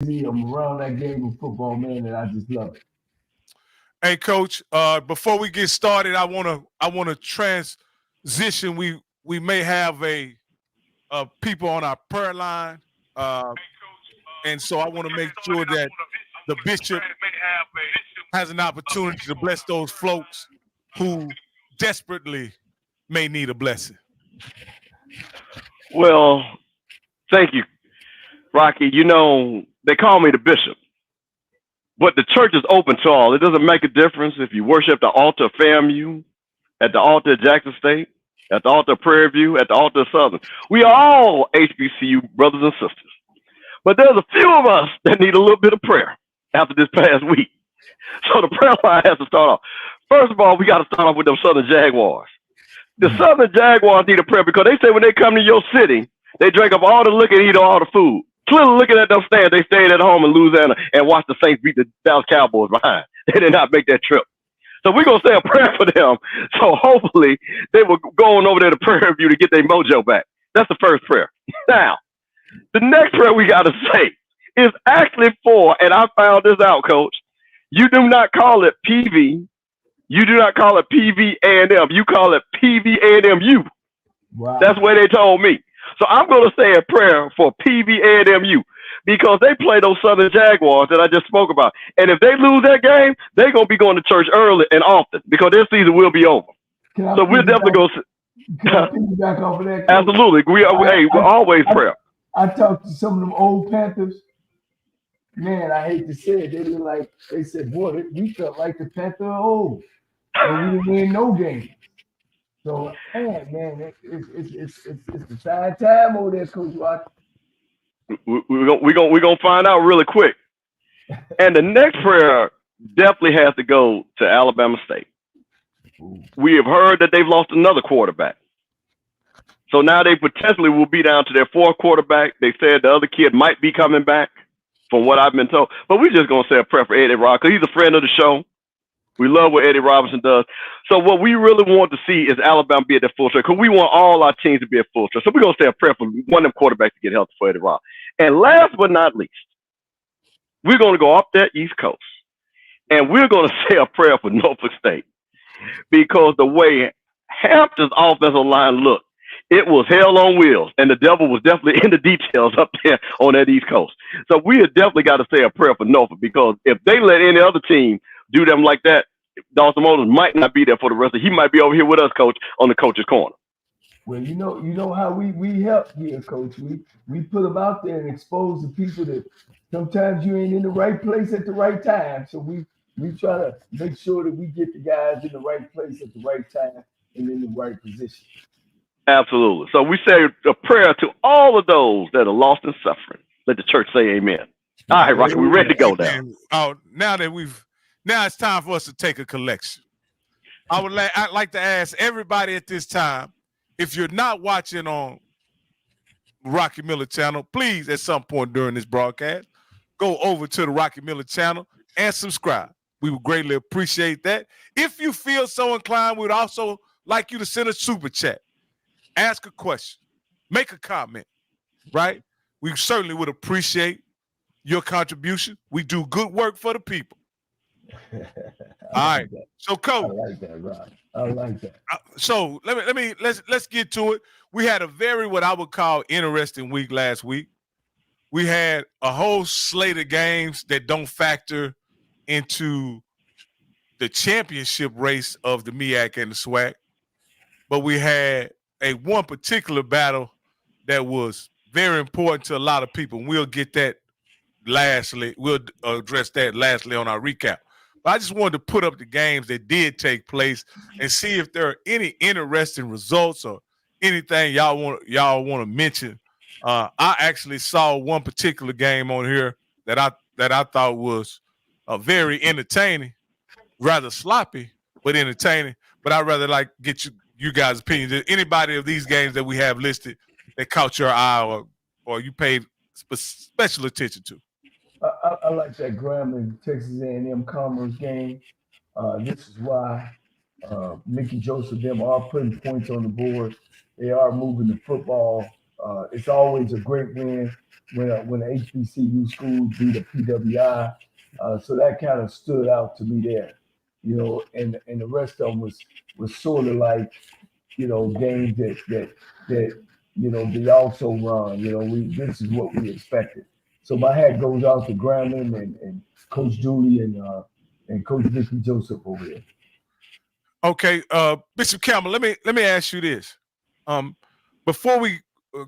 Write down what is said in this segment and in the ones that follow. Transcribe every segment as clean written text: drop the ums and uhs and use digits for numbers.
I'm around that game of football, man, and I just love it. Hey, Coach. Before we get started, I wanna transition. We may have a people on our prayer line, and so I want to make sure that the bishop has an opportunity to bless those folks who desperately may need a blessing. Well, thank you, Rocky. You know, they call me the bishop, but the church is open to all. It doesn't make a difference if you worship at the altar of FAMU, at the altar of Jackson State, at the altar of Prairie View, at the altar of Southern. We are all HBCU brothers and sisters. But there's a few of us that need a little bit of prayer after this past week. So the prayer line has to start off. First of all, we got to start off with them Southern Jaguars. The Southern Jaguars need a prayer because they say when they come to your city, they drink up all the liquor and eat all the food. Clearly looking at them stands, they stayed at home in Louisiana and watched the Saints beat the Dallas Cowboys behind. They did not make that trip. So we're going to say a prayer for them. So hopefully they will go on over there to Prairie View to get their mojo back. That's the first prayer. Now, the next prayer we got to say is actually for, and I found this out, Coach, you do not call it PV. You do not call it PV A&M. You call it PV A&MU. Wow. That's what they told me. So I'm going to say a prayer for PV A&MU because they play those Southern Jaguars that I just spoke about. And if they lose that game, they're going to be going to church early and often because their season will be over. So we're definitely going to. Can I piggyback off of that? Coach? Absolutely. We're always prayer. I talked to some of them old Panthers. Man, I hate to say it. They said, boy, we felt like the Panther old. And we didn't win no game. So, man, it's a sad time over there, Coach Rock. We're gonna find out really quick. And the next prayer definitely has to go to Alabama State. We have heard that they've lost another quarterback. So now they potentially will be down to their fourth quarterback. They said the other kid might be coming back, from what I've been told. But we're just going to say a prayer for Eddie Rob because he's a friend of the show. We love what Eddie Robinson does. So what we really want to see is Alabama be at their full strength because we want all our teams to be at full strength. So we're going to say a prayer for one of them quarterbacks to get healthy for Eddie Rob. And last but not least, we're going to go up that East Coast. And we're going to say a prayer for Norfolk State because the way Hampton's offensive line looked, it was hell on wheels, and the devil was definitely in the details up there on that East Coast. So we have definitely got to say a prayer for Norfolk because if they let any other team do them like that, Dawson Moses might not be there for the rest of. He might be over here with us, Coach, on the coach's corner. Well, you know how we help here, Coach. We put them out there and expose the people that sometimes you ain't in the right place at the right time. So we try to make sure that we get the guys in the right place at the right time and in the right position. Absolutely. So we say a prayer to all of those that are lost and suffering. Let the church say amen. All right, Rocky, we're ready to go now. Oh, now it's time for us to take a collection. I'd like to ask everybody at this time, if you're not watching on Rocky Miller channel, please at some point during this broadcast, go over to the Rocky Miller channel and subscribe. We would greatly appreciate that. If you feel so inclined, we'd also like you to send a super chat. Ask a question, make a comment, right? We certainly would appreciate your contribution. We do good work for the people. All right. So, Coach. I like that, Rob. I like that. So let's get to it. We had a very what I would call interesting week last week. We had a whole slate of games that don't factor into the championship race of the MEAC and the SWAC, but we had one particular battle that was very important to a lot of people. We'll get that lastly. We'll address that lastly on our recap. But I just wanted to put up the games that did take place and see if there are any interesting results or anything y'all want to mention. I actually saw one particular game on here that I thought was very entertaining, rather sloppy, but entertaining. But I'd rather get you guys' opinions. Is anybody of these games that we have listed that caught your eye or you paid special attention to? I like that Grambling Texas A&M Commerce game. This is why Mickey Joseph them are putting points on the board. They are moving the football. It's always a great win when the HBCU schools beat the PWI. So that kind of stood out to me there, and the rest of them was sort of like, games that they also run. This is what we expected. So my hat goes out to Grambling and Coach Julie and Coach Vicky Joseph over there. Okay, Bishop Campbell, let me ask you this. Before we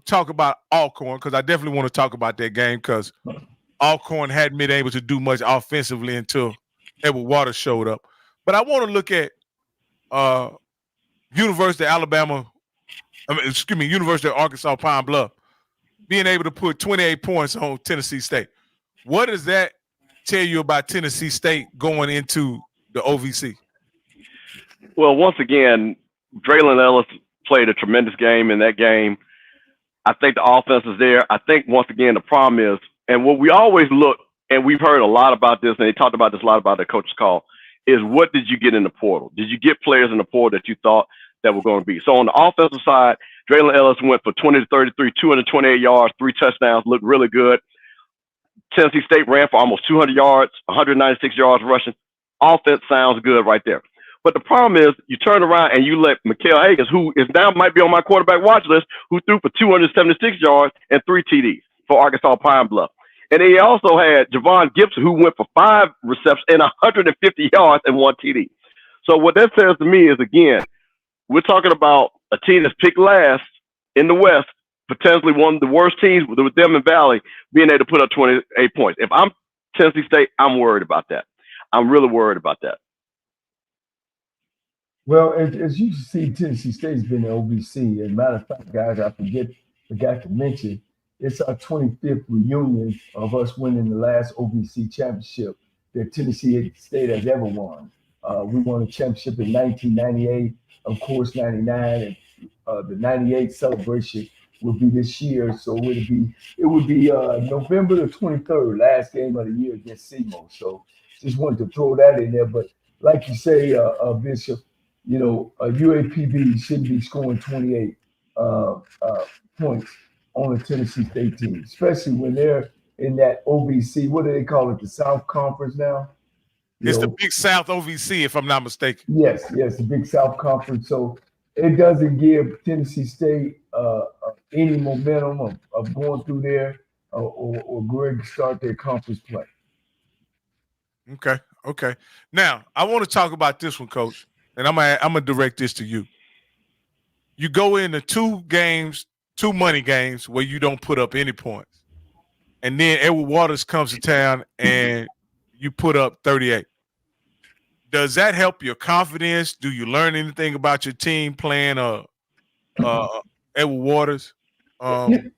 talk about Alcorn, because I definitely want to talk about that game, because Alcorn hadn't been able to do much offensively until Edward Waters showed up. But I want to look at University of Arkansas Pine Bluff being able to put 28 points on Tennessee State. What does that tell you about Tennessee State going into the OVC? Well, once again, Draylon Ellis played a tremendous game in that game. I think the offense is there. I think, once again, the problem is, and what we always look, and we've heard a lot about this, and they talked about this a lot about the coach's call, is what did you get in the portal? Did you get players in the portal that you thought that were going to be? So on the offensive side, Draylon Ellis went for 20 to 33, 228 yards, 3 touchdowns, looked really good. Tennessee State ran for almost 200 yards, 196 yards rushing. Offense sounds good right there. But the problem is, you turn around and you let Mikael Hagans, who is now might be on my quarterback watch list, who threw for 276 yards and 3 TDs for Arkansas Pine Bluff. And then he also had Javon Gibson, who went for 5 receptions and 150 yards and 1 TD. So what that says to me is, again, we're talking about a team that's picked last in the West, potentially one of the worst teams with them in Valley, being able to put up 28 points. If I'm Tennessee State, I'm worried about that. I'm really worried about that. Well, as you see, Tennessee State's been in OVC. As a matter of fact, guys, I forgot to mention, it's our 25th reunion of us winning the last OVC championship that Tennessee State has ever won. We won a championship in 1998, of course, 99, and the 98 celebration will be this year. So it would be November the 23rd, last game of the year against SEMO. So just wanted to throw that in there. But like you say, Bishop, UAPB shouldn't be scoring 28 points on a Tennessee State team, especially when they're in that OVC. What do they call it? The South Conference now? It's the Big South OVC, if I'm not mistaken. Yes, the Big South Conference. So it doesn't give Tennessee State any momentum of going through there or going to start their conference play. Okay. Now, I want to talk about this one, Coach. And I'm gonna direct this to you. You go into 2 money games where you don't put up any points, and then Edward Waters comes to town and you put up 38. Does that help your confidence? Do you learn anything about your team playing Edward Waters? The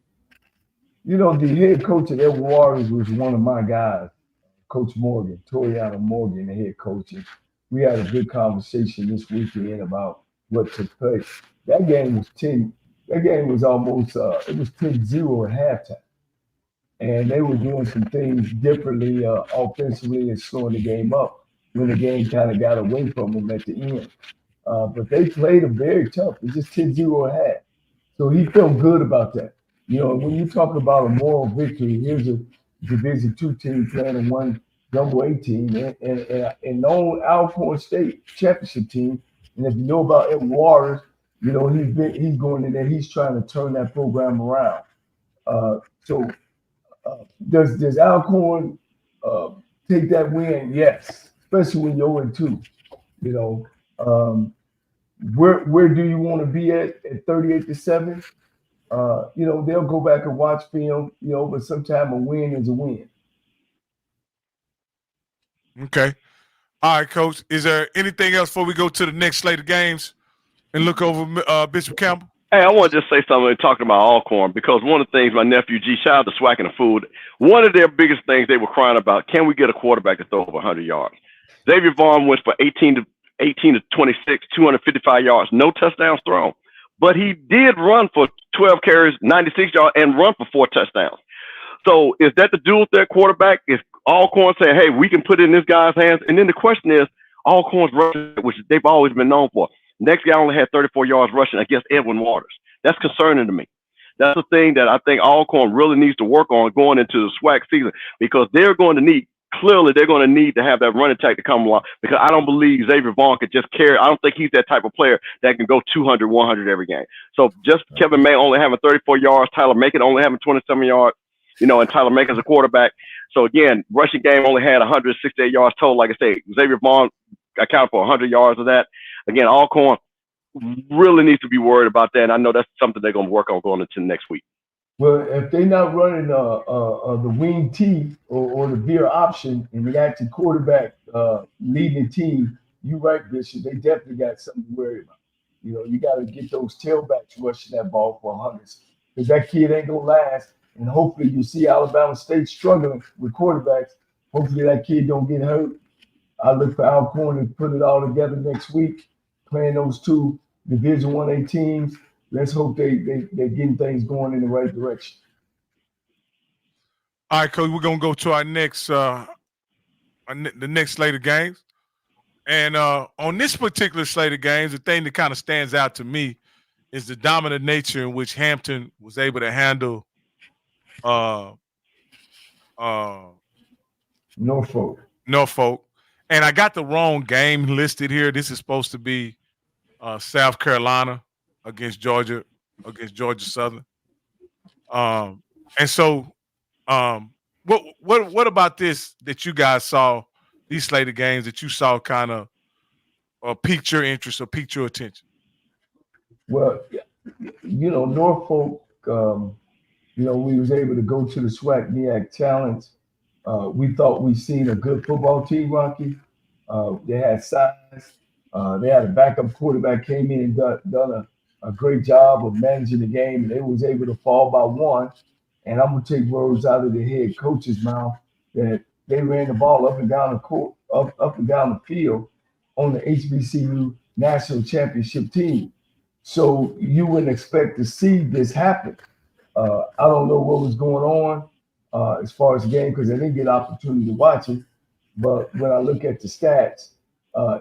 head coach at Edward Waters was one of my guys, Coach Morgan, Toriano Morgan, the head coach. And we had a good conversation this weekend about what took place. That game was 10. That game was almost it was 10-0 at halftime, and they were doing some things differently offensively and slowing the game up when the game kind of got away from them at the end. But they played them very tough. It's just 10-0 at half, so he felt good about that. When you talk about a moral victory, here's a Division II team playing a one AA team and known Alcorn State championship team. And if you know about Edward Waters, he's going in there. He's trying to turn that program around. Does Alcorn take that win? Yes, especially when you're 0-2. Where do you want to be at 38-7? They'll go back and watch film. But sometimes a win is a win. Okay. All right, Coach. Is there anything else before we go to the next slate of games and look over Bishop Campbell? Hey, I want to just say something talking about Alcorn, because one of the things my nephew G, shout out to SWAC and the Food, one of their biggest things they were crying about, can we get a quarterback to throw over 100 yards? Xavier Vaughn went for 18 to 26, 255 yards, no touchdowns thrown. But he did run for 12 carries, 96 yards, and run for 4 touchdowns. So is that the dual threat quarterback? Is Alcorn saying, hey, we can put it in this guy's hands? And then the question is, Alcorn's rushing, which they've always been known for. Next guy only had 34 yards rushing against Edwin Waters. That's concerning to me. That's the thing that I think Alcorn really needs to work on going into the SWAC season, because they're going to need to have that running attack to come along, because I don't believe Xavier Vaughn could just carry. I don't think he's that type of player that can go 200, 100 every game. So just Kevin May only having 34 yards, Tyler Macon only having 27 yards, and Tyler Macon's a quarterback. So again, rushing game only had 168 yards total. Like I said, Xavier Vaughn accounted for 100 yards of that. Again, Alcorn really needs to be worried about that, and I know that's something they're going to work on going into next week. Well, if they're not running the wing T or the veer option, and the active quarterback leading the team, you're right, Bishop. They definitely got something to worry about. You got to get those tailbacks rushing that ball for hundreds, because that kid ain't gonna last. And hopefully, you see Alabama State struggling with quarterbacks. Hopefully, that kid don't get hurt. I look for Alcorn to put it all together next week, playing those two Division 1A teams. Let's hope they're getting things going in the right direction. All right, Coach, we're going to go to our next the next slate of games. And on this particular slate of games, the thing that kind of stands out to me is the dominant nature in which Hampton was able to handle Norfolk. And I got the wrong game listed here. This is supposed to be South Carolina against Georgia Southern. And so what about this that you guys saw, these slated games that you saw kind of piqued your interest or piqued your attention? Well, Norfolk, we was able to go to the SWAC MEAC Challenge. We thought we seen a good football team, Rocky. They had size. They had a backup quarterback, came in and done a great job of managing the game, and they was able to fall by one. And I'm gonna take words out of the head coach's mouth that they ran the ball up and down the court, up and down the field on the HBCU national championship team. So you wouldn't expect to see this happen. I don't know what was going on as far as the game, because I didn't get opportunity to watch it. But when I look at the stats,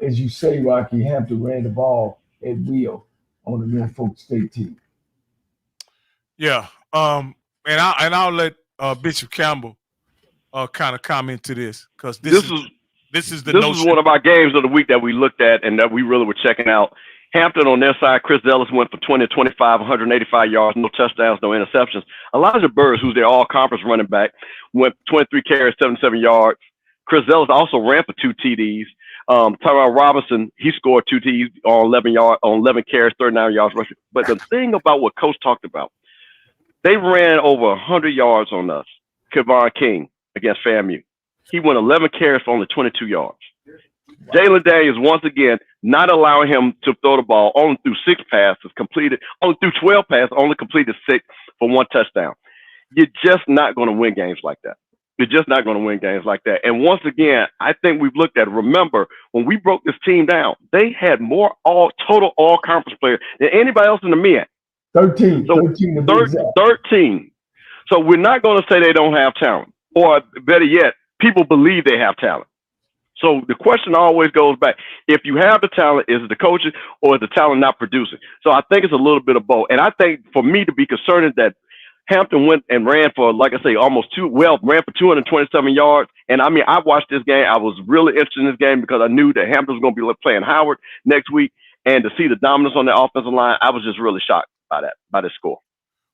as you say, Rocky, Hampton ran the ball at will on the Norfolk State team. Yeah. And I'll let Bishop Campbell kind of comment to this, because this is one of our games of the week that we looked at and that we really were checking out. Hampton on their side, Chris Ellis went for 20-25, 185 yards, no touchdowns, no interceptions. Elijah Burrs, who's their all-conference running back, went 23 carries, 77 yards. Chris Ellis also ran for 2 TDs. Tyrell Robinson, he scored 2 TDs on 11 carries, 39 yards rushing. But the thing about what Coach talked about, they ran over 100 yards on us. Kevon King against FAMU. He went 11 carries for only 22 yards. Jalen Daniels, once again, not allowing him to throw the ball, only threw 6 passes, only threw 12 passes, only completed 6 for 1 touchdown. You're just not going to win games like that. You're just not going to win games like that. And once again, I think we've looked at it. Remember, when we broke this team down, they had more total all-conference players than anybody else in the MEAC. 13. So 13. So we're not going to say they don't have talent, or better yet, people believe they have talent. So the question always goes back: if you have the talent, is it the coaches or is the talent not producing? So I think it's a little bit of both. And I think for me to be concerned is that Hampton went and ran for, like I say, ran for 227 yards. And I mean, I watched this game. I was really interested in this game because I knew that Hampton was going to be playing Howard next week. And to see the dominance on the offensive line, I was just really shocked by this score.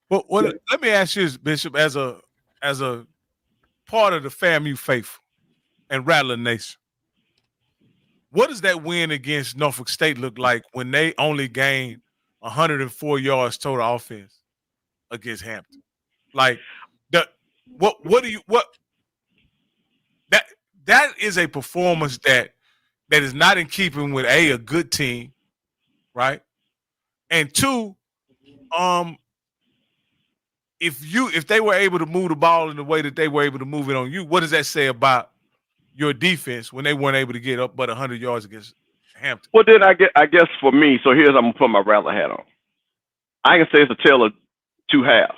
Well, let me ask you this, Bishop, as a part of the FAMU faithful and Rattler Nation, what does that win against Norfolk State look like when they only gained 104 yards total offense against Hampton? Like, that is a performance that is not in keeping with a good team, right? And 2, if they were able to move the ball in the way that they were able to move it on you, what does that say about your defense when they weren't able to get up but 100 yards against Hampton? Well, then I guess for me, so here's, I'm going to put my Rattler hat on. I can say it's a tale of 2 halves.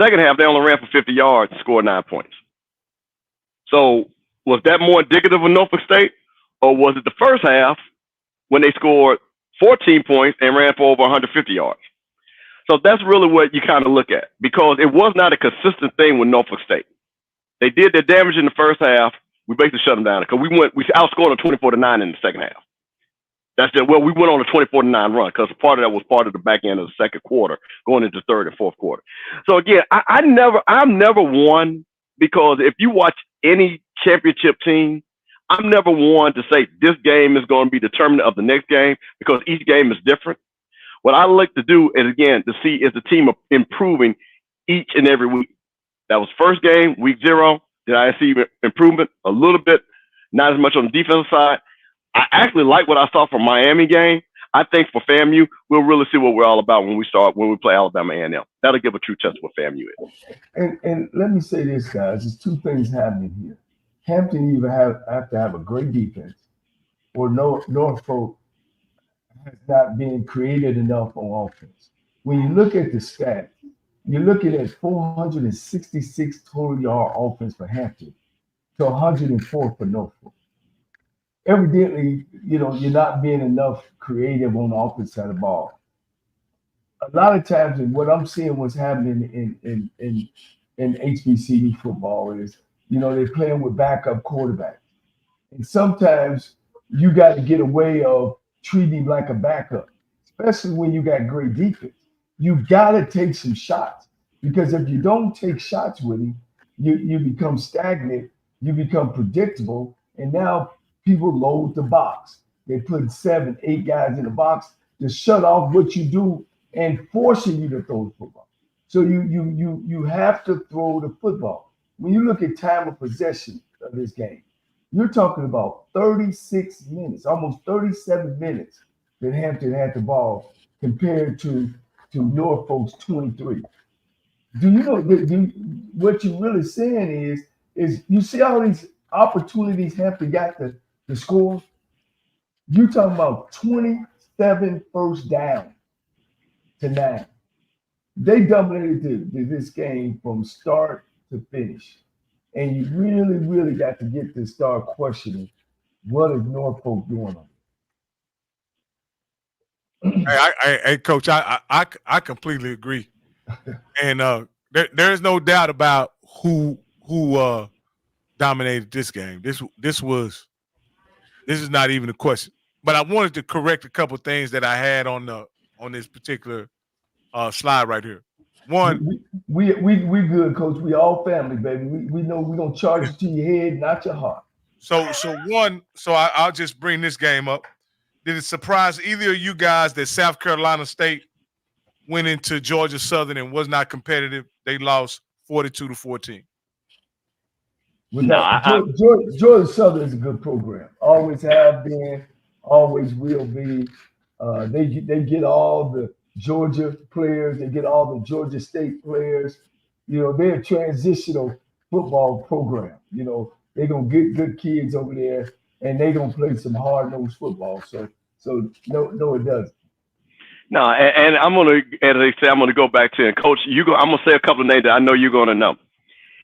Second half, they only ran for 50 yards and scored 9 points. So was that more indicative of Norfolk State, or was it the first half when they scored 14 points and ran for over 150 yards? So that's really what you kind of look at, because it was not a consistent thing with Norfolk State. They did their damage in the first half. We basically shut them down because we outscored them 24-9 in the second half. That's it. Well, we went on a 24-9 run because part of that was part of the back end of the second quarter, going into third and fourth quarter. So again, I've never won, because if you watch any championship team, I'm never one to say this game is going to be determinant of the next game, because each game is different. What I like to do is, again, to see is the team improving each and every week. That was first game, week 0. Did I see improvement? A little bit, not as much on the defensive side. I actually like what I saw from Miami game. I think for FAMU, we'll really see what we're all about when we play Alabama A&M. That'll give a true test of what FAMU is. And let me say this, guys. There's two things happening here. Hampton either have to have a great defense, or Norfolk has not been creative enough on offense. When you look at the stats, you're looking at 466 total yard offense for Hampton to 104 for Norfolk. Evidently, you're not being enough creative on the offense side of the ball. A lot of times, and what I'm seeing what's happening in HBCU football is, they're playing with backup quarterbacks. And sometimes you got to get away of treating him like a backup, especially when you got great defense. You got to take some shots, because if you don't take shots with him, you become stagnant, you become predictable, and now people load the box. They put 7, 8 guys in the box to shut off what you do and forcing you to throw the football. So you have to throw the football. When you look at time of possession of this game, you're talking about 36 minutes, almost 37 minutes that Hampton had the ball compared to Norfolk's 23. Do you know what you're really saying is you see all these opportunities Hampton got to score? You're talking about 27 first down to 9. They dominated this game from start to finish. And you really, really got to get to start questioning, what is Norfolk doing on it? Hey, Coach, I completely agree. And there's no doubt about who dominated this game. This is not even a question. But I wanted to correct a couple things that I had on this particular slide right here. One, we good, Coach. We all family, baby. We know we're gonna charge it to your head, not your heart. So I'll just bring this game up. Did it surprise either of you guys that South Carolina State went into Georgia Southern and was not competitive? They lost 42-14. Georgia Southern is a good program. Always have been, always will be. They get all the Georgia players, they get all the Georgia State players. They're a transitional football program. They're gonna get good kids over there, and they're gonna play some hard-nosed football. So no, it doesn't. No, and I'm gonna, as they say, I'm gonna go back to, and Coach, I'm gonna say a couple of names that I know you're gonna know.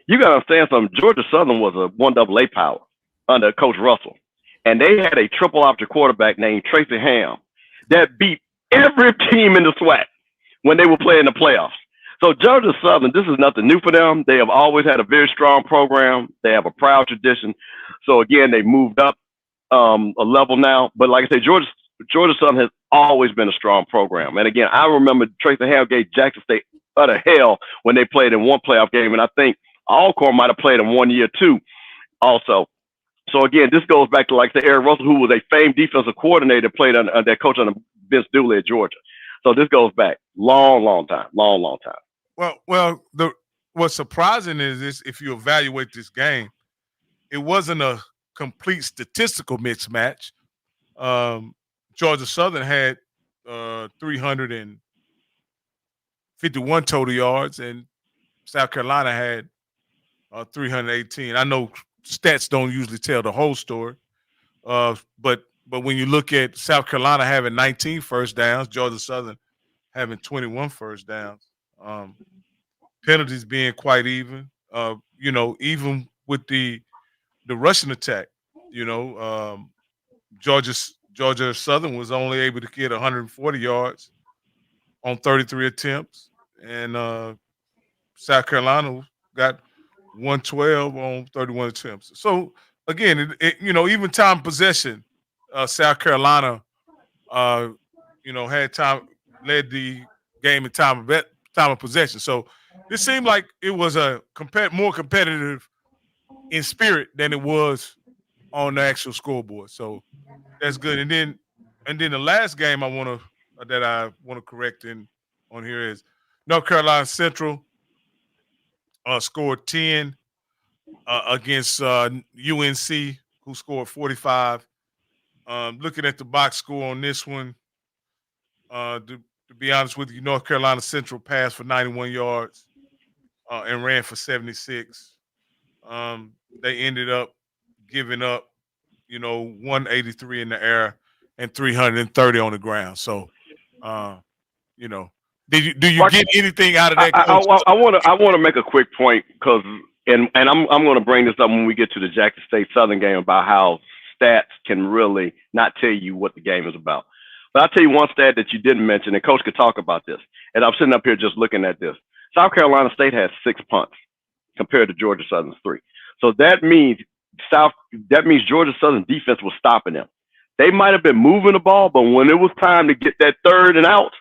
You gotta understand something. Georgia Southern was a 1AA power under Coach Russell, and they had a triple option quarterback named Tracy Ham that beat every team in the SWAC when they were playing the playoffs. So Georgia Southern, this is nothing new for them. They have always had a very strong program. They have a proud tradition. So again, they moved up a level now. But like I say, Georgia Southern has always been a strong program. And again, I remember Tracy Ham gave Jackson State utter hell when they played in one playoff game, and I think Alcorn might have played in 1 year too also. So again, this goes back to, like, the Eric Russell, who was a famed defensive coordinator, played under that coach under Vince Dooley at Georgia. So this goes back long time. Well, what's surprising is this: if you evaluate this game, it wasn't a complete statistical mismatch. Georgia Southern had 351 total yards, and South Carolina had 318. I know stats don't usually tell the whole story, but when you look at South Carolina having 19 first downs, Georgia Southern having 21 first downs, penalties being quite even, even with the rushing attack, Georgia Southern was only able to get 140 yards on 33 attempts, and South Carolina got 112 on 31 attempts. So again, even time possession, South Carolina, had led the game in time of possession. So it seemed like it was a more competitive in spirit than it was on the actual scoreboard. So that's good. And then the last game that I want to correct on here is North Carolina Central scored 10 against UNC, who scored 45. Looking at the box score on this one, to be honest with you, North Carolina Central passed for 91 yards and ran for 76. They ended up giving up, 183 in the air and 330 on the ground. So, do you get anything out of that? I want to make a quick point because, and I'm going to bring this up when we get to the Jackson State Southern game about how stats can really not tell you what the game is about. But I'll tell you one stat that you didn't mention, and Coach could talk about this. And I'm sitting up here just looking at this. South Carolina State has 6 punts compared to Georgia Southern's 3. So that means Georgia Southern defense was stopping them. They might have been moving the ball, but when it was time to get that 3rd and out,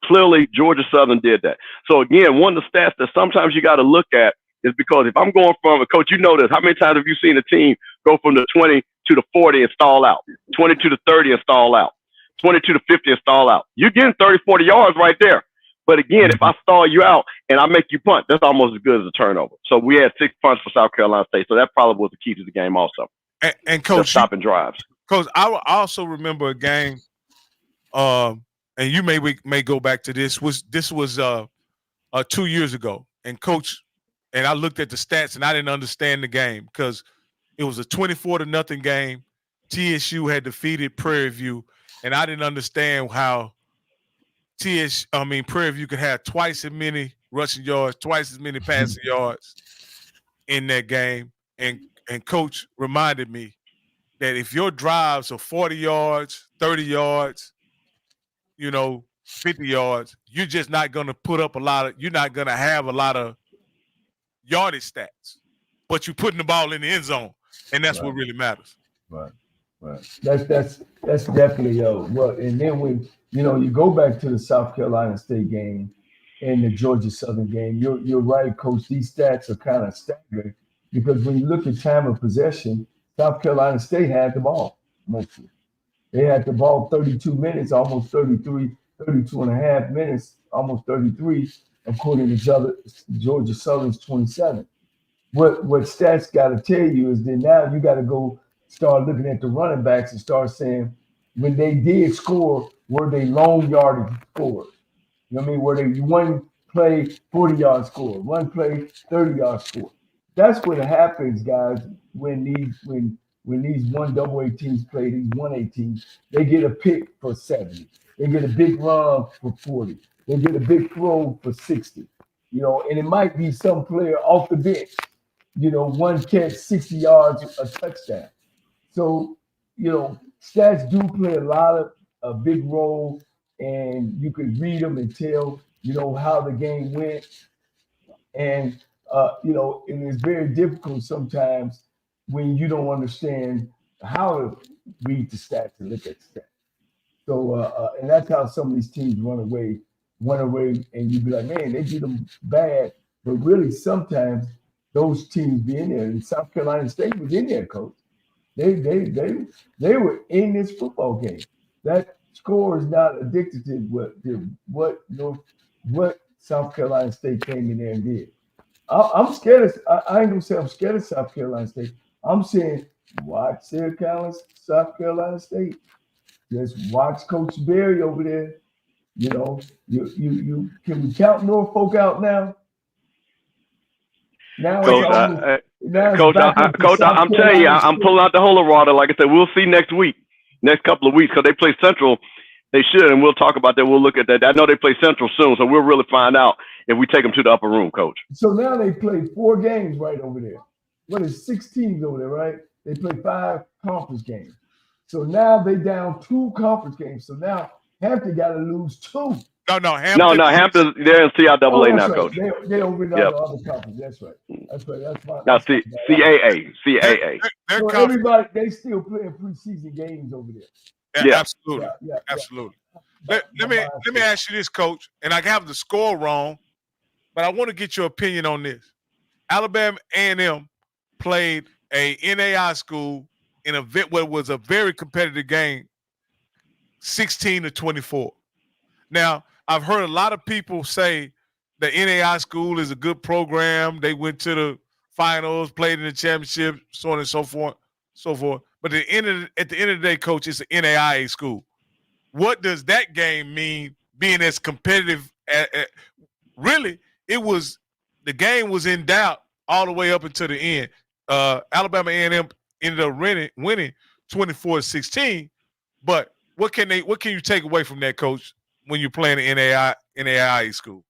clearly Georgia Southern did that. So again, one of the stats that sometimes you got to look at is because if I'm going from a coach, this, how many times have you seen a team go from the 20 to the 40 and stall out, 20 to the 30 and stall out, 22 to 50 and stall out? You're getting 30, 40 yards right there. But again, if I stall you out and I make you punt, that's almost as good as a turnover. So we had 6 punts for South Carolina State. So that probably was the key to the game also. And Coach, stopping drives. Coach, I also remember a game, and you may go back to this. This was 2 years ago, and Coach, and I looked at the stats and I didn't understand the game because it was a 24-0 game. TSU had defeated Prairie View, and I didn't understand how Prairie View could have twice as many rushing yards, twice as many passing yards in that game. And Coach reminded me that if your drives are 40 yards, 30 yards, 50 yards, you're just not going to put up you're not going to have a lot of yardage stats, but you're putting the ball in the end zone, and that's what really matters. Right. That's definitely and then when you go back to the South Carolina State game and the Georgia Southern game, you're right, Coach. These stats are kind of staggering because when you look at time of possession, South Carolina State had the ball mostly. They had the ball 32 minutes, almost 33, 32 and a half minutes, almost 33, according to Georgia Southern's 27. What stats got to tell you is that now you got to go start looking at the running backs and start saying when they did score, were they long yardage scores? You know what I mean? Were they one play 40-yard score, one play 30-yard score? That's what happens, guys, when these 1AA teams play these 1A teams. They get a pick for 70. They get a big run for 40. They get a big throw for 60. And it might be some player off the bench, one catch, 60 yards, a touchdown. So, stats do play a big role, and you could read them and tell, how the game went. And, it is very difficult sometimes when you don't understand how to read the stats and look at the stats. So, and that's how some of these teams run away, and you be like, man, they did them bad. But really, sometimes those teams be in there. And South Carolina State was in there, Coach. They were in this football game. That score is not addicted to what South Carolina State came in there and did. I'm scared of. I ain't gonna say I'm scared of South Carolina State. I'm saying watch South Carolina State. Just watch Coach Berry over there. You can we count Norfolk out now? Now, Coach, I'm telling you, I'm pulling out the holy water. Like I said, we'll see next couple of weeks, because they play Central. They should, and we'll talk about that. We'll look at that. I know they play Central soon, so we'll really find out if we take them to the upper room, Coach. So now they play 4 games right over there. What is 6 teams over there, right? They play 5 conference games. So now they down 2 conference games. So now Hampton got to lose 2 No, Hampton. No, Hampton, they're in CIAA now, right. Coach. They over in the Yep. other conference. That's right. That's right. That's my. Now, That's my bad. CAA. Their So conference. everybody, they still playing preseason games over there. Yeah. Absolutely. Yeah. Absolutely. My Let me ask you this, Coach, and I have the score wrong, but I want to get your opinion on this. Alabama A&M played a NAI school in what was a very competitive game, 16-24. Now, I've heard a lot of people say the NAI school is a good program. They went to the finals, played in the championship, so on and so forth, But at the end of the day, Coach, it's an NAIA school. What does that game mean? Being as competitive, really, the game was in doubt all the way up until the end. Alabama A&M ended up winning 24-16. But what can you take away from that, Coach, when you're playing in NAIA school?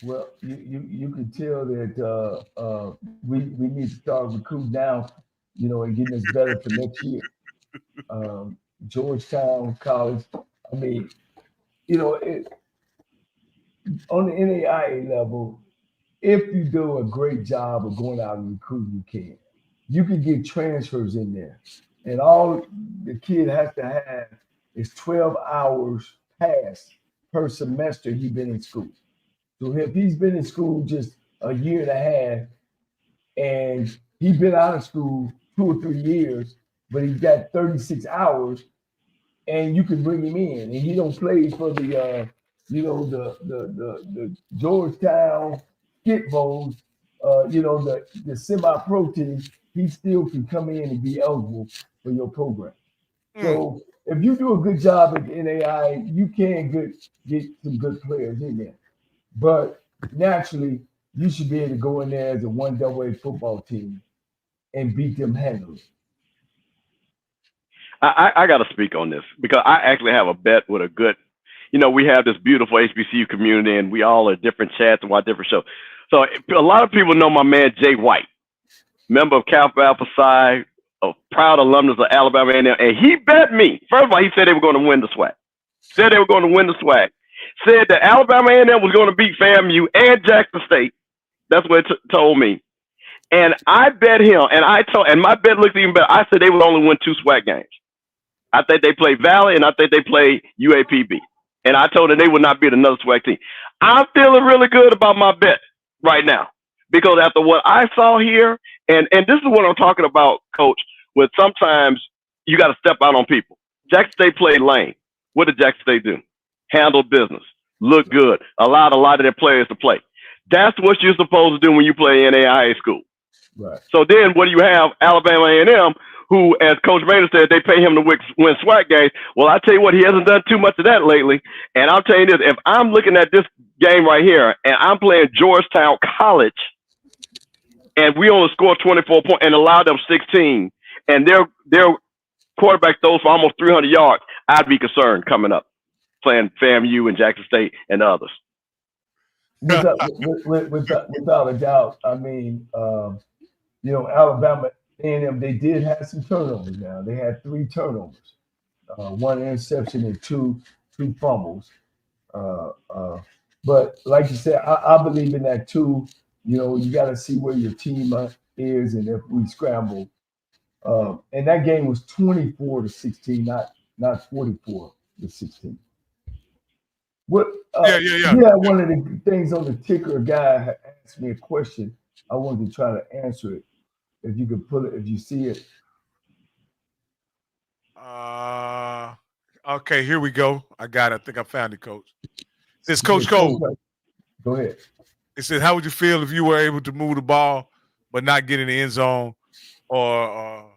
Well, you can tell that we need to start recruiting now, and getting us better for next year. Georgetown College. I mean, on the NAIA level, if you do a great job of going out and recruiting, you can get transfers in there, and all the kid has to have is 12 hours passed per semester he's been in school. So if he's been in school just a year and a half, and he's been out of school 2 or 3 years, but he's got 36 hours, and you can bring him in, and he don't play for the the Georgetown Skip Bowls, the semi-pro team, he still can come in and be eligible for your program. So if you do a good job at the NAI, you can get some good players in there. But naturally, you should be able to go in there as a 1AA football team and beat them handily. I got to speak on this because I actually have a bet with a good, we have this beautiful HBCU community and we all are different chats and watch different shows. So a lot of people know my man, Jay White, member of Kappa Alpha Psi, a proud alumnus of Alabama A&M. And he bet me, first of all, he said they were going to win the SWAC. Said that Alabama A&M was going to beat FAMU and Jackson State. That's what it told me. And I bet him, and my bet looked even better. I said they would only win 2 SWAC games. I think they played Valley, and I think they played UAPB. And I told them they would not beat another SWAC team. I'm feeling really good about my bet right now because after what I saw here, and this is what I'm talking about, Coach, with sometimes you got to step out on people. Jackson State played lane. What did Jackson State do? Handle business, look good, allowed a lot of their players to play. That's what you're supposed to do when you play in NAIA school. Right. So then what do you have? Alabama A&M, who, as Coach Maynard said, they pay him to win SWAC games. Well, I tell you what, he hasn't done too much of that lately. And I'll tell you this, if I'm looking at this game right here and I'm playing Georgetown College and we only score 24 points and allow them 16 and their quarterback throws for almost 300 yards, I'd be concerned coming up, playing FAMU and Jackson State and others. Without a doubt. I mean, Alabama A&M, they did have some turnovers now. They had 3 turnovers, 1 interception and two fumbles. But like you said, I believe in that too. You got to see where your team is and if we scramble. And that game was 24-16, not 44-16. What? Yeah. One of the things on the ticker, a guy asked me a question. I wanted to try to answer it. If you could pull it, if you see it. Okay, here we go. I got it. I think I found it, Coach. It says, Coach Cole. Go ahead. It says, how would you feel if you were able to move the ball but not get in the end zone or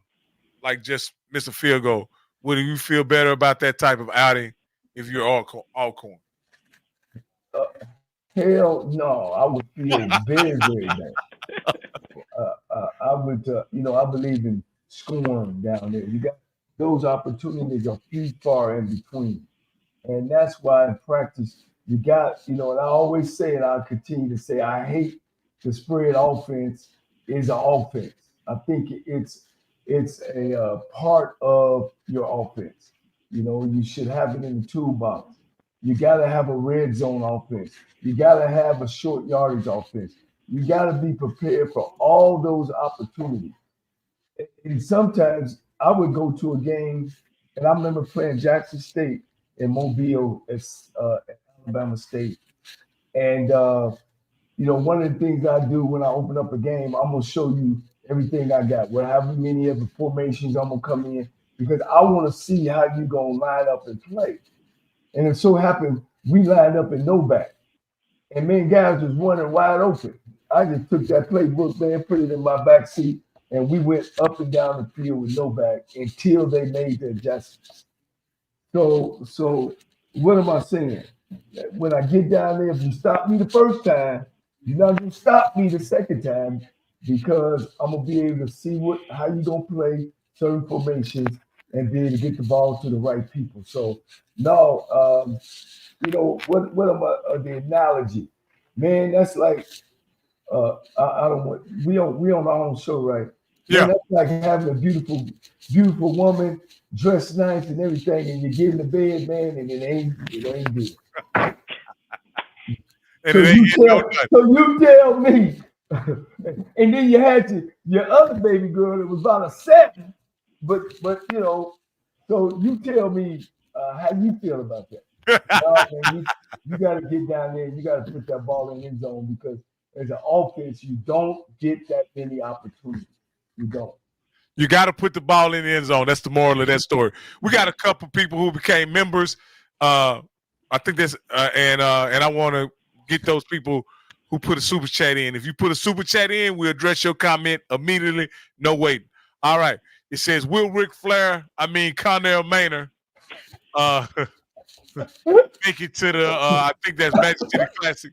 like just miss a field goal? Would you feel better about that type of outing if you're Alcorn? Hell no, I would feel very, very bad. I would, I believe in scoring down there. You got those opportunities are few far in between. And that's why in practice, you got, and I always say, and I'll continue to say, I hate the spread offense is an offense. I think it's a part of your offense. You should have it in the toolbox. You got to have a red zone offense. You got to have a short yardage offense. You got to be prepared for all those opportunities. And sometimes I would go to a game, and I remember playing Jackson State in Mobile at Alabama State. And, one of the things I do when I open up a game, I'm going to show you everything I got. However many of the formations I'm going to come in, because I want to see how you're going to line up and play. And it so happened we lined up in no back. And man, guys was running wide open. I just took that playbook, man, put it in my back seat, and we went up and down the field with no back until they made the adjustments. So what am I saying? When I get down there, if you stop me the first time, you're not gonna stop me the second time, because I'm gonna be able to see how you gonna play certain formations and be able to get the ball to the right people. So no, what am I? The analogy, man. That's like I don't want. We on our own show, right? Yeah. Man, that's like having a beautiful woman dressed nice and everything, and you get in the bed, man, and it ain't good. So you tell me, and then you had your other baby girl that was about a 7, but so you tell me how you feel about that. Man, you got to get down there. You got to put that ball in the end zone, because as an offense, you don't get that many opportunities. You don't. You got to put the ball in the end zone. That's the moral of that story. We got a couple people who became members. I think that's and I want to get those people who put a super chat in. If you put a super chat in, we'll address your comment immediately. No waiting. All right. It says, will Connell Maynard make it to the I think that's Magic City Classic.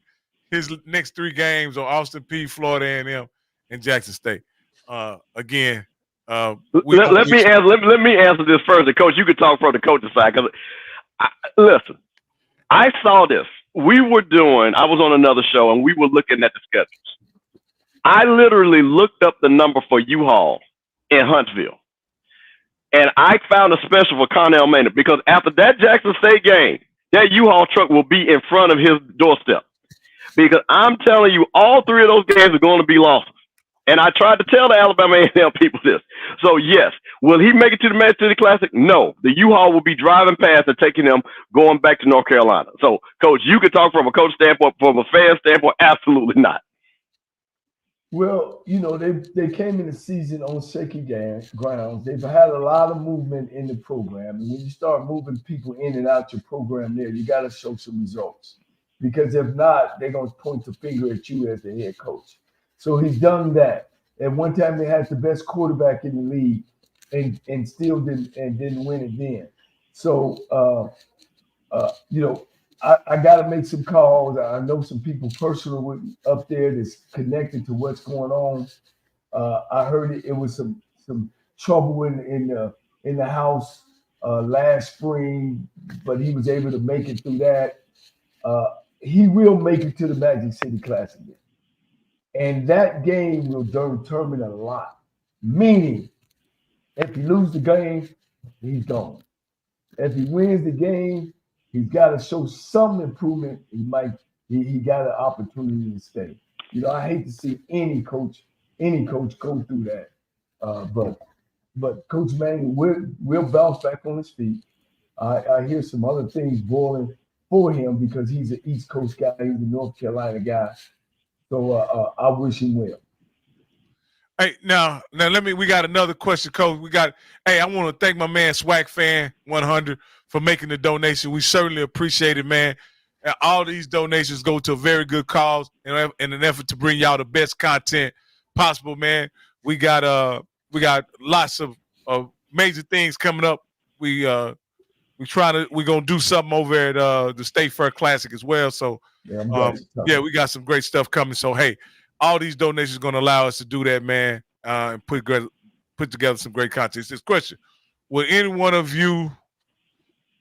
His next 3 games are Austin Peay, Florida A&M, and Jackson State. Again, let me answer this further, Coach. You could talk from the coach's side. Listen, I saw this. I was on another show, and we were looking at the schedules. I literally looked up the number for U-Haul in Huntsville, and I found a special for Connell Maynard, because after that Jackson State game, that U-Haul truck will be in front of his doorstep. Because I'm telling you, all 3 of those games are going to be losses. And I tried to tell the Alabama A&M people this. So, yes, will he make it to the Magic City Classic? No. The U-Haul will be driving past and taking them going back to North Carolina. So, Coach, you could talk from a coach standpoint, from a fan standpoint, absolutely not. Well, they came in the season on shaky grounds. They've had a lot of movement in the program. And when you start moving people in and out your program there, you got to show some results. Because if not, they're going to point the finger at you as the head coach. So he's done that. At one time, they had the best quarterback in the league, and still didn't win it then. So, I got to make some calls. I know some people personally up there that's connected to what's going on. I heard it was some trouble in the house last spring, but he was able to make it through that. He will make it to the Magic City Classic. And that game will determine a lot. Meaning, if he loses the game, he's gone. If he wins the game, he's got to show some improvement. He got an opportunity to stay. I hate to see any coach go through that. But Coach Manning will bounce back on his feet. I hear some other things boiling for him, because he's an East Coast guy. He's a North Carolina guy. So I wish him well. Hey, now we got another question, Coach. I want to thank my man SWAC Fan 100 for making the donation. We certainly appreciate it, man. All these donations go to a very good cause in an effort to bring y'all the best content possible, man. We got lots of major things coming up. We're gonna do something over at the State Fair Classic as well. So we got some great stuff coming. So hey, all these donations are gonna allow us to do that, man, and put together some great content. This question: would any one of you,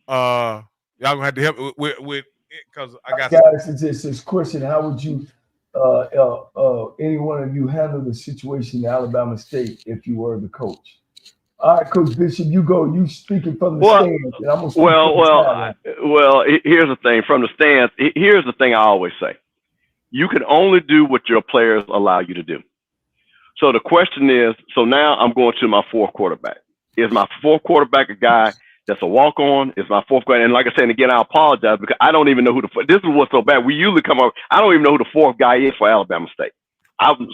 y'all gonna have to help with because I got guys. It's this question: how would you, any one of you, handle the situation in Alabama State if you were the coach? All right, Coach Bishop, you go. You speaking from the Well, stands, and I'm gonna speak from the sideline. here's the thing. From the stands, here's the thing I always say. You can only do what your players allow you to do. So the question is, so now I'm going to my fourth quarterback. Is my fourth quarterback a guy that's a walk-on? Is my fourth guy? And like I said, again, I apologize because I don't even know who this is what's so bad. We usually come up, I don't even know who the fourth guy is for Alabama State.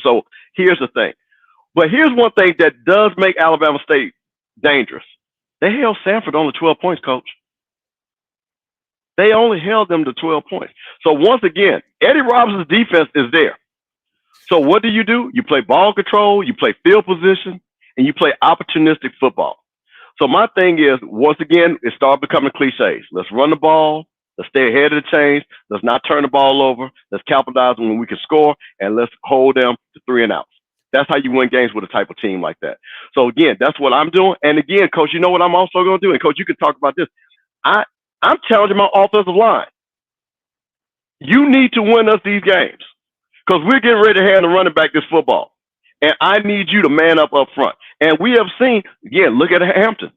So here's the thing. But here's one thing that does make Alabama State dangerous. They held Sanford only 12 points, Coach. They only held them to 12 points. So once again, Eddie Robinson's defense is there. So what do? You play ball control, you play field position, and you play opportunistic football. So my thing is, once again, it started becoming cliches. Let's run the ball. Let's stay ahead of the chains. Let's not turn the ball over. Let's capitalize when we can score, and let's hold them to 3 and outs. That's how you win games with a type of team like that. So again, that's what I'm doing. And again, Coach, you know what I'm also going to do? And Coach, you can talk about this. I'm challenging my offensive line. You need to win us these games because we're getting ready to hand the running back this football. And I need you to man up front. And we have seen, again, look at Hampton.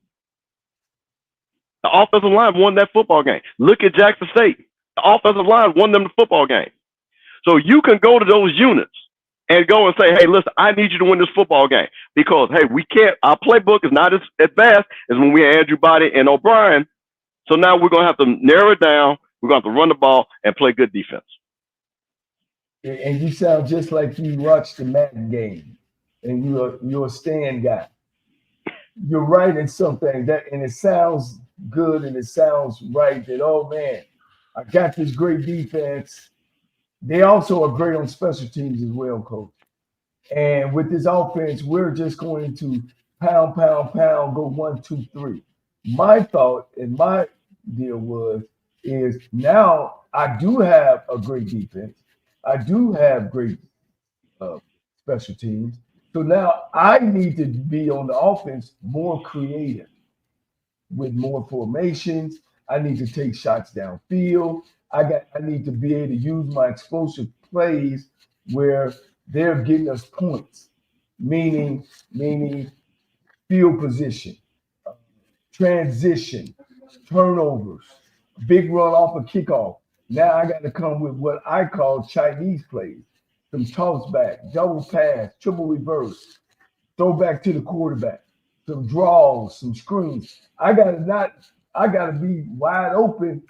The offensive line won that football game. Look at Jackson State. The offensive line won them the football game. So you can go to those units and go and say, hey, listen, I need you to win this football game because, hey, we can't, our playbook is not as fast as when we had Andrew Body and O'Brien. So now we're going to have to narrow it down. We're going to have to run the ball and play good defense. And you sound just like you watched the Madden game, and you're a stand guy. You're right in something and it sounds good and it sounds right that, oh man, I got this great defense. They also are great on special teams as well, Coach. And with this offense, we're just going to pound, go 1, 2, 3. My thought and my deal is now I do have a great defense. I do have great special teams. So now I need to be on the offense more creative with more formations. I need to take shots downfield. I need to be able to use my explosive plays where they're getting us points, meaning field position, transition, turnovers, big run off a kickoff. Now I got to come with what I call Chinese plays, some toss back, double pass, triple reverse, throw back to the quarterback, some draws, some screens. I got to be wide open,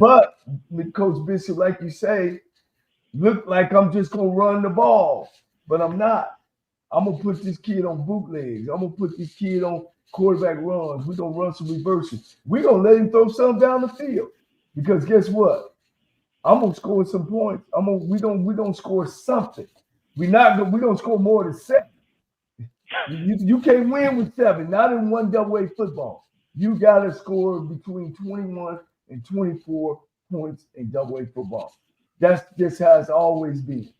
but with Coach Bishop, like you say, look like I'm just going to run the ball, but I'm not. I'm going to put this kid on bootlegs. I'm going to put this kid on quarterback runs. We're going to run some reverses. We're going to let him throw something down the field because guess what? I'm gonna score some points. We gonna score something. We're gonna score more than 7. You can't win with 7, not in one double-A football. You gotta score between 21 and 24 points in double-A football. That's just how it's always been.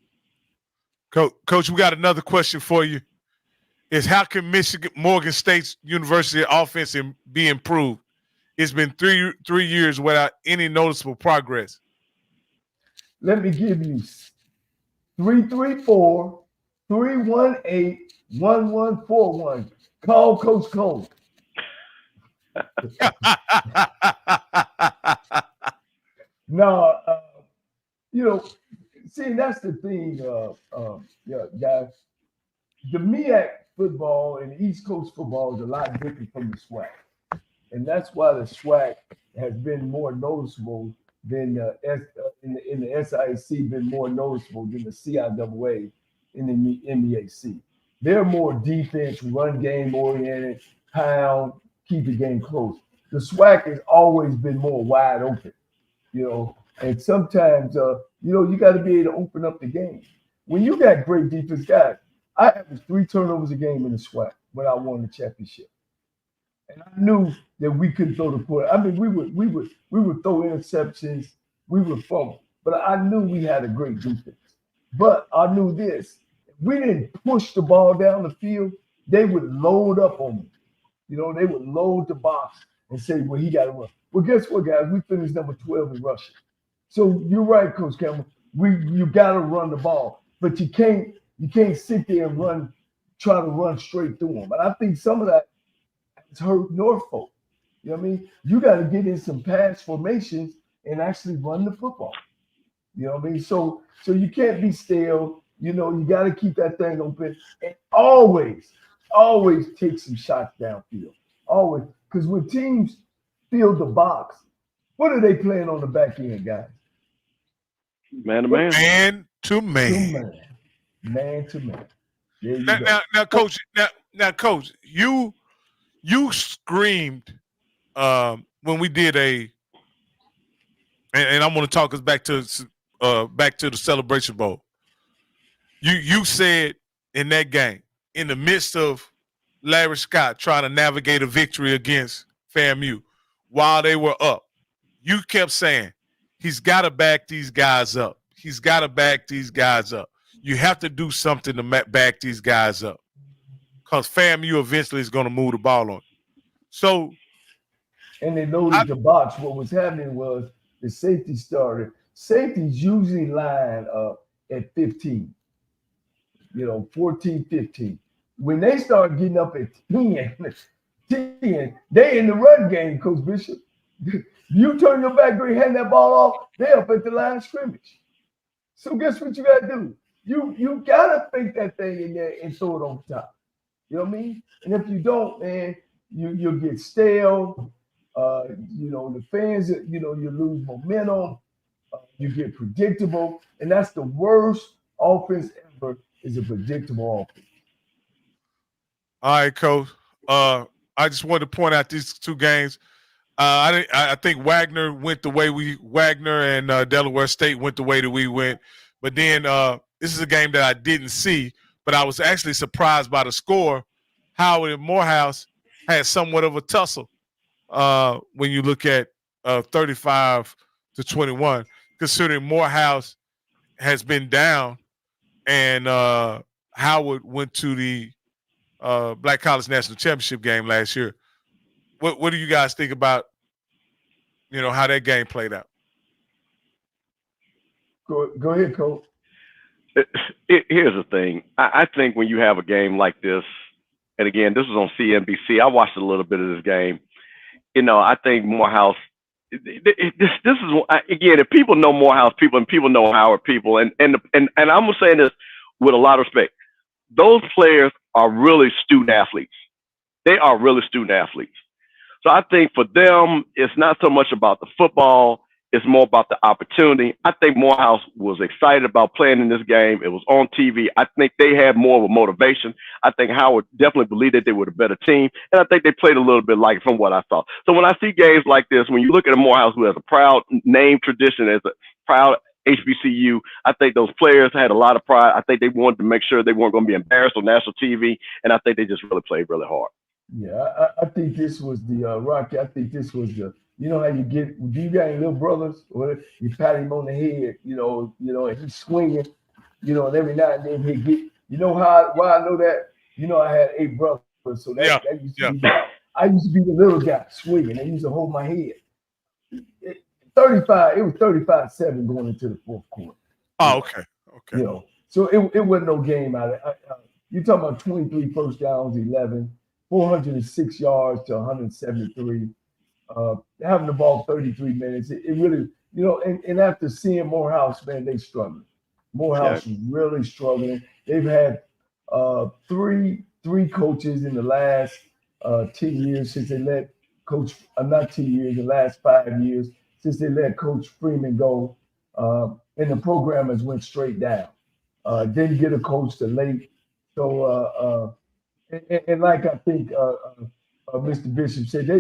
Coach, we got another question for you. Is how can Morgan State's University offense be improved? It's been three years without any noticeable progress. Let me give you 334-318-1141. Call Coach Cole. No, see, that's the thing, guys. The MEAC football and East Coast football is a lot different from the SWAC. And that's why the SWAC has been more noticeable than in the SIC been more noticeable than the CIAA in the MEAC. They're more defense, run game oriented, pound, keep the game close. The SWAC has always been more wide open, and sometimes, you got to be able to open up the game. When you got great defense guys, I averaged 3 turnovers a game in the SWAC when I won the championship. And I knew that we couldn't throw the ball. I mean, we would throw interceptions, we would fumble, but I knew we had a great defense. But I knew this: if we didn't push the ball down the field, they would load up on me. They would load the box and say, "Well, he got to run." Well, guess what, guys? We finished number 12 in rushing. So you're right, Coach Campbell. You got to run the ball, but you can't sit there and try to run straight through them. And I think some of that It's hurt Norfolk. You know what I mean? You got to get in some pass formations and actually run the football. You know what I mean? So you can't be stale. You know, you got to keep that thing open and always take some shots downfield. Always. Because when teams field the box, what are they playing on the back end, guys? Man to man. Man to man. Man to man. There you go. Now, coach, you screamed when we did and I'm going to talk us back to the Celebration Bowl. You said in that game, in the midst of Larry Scott trying to navigate a victory against FAMU, while they were up, you kept saying he's got to back these guys up. He's got to back these guys up. You have to do something to back these guys up, because FAMU eventually is going to move the ball on. So, and they loaded the box. What was happening was the safety started. Safeties usually line up at 15, 14, 15. When they start getting up at 10, they in the run game, Coach Bishop. You turn your back, and hand that ball off, they up at the line of scrimmage. So guess what you got to do? You got to fake that thing in there and throw it on top. You know what I mean? And if you don't, man, you'll get stale. The fans, you lose momentum. You get predictable. And that's the worst offense ever, is a predictable offense. All right, Coach. I just wanted to point out these two games. I think Wagner and Delaware State went the way that we went. But then this is a game that I didn't see, but I was actually surprised by the score. Howard and Morehouse had somewhat of a tussle when you look at 35-21, considering Morehouse has been down and Howard went to the Black College National Championship game last year. What do you guys think about, how that game played out? Go ahead, Coach. Here's the thing. I think when you have a game like this, and again, this was on CNBC. I watched a little bit of this game. I think Morehouse. This is again. If people know Morehouse people and people know Howard people, and I'm gonna say this with a lot of respect, those players are really student athletes. They are really student athletes. So I think for them, it's not so much about the football. It's more about the opportunity. I think Morehouse was excited about playing in this game. It was on TV. I think they had more of a motivation. I think Howard definitely believed that they were the better team. And I think they played a little bit like it from what I saw. So when I see games like this, when you look at a Morehouse who has a proud name tradition, as a proud HBCU, I think those players had a lot of pride. I think they wanted to make sure they weren't going to be embarrassed on national TV. And I think they just really played really hard. Yeah, I think this was the Rocky. I think this was the, how you get, do you got any little brothers? Or you pat him on the head, and he's swinging, and every now and then he get, why I know that? I had 8 brothers, so that used to be, I used to be the little guy swinging. They used to hold my head. It was 35-7 going into the fourth quarter. Oh, okay. So it wasn't no game out of it. You're talking about 23 first downs, 11, 406 yards to 173. Having the ball 33 minutes, it really, and after seeing Morehouse, man, they struggling. Morehouse is really struggling. They've had three coaches in the last 10 years since they let Coach, not 10 years, the last 5 years since they let Coach Freeman go, and the program has went straight down. Didn't get a coach till late. So, and like I think Mr. Bishop said,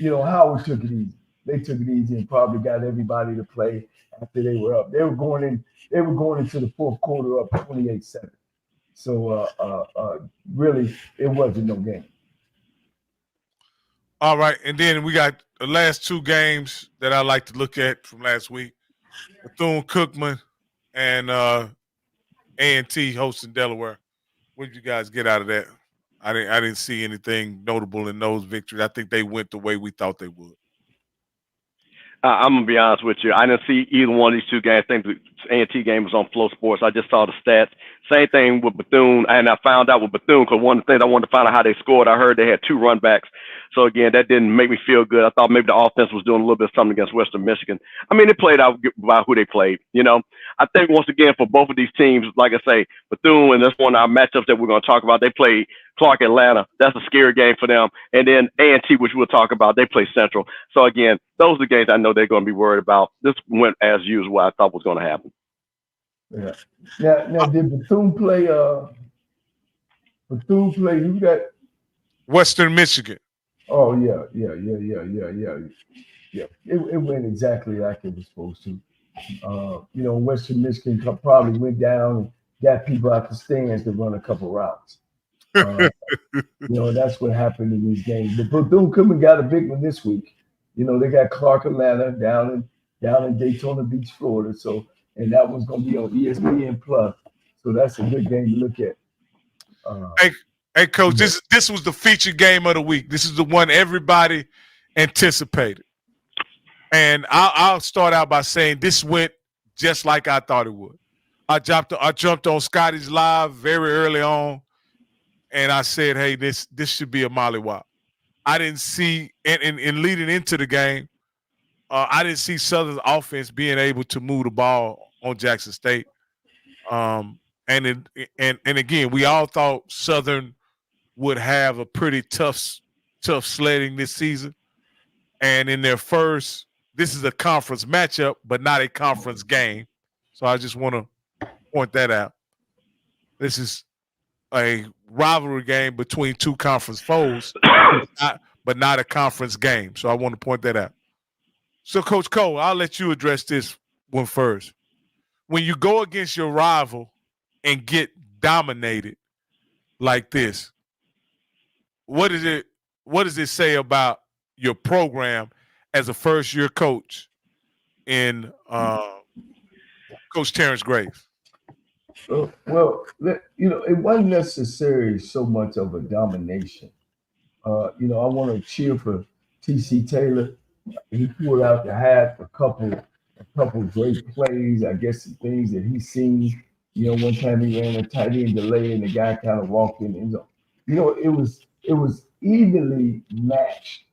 Howard took it easy. They took it easy and probably got everybody to play after they were up. They were going into the fourth quarter up 28-7. So really, it wasn't no game. All right, and then we got the last 2 games that I like to look at from last week. Bethune-Cookman and A&T hosting Delaware. What did you guys get out of that? I didn't see anything notable in those victories. I think they went the way we thought they would. I'm gonna be honest with you. I didn't see either one of these 2 games. I think A&T game was on Flow Sports. I just saw the stats. Same thing with Bethune, and I found out with Bethune because one of the things I wanted to find out how they scored. I heard they had 2 run backs. So again, that didn't make me feel good. I thought maybe the offense was doing a little bit of something against Western Michigan. I mean, they played out by who they played. You know, I think once again for both of these teams, like I say, Bethune, and that's one of our matchups that we're going to talk about. They played Clark Atlanta. That's a scary game for them. And then A&T, which we'll talk about, they play Central. So again, those are the games I know they're going to be worried about. This went as usual. What I thought was going to happen. Yeah. Now did Bethune play? Bethune play. Who got? Western Michigan. Oh yeah. It went exactly like it was supposed to. You know, Western Michigan probably went down and got people out the stands to run a couple routes. You know, that's what happened in these games. But Bethune-Cookman got a big one this week. You know, they got Clark Atlanta down in Daytona Beach, Florida. So, and that one's going to be on ESPN Plus. So that's a good game to look at. Hey, Coach, this was the featured game of the week. This is the one everybody anticipated. And I'll start out by saying this went just like I thought it would. I jumped on Scotty's live very early on, and I said, hey, this should be a mollywop. I didn't see, and leading into the game, I didn't see Southern's offense being able to move the ball on Jackson State. And again, we all thought Southern would have a pretty tough sledding this season. And in their first, this is a conference matchup, but not a conference game. So I just want to point that out. This is a rivalry game between 2 conference foes, but not a conference game. So I want to point that out. So, Coach Cole, I'll let you address this one first. When you go against your rival and get dominated like this, what does it say about your program as a first-year coach in Coach Terrence Graves? Well, you know, it wasn't necessarily so much of a domination. You know, I want to cheer for T.C. Taylor. He pulled out the hat a couple great plays. I guess the things that he's seen. You know, one time he ran a tight end delay and the guy kind of walked in the end zone. You know, it was evenly matched,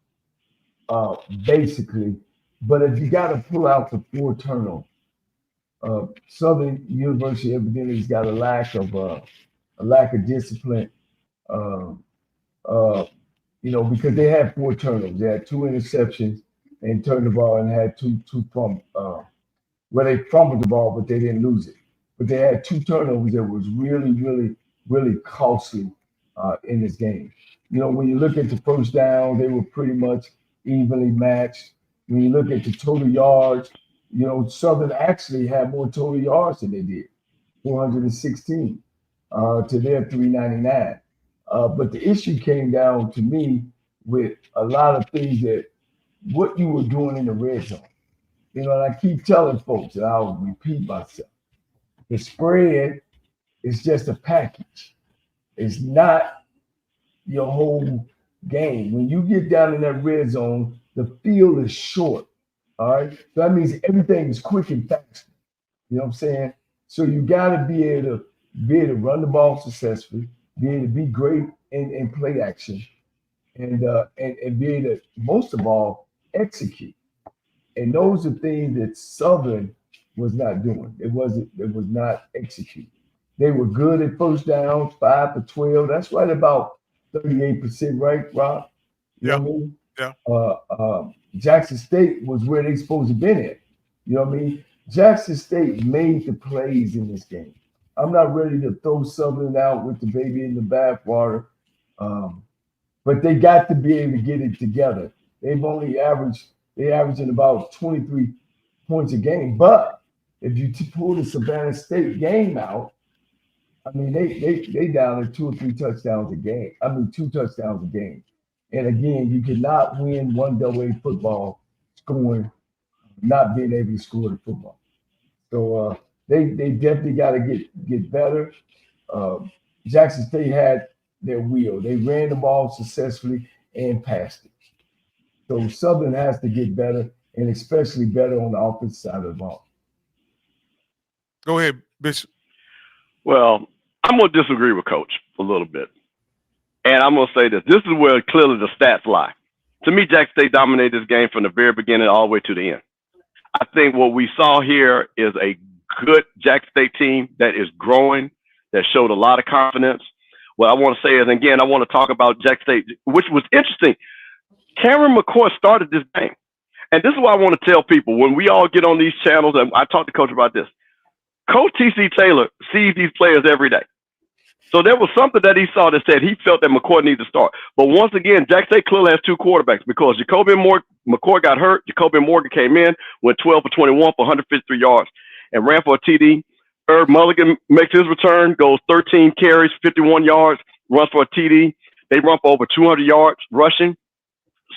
basically. But if you got to pull out the 4 turnovers, Southern University evidently has got a lack of discipline. You know, because they had 4 turnovers, they had 2 interceptions and turned the ball and had two fumbles. Well, they fumbled the ball, but they didn't lose it. But they had 2 turnovers that was really costly in this game. You know, when you look at the first down, they were pretty much evenly matched. When you look at the total yards, you know, Southern actually had more total yards than they did, 416 to their 399. But the issue came down to me with a lot of things that what you were doing in the red zone. You know, and I keep telling folks, and I'll repeat myself, the spread is just a package. It's not your whole game. When you get down in that red zone, the field is short. All right. So that means everything is quick and fast. You know what I'm saying? So you got to be able to run the ball successfully, be able to be great in play action, and be able to, most of all, execute. And those are things that Southern was not doing. It was not executing. They were good at first downs, 5 for 12. That's right about 38%, right, Rob? You know what I mean? Yeah. Jackson State was where they supposed to been at. You know what I mean? Jackson State made the plays in this game. I'm not ready to throw Southern out with the baby in the bathwater, but they got to be able to get it together. They've only averaging about 23 points a game. But if you pull the Savannah State game out, I mean, they down at 2 or 3 touchdowns a game. I mean, 2 touchdowns a game. And again, you cannot win one AA football scoring, not being able to score the football. So they definitely got to get better. Jackson State had their wheel. They ran the ball successfully and passed it. So Southern has to get better, and especially better on the offensive side of the ball. Go ahead, Bishop. Well, I'm going to disagree with Coach a little bit. And I'm going to say this. This is where clearly the stats lie. To me, Jackson State dominated this game from the very beginning all the way to the end. I think what we saw here is a good Jackson State team that is growing, that showed a lot of confidence. What I want to say is, again, I want to talk about Jackson State, which was interesting. Cameron McCoy started this game. And this is what I want to tell people. When we all get on these channels, and I talked to Coach about this, Coach T.C. Taylor sees these players every day. So there was something that he saw that said he felt that McCoy needed to start. But once again, Jackson State clearly has two quarterbacks because McCoy got hurt. Jacoby Morgan came in, went 12 for 21 for 153 yards and ran for a TD. Herb Mulligan makes his return, goes 13 carries, 51 yards, runs for a TD. They run for over 200 yards rushing.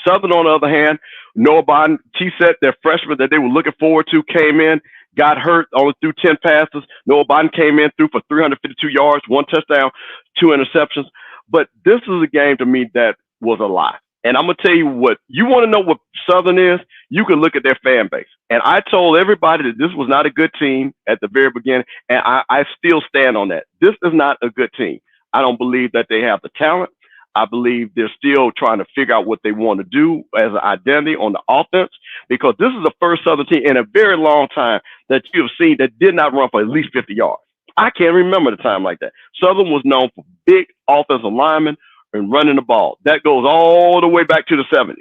Southern, on the other hand, Noah Biden, T-Set, their freshman that they were looking forward to, came in, got hurt, only threw 10 passes. Noah Biden came in, threw for 352 yards, 1 touchdown, 2 interceptions. But this is a game to me that was a lie. And I'm going to tell you what, you want to know what Southern is, you can look at their fan base. And I told everybody that this was not a good team at the very beginning, and I still stand on that. This is not a good team. I don't believe that they have the talent. I believe they're still trying to figure out what they want to do as an identity on the offense, because this is the first Southern team in a very long time that you have seen that did not run for at least 50 yards. I can't remember the time like that. Southern was known for big offensive linemen and running the ball. That goes all the way back to the 70s.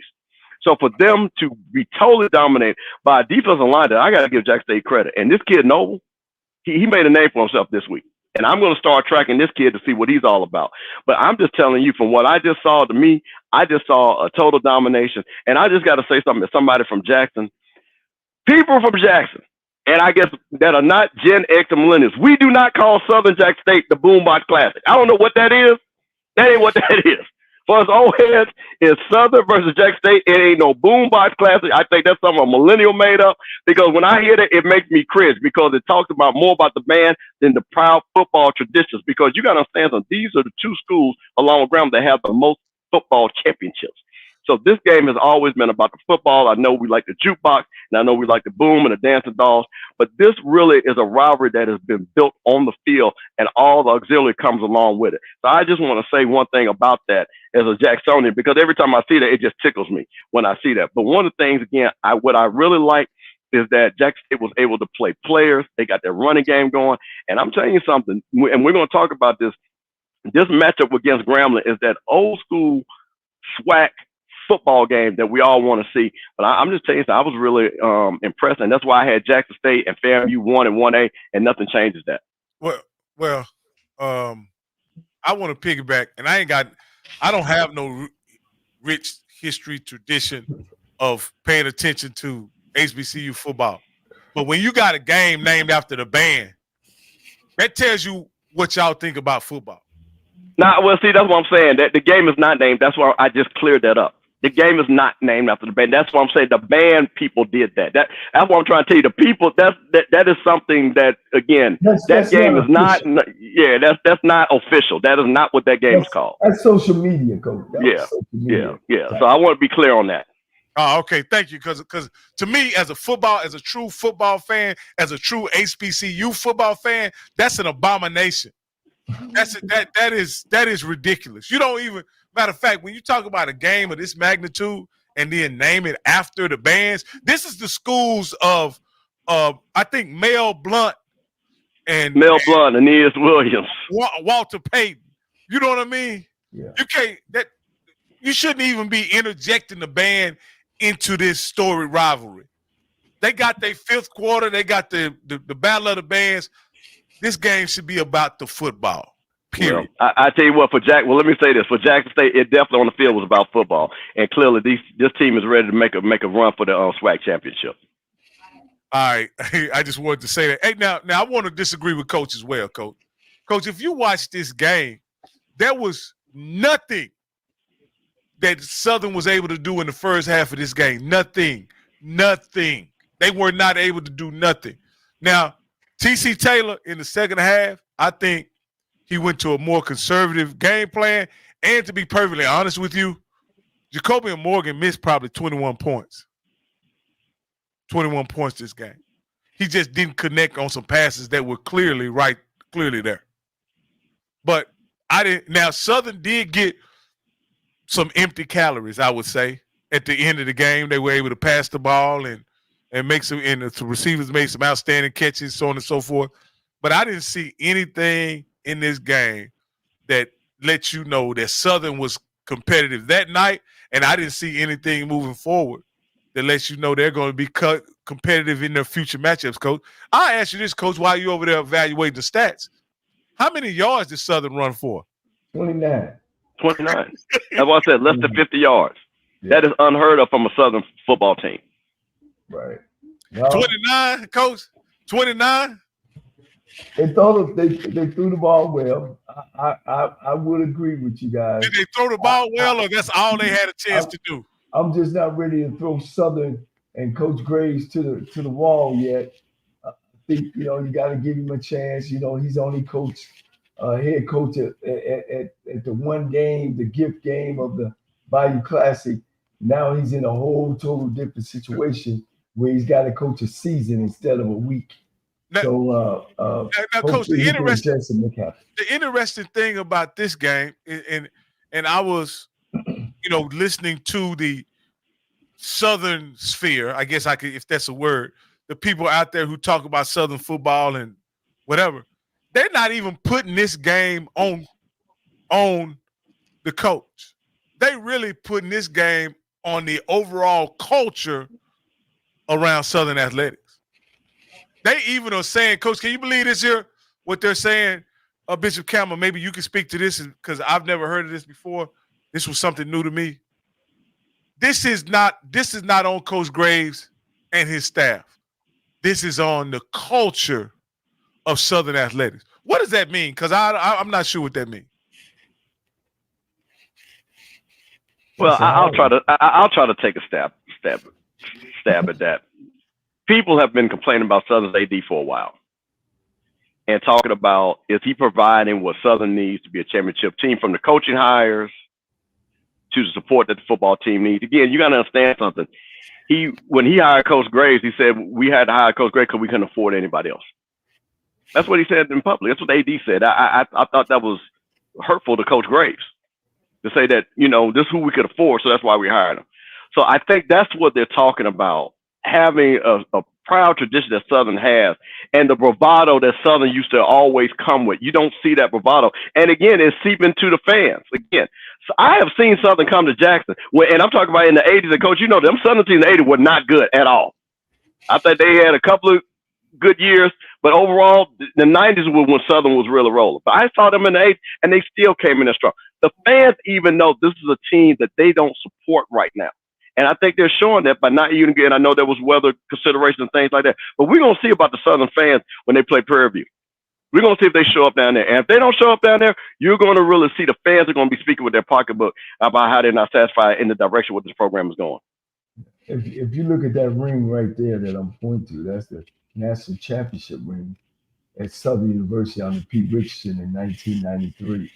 So for them to be totally dominated by a defensive line, that I got to give Jackson State credit. And this kid, Noble, he made a name for himself this week. And I'm going to start tracking this kid to see what he's all about. But I'm just telling you, from what I just saw, to me, I just saw a total domination. And I just got to say something to somebody from Jackson. People from Jackson, and I guess that are not Gen X and millennials, we do not call Southern Jackson State the Boombox Classic. I don't know what that is. That ain't what that is. For us old heads, it's Southern versus Jackson State. It ain't no Boombox Classic. I think that's something a millennial made up, because when I hear that, it makes me cringe, because it talks about more about the band than the proud football traditions. Because you got to understand something. These are the two schools along with Grambling that have the most football championships. So this game has always been about the football. I know we like the jukebox, and I know we like the boom and the dancing dolls, but this really is a rivalry that has been built on the field, and all the auxiliary comes along with it. So I just want to say one thing about that as a Jacksonian, because every time I see that, it just tickles me when I see that. But one of the things, again, what I really like is that Jackson State was able to play players. They got their running game going. And I'm telling you something, and we're going to talk about this matchup against Grambling is that old school SWAC football game that we all want to see. But I'm just telling you, I was really impressed, and that's why I had Jackson State and FAMU 1 and 1A, and nothing changes that. Well, I want to piggyback, and I don't have no rich history tradition of paying attention to HBCU football. But when you got a game named after the band, that tells you what y'all think about football. Well, see, that's what I'm saying. That the game is not named. That's why I just cleared that up. The game is not named after the band. That's what I'm saying. The band people did that. That's what I'm trying to tell you. The people, that is something that, again, that game is not. Yeah, that's not official. That is not what that game is called. That's social media, Coach. Yeah. So I want to be clear on that. Oh, okay. Thank you. Because to me, as a true football fan, as a true HBCU football fan, that's an abomination. That is ridiculous. You don't even. Matter of fact, when you talk about a game of this magnitude and then name it after the bands, this is the schools of I think Mel Blount and Aeneas Williams, Walter Payton. You know what I mean? Yeah. You shouldn't even be interjecting the band into this story rivalry. They got their fifth quarter. They got the battle of the bands. This game should be about the football. Period. Well, I tell you what, let me say this. For Jackson State, it definitely on the field was about football. And clearly this team is ready to make a run for the SWAC championship. All right. I just wanted to say that. Hey, now I want to disagree with Coach as well, Coach. Coach, if you watch this game, there was nothing that Southern was able to do in the first half of this game. Nothing. They were not able to do nothing. Now, T.C. Taylor in the second half, I think he went to a more conservative game plan. And to be perfectly honest with you, Jacoby Morgan missed probably 21 points. 21 points this game. He just didn't connect on some passes that were clearly there. But I didn't. Now Southern did get some empty calories, I would say. At the end of the game, they were able to pass the ball and make some, and the receivers made some outstanding catches, so on and so forth. But I didn't see anything in this game that let you know that Southern was competitive that night, and I didn't see anything moving forward that lets you know they're going to be competitive in their future matchups, Coach. I'll ask you this, Coach, while you over there evaluating the stats. How many yards did Southern run for? 29. 29. That's what I said, less than 50 yards. Yeah. That is unheard of from a Southern football team. Right. 29, Coach? 29? They thought they threw the ball well. I would agree with you guys. Did they throw the ball well, or that's all they had a chance to do? I'm just not ready to throw Southern and Coach Graves to the wall yet. I think you got to give him a chance. He's only head coach at the one game, the gift game of the Bayou Classic. Now he's in a whole total different situation where he's got to coach a season instead of a week. Now, Coach, the interesting thing about this game, and I was, listening to the Southern sphere, I guess I could, if that's a word, the people out there who talk about Southern football and whatever, they're not even putting this game on the coach. They really putting this game on the overall culture around Southern athletics. They even are saying, Coach, can you believe this here? What they're saying, Bishop Campbell, maybe you can speak to this because I've never heard of this before. This was something new to me. This is not on Coach Graves and his staff. This is on the culture of Southern athletics. What does that mean? Because I'm not sure what that means. Well, I'll try to take a stab at that. People have been complaining about Southern's AD for a while and talking about, is he providing what Southern needs to be a championship team, from the coaching hires to the support that the football team needs. Again, you got to understand something. When he hired Coach Graves, he said we had to hire Coach Graves because we couldn't afford anybody else. That's what he said in public. That's what the AD said. I thought that was hurtful to Coach Graves to say that, this is who we could afford, so that's why we hired him. So I think that's what they're talking about, having a proud tradition that Southern has and the bravado that Southern used to always come with. You don't see that bravado. And again, it's seeping to the fans. Again, so I have seen Southern come to Jackson, and I'm talking about in the 80s, and Coach, them Southern teams in the 80s were not good at all. I think they had a couple of good years, but overall, the 90s was when Southern was really rolling. But I saw them in the 80s, and they still came in there strong. The fans even know this is a team that they don't support right now. And I think they're showing that by not even getting, I know there was weather considerations and things like that, but we're going to see about the Southern fans when they play Prairie View. We're going to see if they show up down there. And if they don't show up down there, you're going to really see the fans are going to be speaking with their pocketbook about how they're not satisfied in the direction what this program is going. If you look at that ring right there that I'm pointing to, that's the national championship ring at Southern University under Pete Richardson in 1993.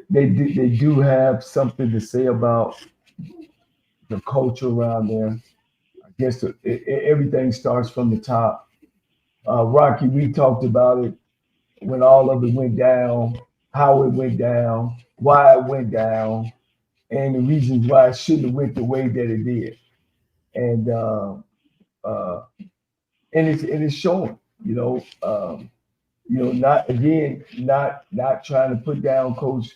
They do have something to say about the culture around there. I guess everything starts from the top. Rocky, we talked about it when all of it went down, how it went down, why it went down, and the reasons why it shouldn't have went the way that it did. And it's showing, not trying to put down Coach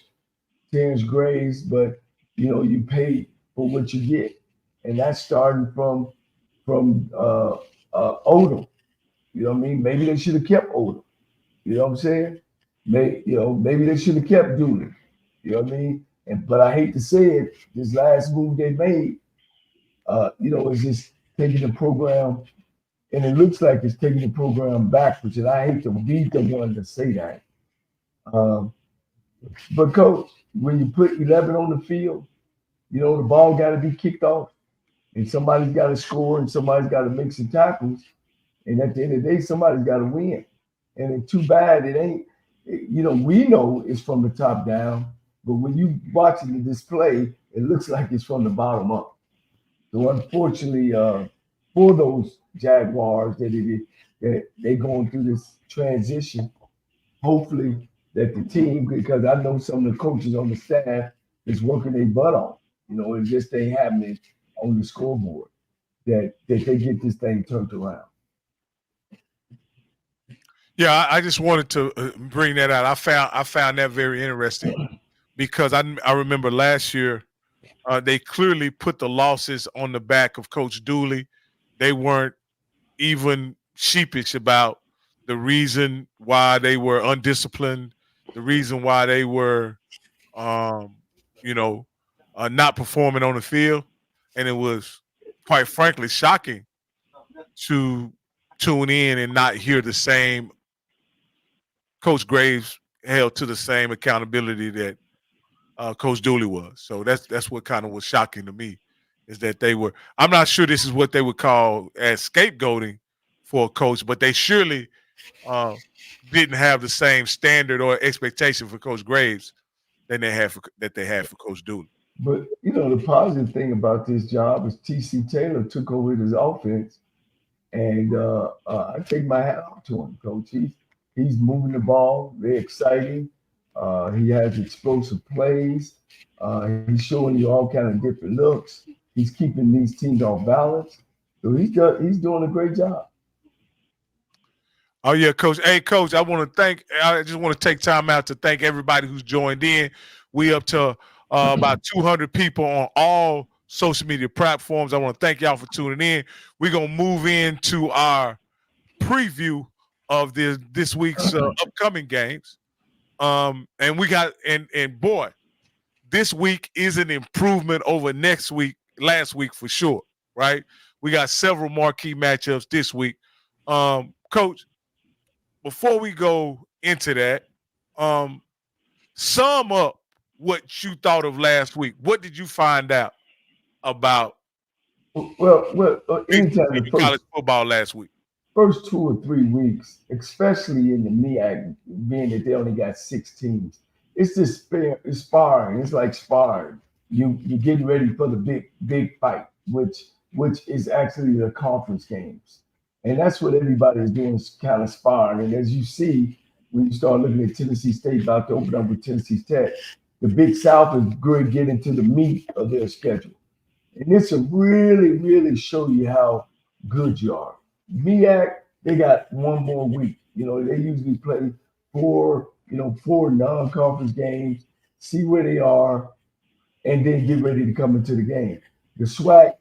Terrence Graves, but you pay for what you get, and that's starting from Odom. You know what I mean? Maybe they should have kept Odom. You know what I'm saying? Maybe they should have kept Dooley. You know what I mean? But I hate to say it, this last move they made, is just taking the program, and it looks like it's taking the program backwards. And I hate to be the one to say that. But Coach, when you put 11 on the field, the ball got to be kicked off, and somebody's got to score, and somebody's got to make some tackles. And at the end of the day, somebody's got to win. And it's too bad it ain't. We know it's from the top down, but when you watching the display, it looks like it's from the bottom up. So unfortunately, for those Jaguars that they going through this transition. Hopefully that the team, because I know some of the coaches on the staff is working their butt off. It just ain't happening on the scoreboard. That they get this thing turned around. Yeah, I just wanted to bring that out. I found that very interesting because I remember last year they clearly put the losses on the back of Coach Dooley. They weren't even sheepish about the reason why they were undisciplined, the reason why they were, not performing on the field, and it was quite frankly shocking to tune in and not hear the same. Coach Graves held to the same accountability that Coach Dooley was. So that's what kind of was shocking to me, is that they were. I'm not sure this is what they would call as scapegoating for a coach, but they surely didn't have the same standard or expectation for Coach Graves than they had for Coach Dooley. But the positive thing about this job is T.C. Taylor took over his offense, and I take my hat off to him, Coach. He's moving the ball. They're exciting. He has explosive plays. He's showing you all kind of different looks. He's keeping these teams off balance. So he's doing a great job. Oh yeah, Coach. Hey, Coach, I just want to take time out to thank everybody who's joined in. We up to about 200 people on all social media platforms. I want to thank y'all for tuning in. We're gonna move into our preview of this week's upcoming games. And we got and boy, this week is an improvement over last week for sure, right? We got several marquee matchups this week. Coach, before we go into that, sum up what you thought of last week. What did you find out about anytime college football last week? First 2 or 3 weeks, especially in the MEAC, being that they only got 6 teams, it's just sparring. It's like sparring. You get ready for the big fight, which is actually the conference games, and that's what everybody is doing, is kind of sparring. And as you see, when you start looking at Tennessee State about to open up with Tennessee Tech, the Big South is going to get into the meat of their schedule, and this will really, really show you how good you are. MEAC, they got one more week. They usually play 4 non-conference games, see where they are, and then get ready to come into the game. The SWAC,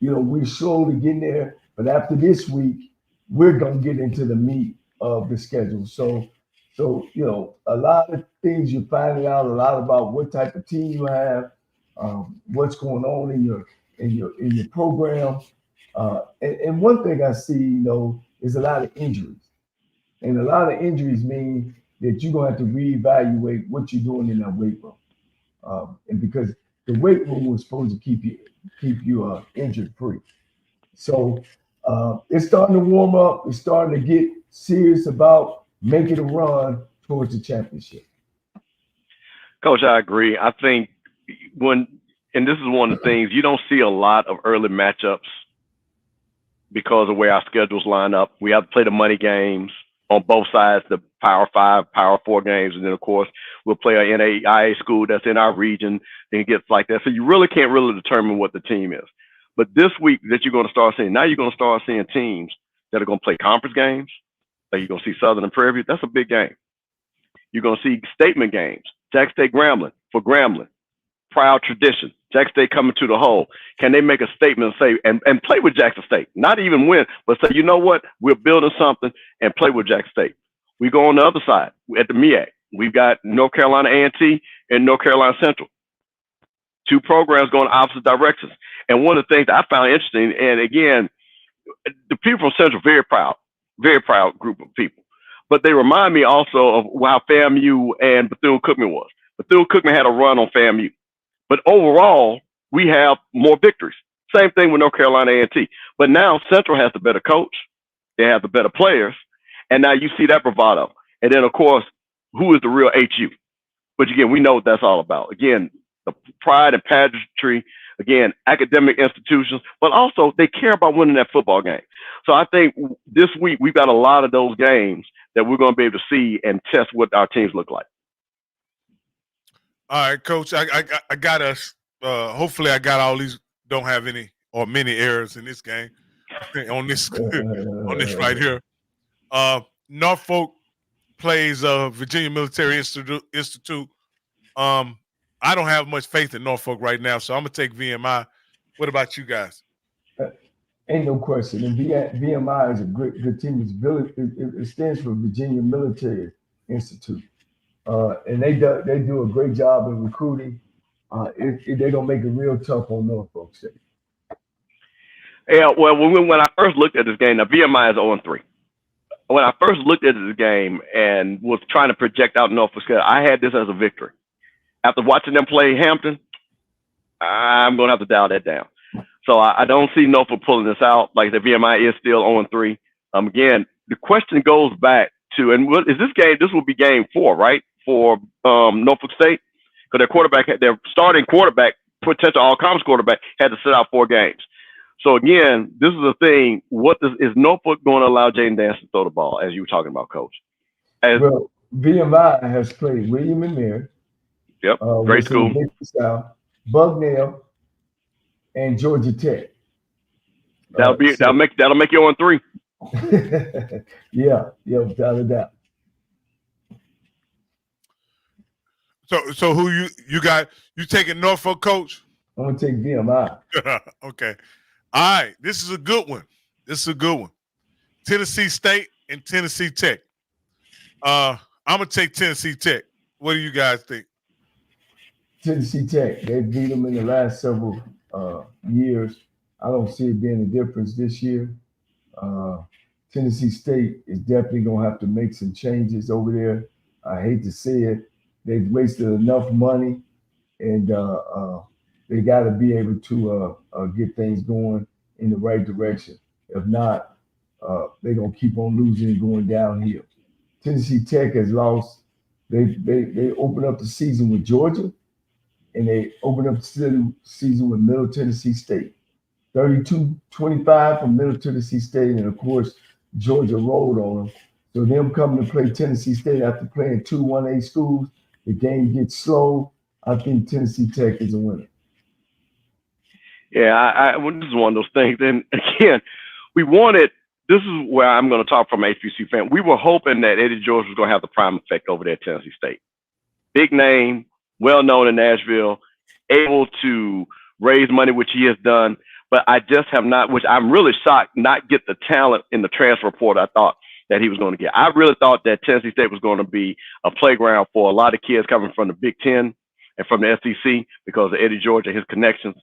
we're slowly getting there, but after this week, we're gonna get into the meat of the schedule. So a lot of things you're finding out, a lot about what type of team you have, what's going on in your program. And one thing I see, is a lot of injuries. And a lot of injuries mean that you're going to have to reevaluate what you're doing in that weight room. And because the weight room was supposed to keep you injury free. So it's starting to warm up. It's starting to get serious about making a run towards the championship. Coach, I agree. I think and this is one of the things, you don't see a lot of early matchups because of where our schedules line up. We have to play the money games on both sides, the Power 5, Power 4 games. And then, of course, we'll play an NAIA school that's in our region. Then it gets like that. So you really can't determine what the team is. But this week that you're going to start seeing, now you're going to start seeing teams that are going to play conference games. Like you're going to see Southern and Prairie. That's a big game. You're going to see statement games. Jackson State Grambling for Grambling. Proud tradition. Jackson State coming to the hole. Can they make a statement and say, and play with Jackson State? Not even win, but say, you know what? We're building something, and play with Jackson State. We go on the other side at the MEAC. We've got North Carolina A&T and North Carolina Central. 2 programs going opposite directions. And one of the things I found interesting, and again, the people from Central, very proud group of people. But they remind me also of how FAMU and Bethune-Cookman was. Bethune-Cookman had a run on FAMU. But overall, we have more victories. Same thing with North Carolina A&T. But now Central has the better coach. They have the better players. And now you see that bravado. And then, of course, who is the real HU? Which, again, we know what that's all about. Again, the pride and pageantry. again, academic institutions, but also they care about winning that football game. So I think this week we've got a lot of those games that we're going to be able to see and test what our teams look like. All right, Coach. I got us. Hopefully, I got all these. Don't have any or many errors in this game. on this right here. Norfolk plays Virginia Military Institute. I don't have much faith in Norfolk right now, so I'm gonna take VMI. What about you guys? Ain't no question. And VMI is a good team. It stands for Virginia Military Institute, and they do a great job in recruiting. They're gonna make it real tough on Norfolk State. Yeah, well, when I first looked at this game, now VMI is 0-3. When I first looked at this game and was trying to project out Norfolk State, I had this as a victory. After watching them play Hampton, I'm going to have to dial that down. So I don't see Norfolk pulling this out. Like the VMI is still 0-3. Again, the question goes back to, and what is this game? This will be game 4, right, for Norfolk State? Because their starting quarterback, potential all-conference quarterback, had to sit out 4 games. So again, this is the thing. Is Norfolk going to allow Jaden Dance to throw the ball, as you were talking about, Coach? Well, VMI has played William and Mary. Yep, great school. Bucknell, and Georgia Tech. That'll make you 0-3. Yeah, without a doubt. So who you got? You taking Norfolk, Coach? I'm gonna take VMI. Okay. All right. This is a good one. Tennessee State and Tennessee Tech. I'm gonna take Tennessee Tech. What do you guys think? Tennessee Tech. They beat them in the last several years. I don't see it being a difference this year. Tennessee State is definitely gonna have to make some changes over there. I hate to say it. They've wasted enough money, and they got to be able to get things going in the right direction. If not, they're gonna keep on losing and going downhill. Tennessee Tech has lost. They opened up the season with Georgia, and they opened up the season with Middle Tennessee State. 32-25 from Middle Tennessee State, and of course Georgia rolled on them. So them coming to play Tennessee State after playing 2 1A schools, the game gets slow. I think Tennessee Tech is a winner. Yeah, this is one of those things. And again, this is where I'm going to talk from an HBCU fan. We were hoping that Eddie George was going to have the prime effect over there at Tennessee State. Big name, well known in Nashville, able to raise money, which he has done. But I just have not, which I'm really shocked, not get the talent in the transfer portal I thought that he was going to get. I really thought that Tennessee State was going to be a playground for a lot of kids coming from the Big Ten and from the SEC because of Eddie George and his connections.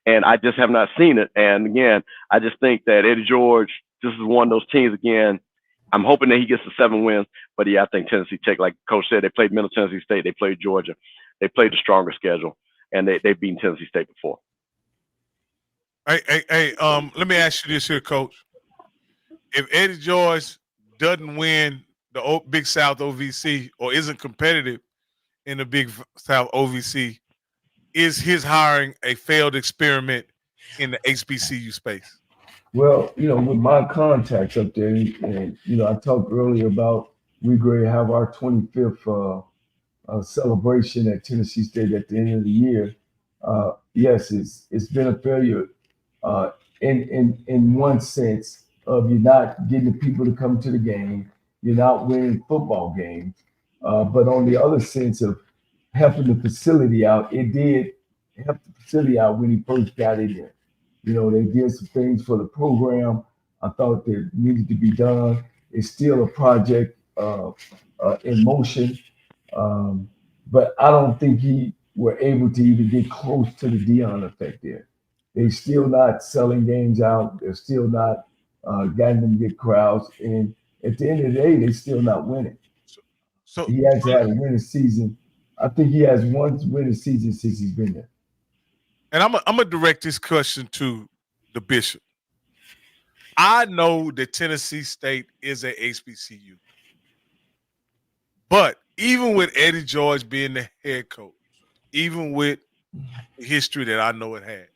And I just have not seen it. And again, I just think that Eddie George, this is one of those teams, again, I'm hoping that he gets the 7 wins. But yeah, I think Tennessee Tech, like Coach said, they played Middle Tennessee State, they played Georgia, they played the stronger schedule, and they've beaten Tennessee State before. Hey, let me ask you this here, Coach. If Eddie George doesn't win the Big South OVC or isn't competitive in the Big South OVC, is his hiring a failed experiment in the HBCU space? Well, with my contacts up there, and I talked earlier about we're going to have our 25th celebration at Tennessee State at the end of the year. Yes, it's been a failure. In one sense of you're not getting the people to come to the game, you're not winning football games, but on the other sense of helping the facility out, it did help the facility out when he first got in there. They did some things for the program I thought that needed to be done. It's still a project in motion, but I don't think he were able to even get close to the Dion effect there. They're still not selling games out. They're still not getting them big crowds. And at the end of the day, they're still not winning. So he has had a winning season. I think he has one winning season since he's been there. And I'm gonna direct this question to the Bishop. I know that Tennessee State is a HBCU. But even with Eddie George being the head coach, even with the history that I know it has,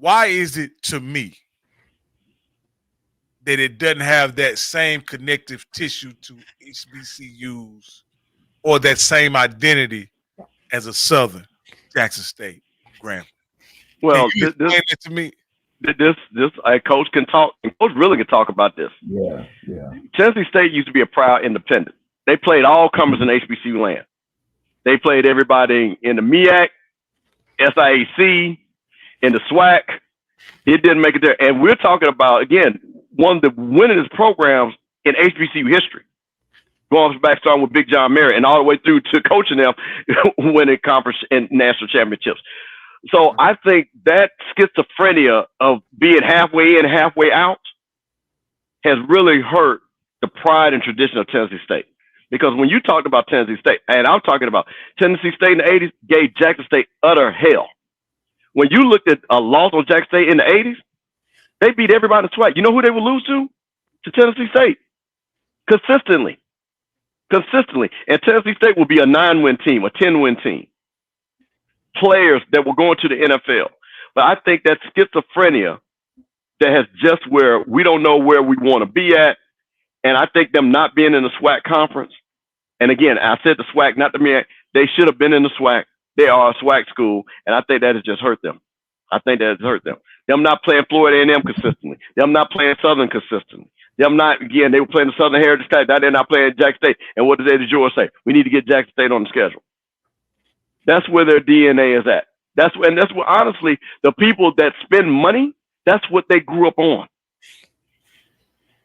why is it to me that it doesn't have that same connective tissue to HBCUs or that same identity as a Southern, Jackson State, Grambling? Can Well, you explain that to me? this a coach can talk, and coach really can talk about this. Yeah. Tennessee State used to be a proud independent. They played all comers in HBCU land. They played everybody in the MEAC, SIAC, in the SWAC. It didn't make it there. And we're talking about, again, one of the winningest programs in HBCU history. Going back, starting with Big John Merritt and all the way through to coaching them winning conference and national championships. So I think that schizophrenia of being halfway in, halfway out has really hurt the pride and tradition of Tennessee State. Because when you talked about Tennessee State, and I'm talking about Tennessee State in the 80s, gave Jackson State utter hell. When you looked at a loss on Jackson State in the 80s, they beat everybody in SWAC. You know who they would lose to? To Tennessee State. Consistently. And Tennessee State will be a 9-win team, a 10-win team. Players that were going to the NFL. But I think that schizophrenia that has just where we don't know where we want to be at. And I think them not being in the SWAC conference. And again, I said the SWAC, not the MEAC. They should have been in the SWAC. They are a SWAC school. And I think that has just hurt them. Them not playing Florida A&M consistently. Them not playing Southern consistently. Them not, again, they were playing the Southern Heritage State. Now they're not playing Jackson State. And what did Eddie George say? We need to get Jackson State on the schedule. That's where their DNA is at. That's where honestly, the people that spend money, that's what they grew up on.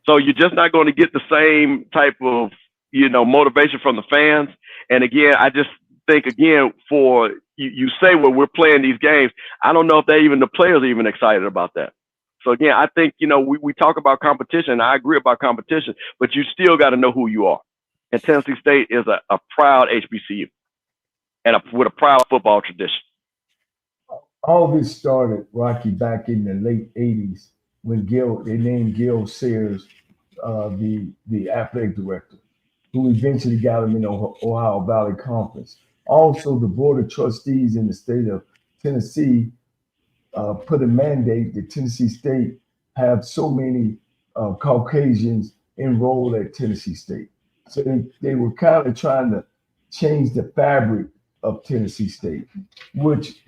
So you're just not going to get the same type of, motivation from the fans. And again, I just think, again, for you say, well, we're playing these games. I don't know if the players are even excited about that. So again, I think, we talk about competition, and I agree about competition, but you still got to know who you are. And Tennessee State is a proud HBCU and with a proud football tradition. All this started, Rocky, back in the late 80s when they named Gil Sayers the athletic director, who eventually got him in the Ohio Valley Conference. Also, the Board of Trustees in the state of Tennessee put a mandate that Tennessee State have so many Caucasians enrolled at Tennessee State. So they were kind of trying to change the fabric of Tennessee State, which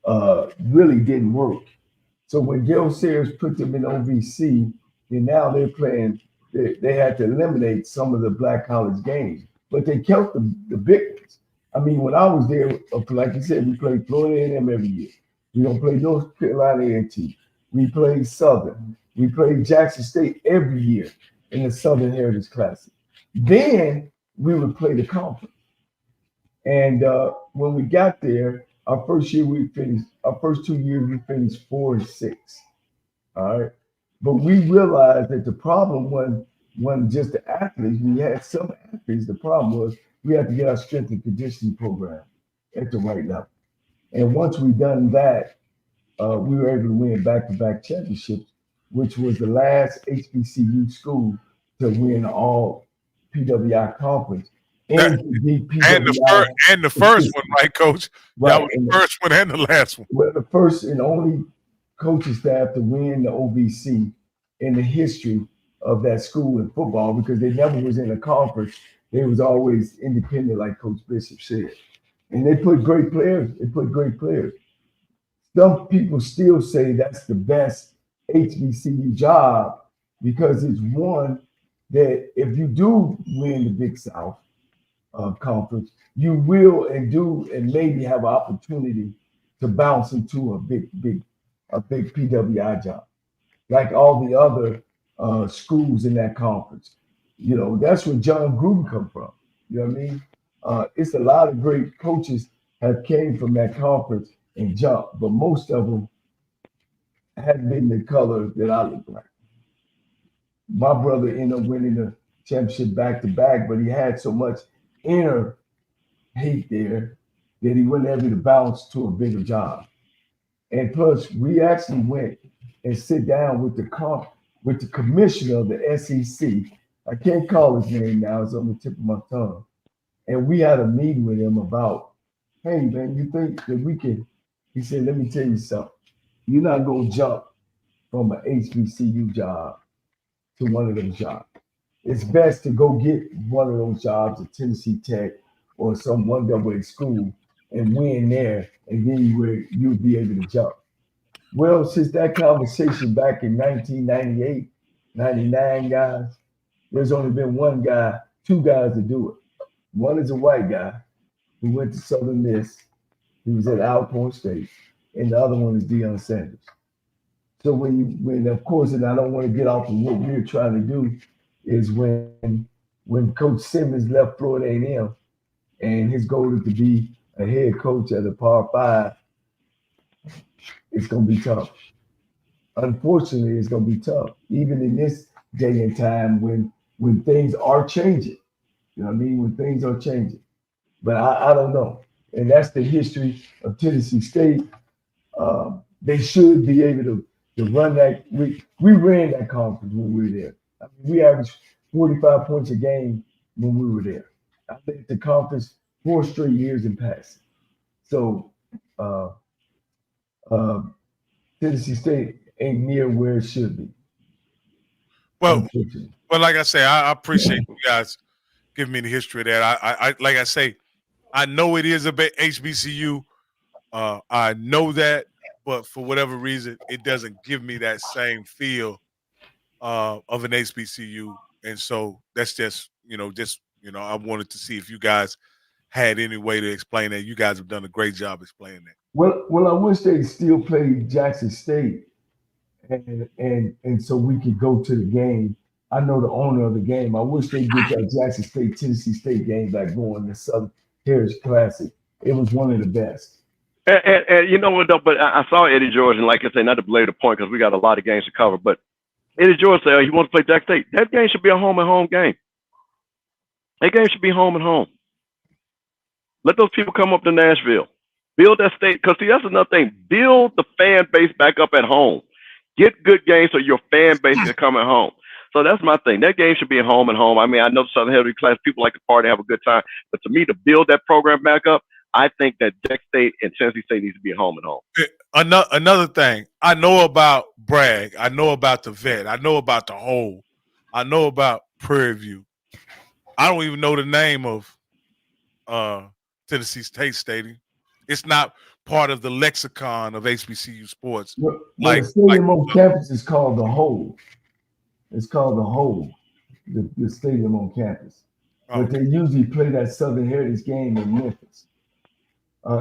really didn't work. So when Gil Sayers put them in OVC, and now they're playing, they had to eliminate some of the black college games, but they kept the big ones. I mean, when I was there, like you said, we played Florida A&M every year. We don't play North Carolina A&T. We played Southern. We played Jackson State every year in the Southern Heritage Classic. Then we would play the conference. And when we got there, our first 2 years, we finished 4-6. All right. But we realized that the problem wasn't just the athletes. We had some athletes. The problem was we had to get our strength and conditioning program at the right level. And once we done that, we were able to win back-to-back championships, which was the last HBCU school to win all PWI conference. And the first one, right, Coach? Right. That was the first one and the last one. Well, the first and only coaching staff to win the OVC in the history of that school in football, because they never was in a conference. They was always independent, like Coach Bishop said. And they put great players. Some people still say that's the best HBCU job because it's one that if you do win the Big South conference, you will and maybe have an opportunity to bounce into a big PWI job, like all the other schools in that conference. That's where John Gruden come from. You know what I mean? It's a lot of great coaches have came from that conference and jumped, but most of them hadn't been the color that I look like. My brother ended up winning the championship back-to-back, but he had so much inner hate there that he wasn't able to bounce to a bigger job. And plus, we actually went and sit down with the commissioner of the SEC. I can't call his name now; it's on the tip of my tongue. And we had a meeting with him about, hey man, you think that we can? He said, "Let me tell you something. You're not going to jump from an HBCU job to one of those jobs. It's best to go get one of those jobs at Tennessee Tech or some 1AA school and win there, and then you'll be able to jump. Well, since that conversation back in 1998, 99 guys, there's only been two guys to do it. One is a white guy who went to Southern Miss. He was at Alcorn State. And the other one is Deion Sanders. So when of course, and I don't want to get off of what we're trying to do, is when Coach Simmons left Florida A&M and his goal is to be a head coach at a Power 5, it's going to be tough. Unfortunately, it's going to be tough, even in this day and time when things are changing. You know what I mean? When things are changing. But I don't know. And that's the history of Tennessee State. They should be able to run that. We ran that conference when we were there. I mean, we averaged 45 points a game when we were there. I led the conference 4 straight years in passing. So Tennessee State ain't near where it should be. Well, like I say, I appreciate you guys giving me the history of that. I like I say, I know it is a HBCU. I know that, but for whatever reason, it doesn't give me that same feel of an HBCU, and so that's just I wanted to see if you guys had any way to explain that. You guys have done a great job explaining that. Well, I wish they still played Jackson State, and so we could go to the game. I know the owner of the game. I wish they get that Jackson State Tennessee State game back going, the Southern Heritage Classic. It was one of the best. And you know what though? But I saw Eddie George, and like I say, not to belabor the point because we got a lot of games to cover. But Eddie George said he wants to play Jackson State. That game should be a home and home game. That game should be home and home. Let those people come up to Nashville. Build that state, because see, that's another thing. Build the fan base back up at home. Get good games so your fan base can come at home. So that's my thing. That game should be at home and home. I mean, I know Southern Heritage Class people like to party, have a good time, but to me, to build that program back up, I think that Jackson State and Tennessee State needs to be at home and home. Another thing, I know about Bragg. I know about the Vet. I know about the Hole. I know about Prairie View. I don't even know the name of Tennessee State Stadium. It's not part of the lexicon of HBCU sports. The stadium on campus is called the Hole. It's called the Hole, the stadium on campus. But they usually play that Southern Heritage game in Memphis.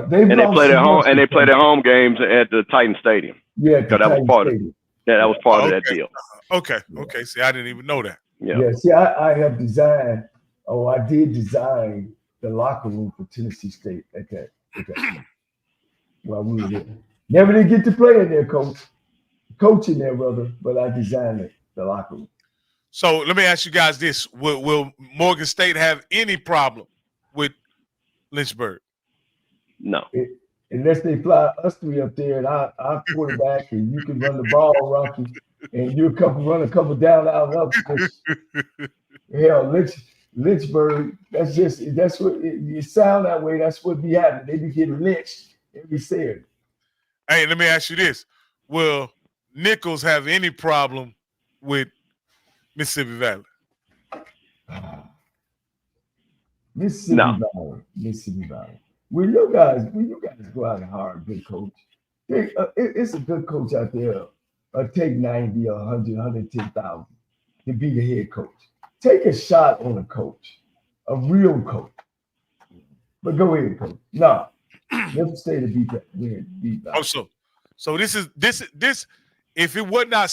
They play their home games at the Titan Stadium. Yeah, that was part of it. Yeah, that was part of that deal. Okay. See, I didn't even know that. Yeah. See, I have designed. I did design the locker room for Tennessee State at that while we were there. Never did get to play in there, coaching there, brother. But I designed it, the locker room. So let me ask you guys this: Will Morgan State have any problem with Lynchburg? No. Unless they fly us three up there and I quarterback and you can run the ball, Rocky, and you run a couple down out of hell, Lynchburg, that's what you sound that way. That's what be happening. They be getting lynched every Saturday. Hey, let me ask you this: Will Nichols have any problem with Mississippi Valley? Mississippi Valley. When you guys go out and hire a good coach, it's a good coach out there. Take 90 or 100, 110,000 to be the head coach. Take a shot on a coach, a real coach. But go ahead, coach. No, never stay to beat that. So this. If it were not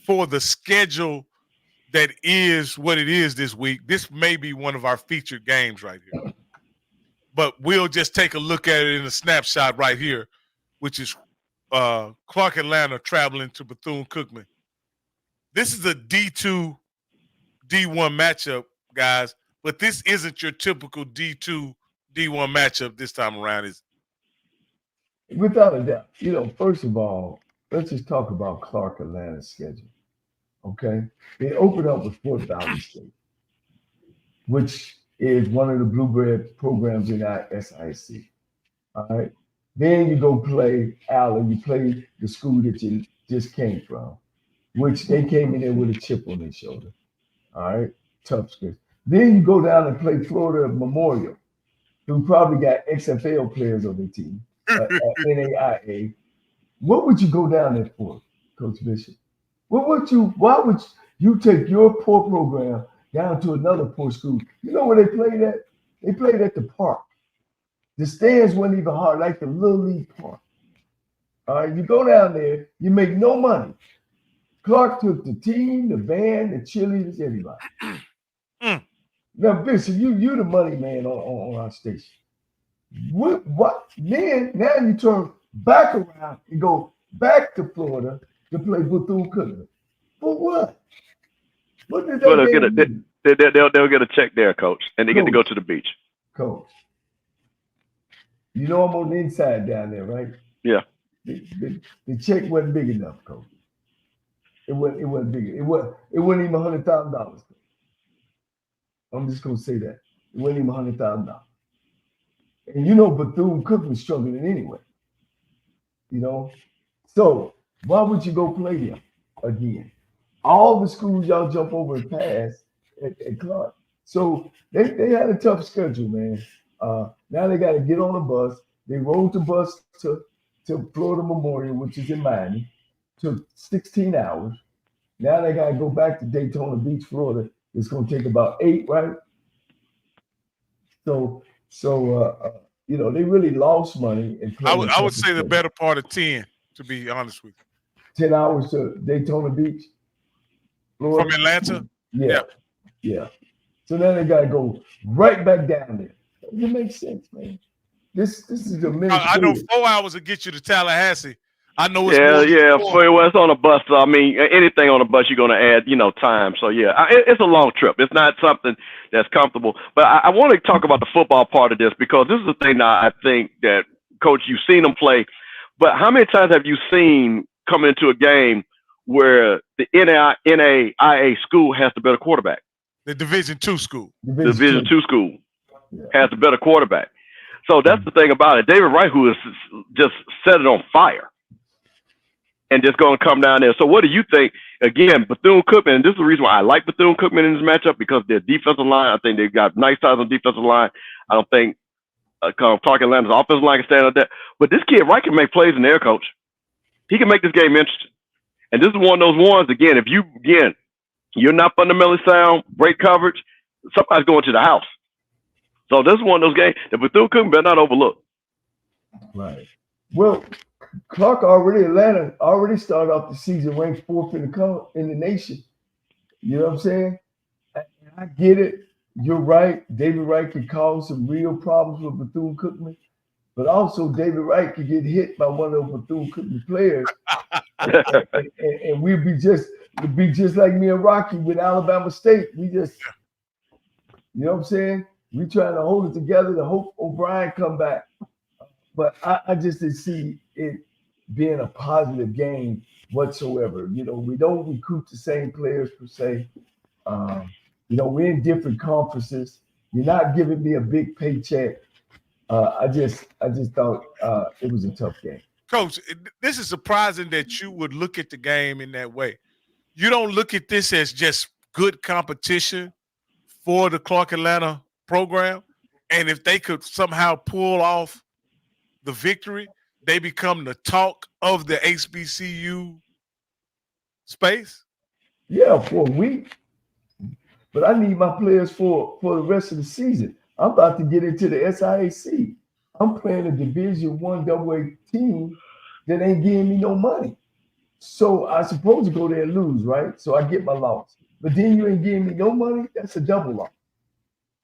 for the schedule that is what it is this week, this may be one of our featured games right here. But we'll just take a look at it in a snapshot right here, which is Clark Atlanta traveling to Bethune-Cookman. This is a D2, D1 matchup, guys, but this isn't your typical D2, D1 matchup this time around, is it? Without a doubt. First of all, let's just talk about Clark Atlanta's schedule, okay? They open up with Fort Valley State, which is one of the blueberry programs in our SIC. All right. Then you go play Allen. You play the school that you just came from, which they came in there with a chip on their shoulder. All right, tough schedule. Then you go down and play Florida Memorial, who probably got XFL players on their team, NAIA. What would you go down there for, Coach Bishop? Why would you take your poor program down to another poor school? You know where they played at? They played at the park. The stands weren't even hard, like the Little League Park. All right, you go down there, you make no money. Clark took the team, the band, the cheerleaders, everybody. Now, Bishop, you the money man on our station. What? Then now you turn back around and go back to Florida to play Bethune-Cookman. For what? What did that they'll get a check there, Coach, and they get to go to the beach. Coach, you know I'm on the inside down there, right? Yeah. The check wasn't big enough, Coach. It wasn't big. It wasn't even $100,000. I'm just gonna say that. It wasn't even $100,000. And you know Bethune-Cookman was struggling anyway. You know? So why would you go play them again? All the schools y'all jump over and pass at Clark. So they had a tough schedule, man. Now they got to get on a bus. They rode the bus to Florida Memorial, which is in Miami. Took 16 hours. Now they got to go back to Daytona Beach, Florida. It's going to take about 8, right? So you know, they really lost money. I would say the better part of 10, to be honest with you. 10 hours to Daytona Beach, Florida. From Atlanta? Yeah. So now they got to go right back down there. It makes sense, man. This is the minute. I know 4 hours will get you to Tallahassee. I know it's well, it's on a bus. So, I mean, anything on a bus, you're going to add, time. So, yeah, it's a long trip. It's not something that's comfortable. But I want to talk about the football part of this because this is the thing that I think that, Coach, you've seen them play. But how many times have you seen come into a game where the NAIA school has the better quarterback? The Division II school. Division II school has the better quarterback. So that's the thing about it. David Wright, who has just set it on fire. And just going to come down there. So what do you think? Again, Bethune-Cookman, and this is the reason why I like Bethune-Cookman in this matchup, because their defensive line, I think they've got nice size on defensive line. I don't think Clark Atlanta's offensive line can stand up there. But this kid, Wright, can make plays in the air, Coach. He can make this game interesting. And this is one of those ones, again, if you're not fundamentally sound, great coverage, somebody's going to the house. So this is one of those games that Bethune-Cookman better not overlook. Right. Well, Clark Atlanta already started off the season ranked 4th in the nation. You know what I'm saying? I get it. You're right. David Wright could cause some real problems with Bethune-Cookman, but also David Wright could get hit by one of those Bethune-Cookman players, and we'd be just like me and Rocky with Alabama State. We just, you know what I'm saying? We trying to hold it together to hope O'Brien come back. But I just didn't see it being a positive game whatsoever. You know, we don't recruit the same players per se. You know, we're in different conferences. You're not giving me a big paycheck. I just thought it was a tough game. Coach, this is surprising that you would look at the game in that way. You don't look at this as just good competition for the Clark Atlanta program. And if they could somehow pull off the victory, they become the talk of the HBCU space? Yeah, for a week. But I need my players for the rest of the season. I'm about to get into the SIAC. I'm playing a Division I AA team that ain't giving me no money. So I supposed to go there and lose, right? So I get my loss. But then you ain't giving me no money, that's a double loss.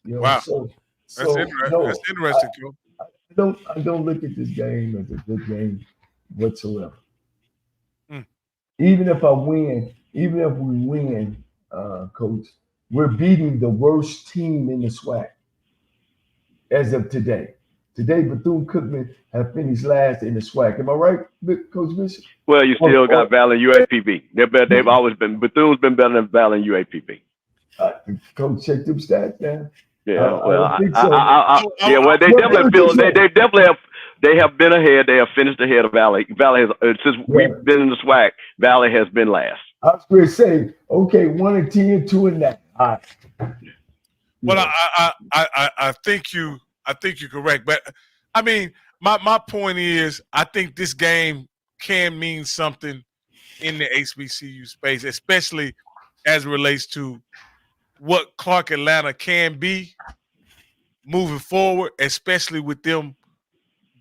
You know, wow. So that's interesting. No, that's interesting, Coach. I don't look at this game as a good game whatsoever. Even if we win, Coach, we're beating the worst team in the SWAC as of today. Today, Bethune-Cookman have finished last in the SWAC. Am I right, Coach Bishop? Well, you still got Valley and UAPB. They've always been, Bethune's been better than Valley and UAPB. Coach, check them stats, man. Yeah, well, they definitely feel they definitely have they have been ahead. They have finished ahead of Valley. Valley has since we've been in the SWAC. Valley has been last. I was going to say, okay, 1-10, 2-9. All right. Well, I think you're correct, but I mean, my point is, I think this game can mean something in the HBCU space, especially as it relates to what Clark Atlanta can be moving forward, especially with them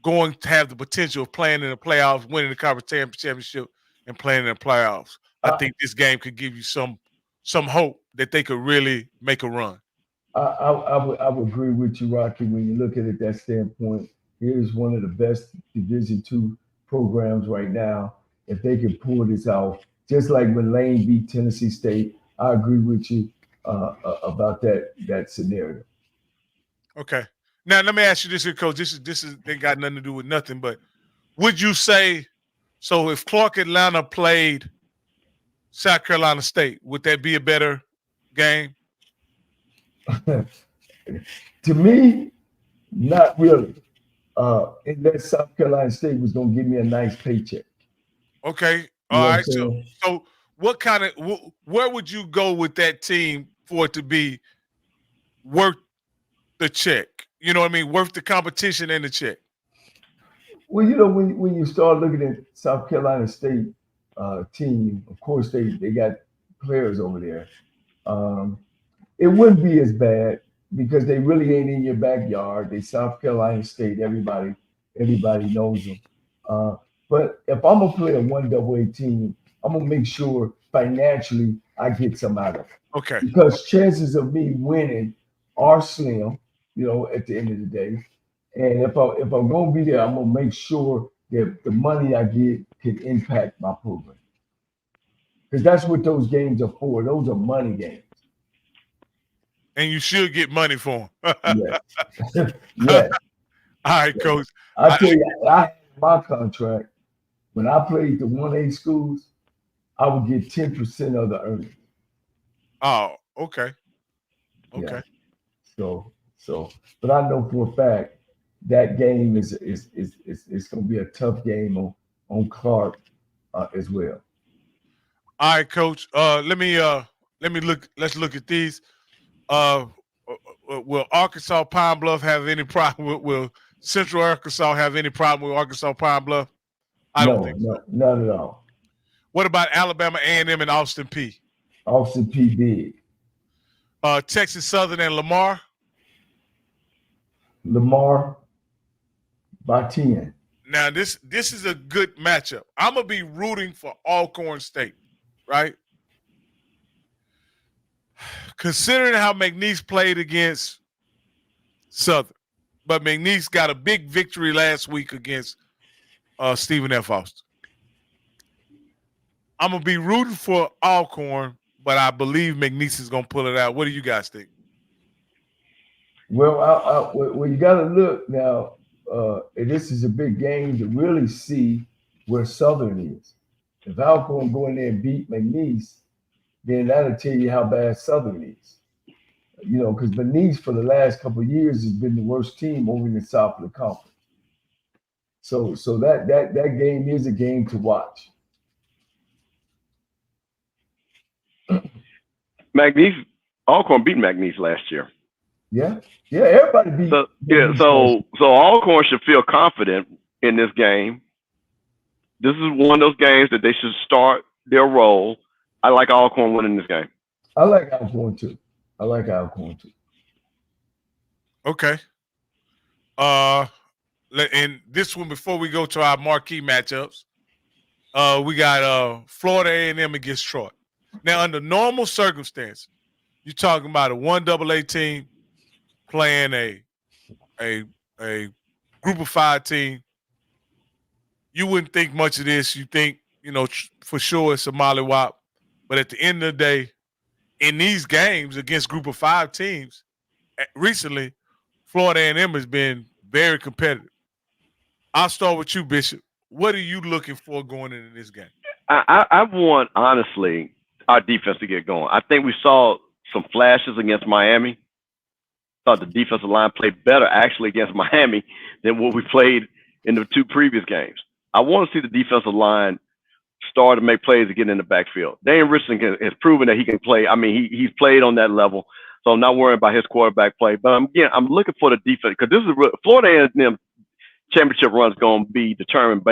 going to have the potential of playing in the playoffs, winning the conference championship, and playing in the playoffs. I think this game could give you some hope that they could really make a run. I would agree with you, Rocky. When you look at it that standpoint, here's one of the best Division II programs right now. If they can pull this out, just like when Lane beat Tennessee State, I agree with you about that scenario. Okay. Now let me ask you this here, Coach. This is they got nothing to do with nothing, but would you say so if Clark Atlanta played South Carolina State, would that be a better game? To me, not really. Unless South Carolina State was going to give me a nice paycheck. Okay. All right. So what kind of where would you go with that team for it to be worth the check? You know what I mean? Worth the competition and the check. Well, you know, when you start looking at South Carolina State team, of course they got players over there. It wouldn't be as bad because they really ain't in your backyard. They South Carolina State. Everybody knows them. But if I'm gonna play a 1AA team, I'm gonna make sure financially I get some out of it. Okay. Because chances of me winning are slim, you know, at the end of the day. And if I'm gonna be there, I'm gonna make sure that the money I get can impact my program. Because that's what those games are for. Those are money games. And you should get money for them. Yes. Yes. All right, Coach. I tell you, I had my contract. When I played the 1A schools, I would get 10% of the earnings. Oh, okay. Okay. Yeah. So, but I know for a fact that game is going to be a tough game on Clark as well. All right, Coach. Let me look. Let's look at these. Will Arkansas Pine Bluff have any problem? Will Central Arkansas have any problem with Arkansas Pine Bluff? I don't think so. Not at all. What about Alabama A&M and Austin P? Austin P big. Texas Southern and Lamar. Lamar by 10. Now this is a good matchup. I'm gonna be rooting for Alcorn State, right? Considering how McNeese played against Southern, but McNeese got a big victory last week against Stephen F. Austin. I'm gonna be rooting for Alcorn, but I believe McNeese is gonna pull it out. What do you guys think? Well, well, you got to look now. This is a big game to really see where Southern is. If Alcorn go in there and beat McNeese, then that'll tell you how bad Southern is. You know, because McNeese for the last couple of years has been the worst team over in the South of the conference. So that game is a game to watch. McNeese, Alcorn beat McNeese last year. Yeah, everybody beat. So Alcorn should feel confident in this game. This is one of those games that they should start their role. I like Alcorn winning this game. I like Alcorn too. Okay. And this one, before we go to our marquee matchups, we got Florida A&M against Troy. Now, under normal circumstances, you're talking about a 1AA team playing a group of 5 team. You wouldn't think much of this. You think, you know, for sure it's a mollywop. But at the end of the day, in these games against group of 5 teams, recently, Florida A&M has been very competitive. I'll start with you, Bishop. What are you looking for going into this game? I want, honestly, our defense to get going. I think we saw some flashes against Miami. Thought the defensive line played better actually against Miami than what we played in the 2 previous games. I want to see the defensive line start to make plays to get in the backfield. Dane Richardson has proven that he can play. I mean, he's played on that level, so I'm not worried about his quarterback play. But I'm looking for the defense, because this is Florida A&M championship run is going to be determined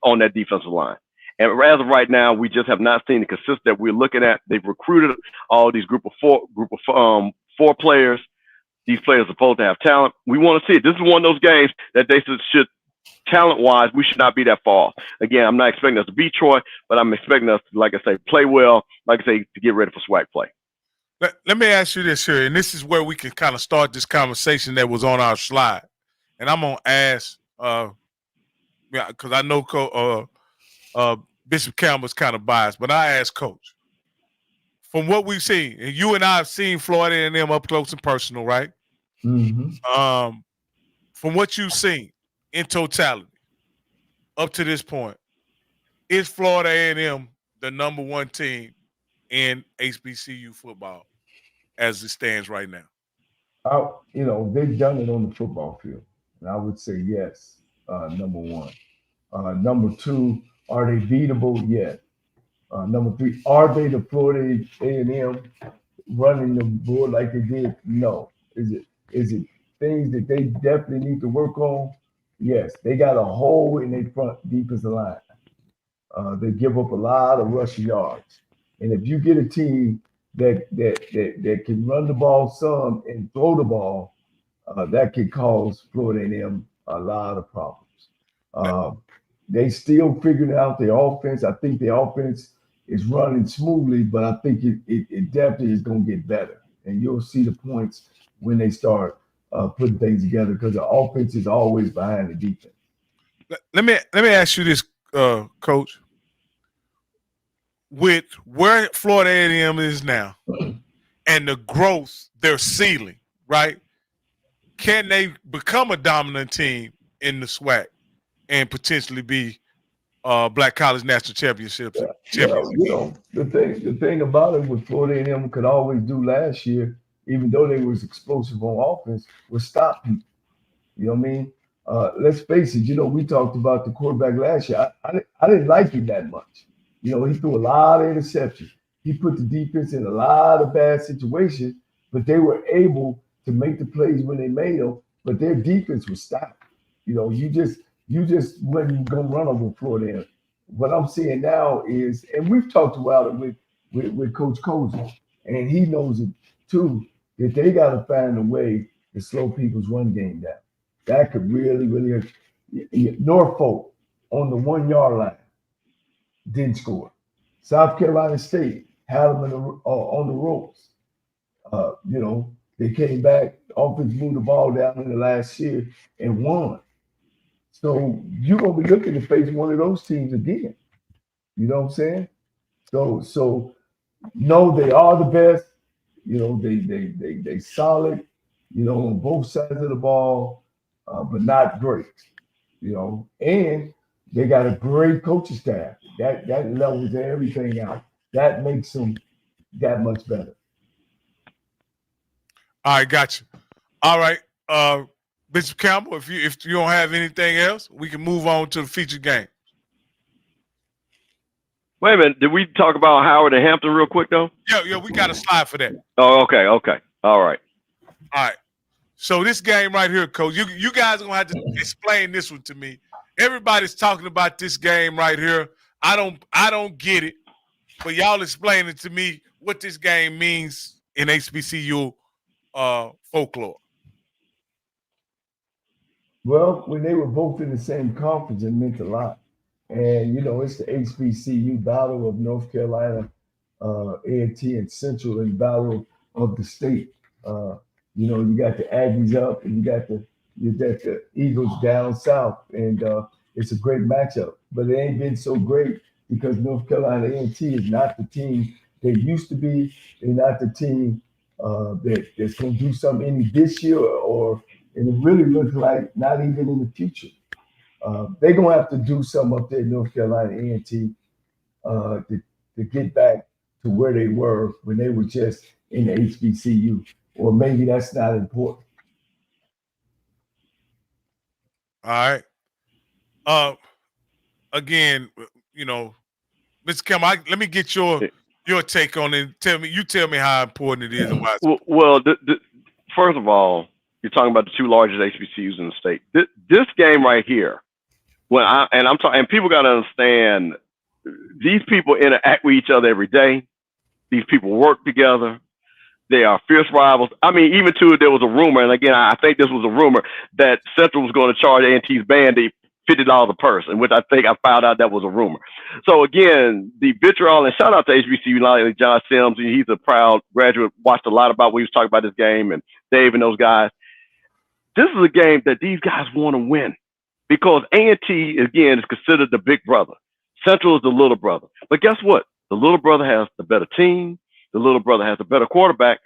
on that defensive line. And as of right now, we just have not seen the consistency that we're looking at. They've recruited all these group of four players. These players are supposed to have talent. We want to see it. This is one of those games that they should talent-wise, we should not be that far. Again, I'm not expecting us to beat Troy, but I'm expecting us to, like I say, play well, like I say, to get ready for SWAC play. Let me ask you this here, and this is where we can kind of start this conversation that was on our slide. And I'm going to ask, because I know Bishop Campbell's kind of biased, but I ask Coach, from what we've seen, and you and I have seen Florida A&M up close and personal, right? Mm-hmm. From what you've seen in totality up to this point, is Florida A&M the number 1 team in HBCU football as it stands right now? They've done it on the football field, and I would say yes, number 1. Number 2, are they beatable? Yes. Number 3, are they the Florida A&M running the board like they did? No. Is it things that they definitely need to work on? Yes. They got a hole in their front defensive line. They give up a lot of rushing yards, and if you get a team that can run the ball some and throw the ball, that could cause Florida A&M a lot of problems. They still figuring out their offense. I think their offense is running smoothly, but I think it definitely is going to get better. And you'll see the points when they start putting things together, because the offense is always behind the defense. Let me ask you this, Coach. With where Florida A&M is now and the growth they're sealing, right? Can they become a dominant team in the SWAC and potentially be Black College National Championships? The thing about it, what Florida A&M could always do last year, even though they was explosive on offense, was stop people. You know what I mean? Let's face it. We talked about the quarterback last year. I didn't like him that much. He threw a lot of interceptions. He put the defense in a lot of bad situations, but they were able to make the plays when they made them. But their defense was stopped. You just wasn't gonna run over Florida. What I'm seeing now is, and we've talked about it with Coach Cozy, and he knows it too, that they got to find a way to slow people's run game down. That could really, really hurt. Norfolk on the 1-yard line didn't score. South Carolina State had them on the ropes. They came back. The offense moved the ball down in the last year and won. So you're gonna be looking to face one of those teams again. You know what I'm saying? So no, they are the best. They solid. On both sides of the ball, but not great. And they got a great coaching staff. That levels everything out. That makes them that much better. All right, gotcha. All right, Bishop Campbell, if you don't have anything else, we can move on to the featured game. Wait a minute. Did we talk about Howard and Hampton real quick, though? Yeah, we got a slide for that. Oh, okay. All right. So this game right here, Coach, you guys are going to have to explain this one to me. Everybody's talking about this game right here. I don't get it, but y'all explain it to me what this game means in HBCU folklore. Well, when they were both in the same conference, it meant a lot. And, it's the HBCU battle of North Carolina, A&T and Central, and battle of the state. You got the Aggies up and you got the Eagles down south. And it's a great matchup. But it ain't been so great because North Carolina A&T is not the team they used to be. They're not the team that's going to do something any this year, and it really looks like not even in the future. They're going to have to do something up there in North Carolina A&T to get back to where they were when they were just in the HBCU. Or maybe that's not important. All right. Again, you know, Mr. Kim, let me get your take on it. Tell me how important it is and why. Well, first of all, you're talking about the two largest HBCUs in the state. This game right here, I'm talking, and people got to understand, these people interact with each other every day. These people work together. They are fierce rivals. I mean, even too, there was a rumor, and again, I think this was a rumor, that Central was going to charge A&T's band $50 a person, which I think I found out that was a rumor. So again, the vitriol, and shout out to HBCU, like John Sims, he's a proud graduate, watched a lot about what he was talking about this game, and Dave and those guys. This is a game that these guys want to win, because A&T, again, is considered the big brother. Central is the little brother. But guess what? The little brother has the better team. The little brother has a better quarterback.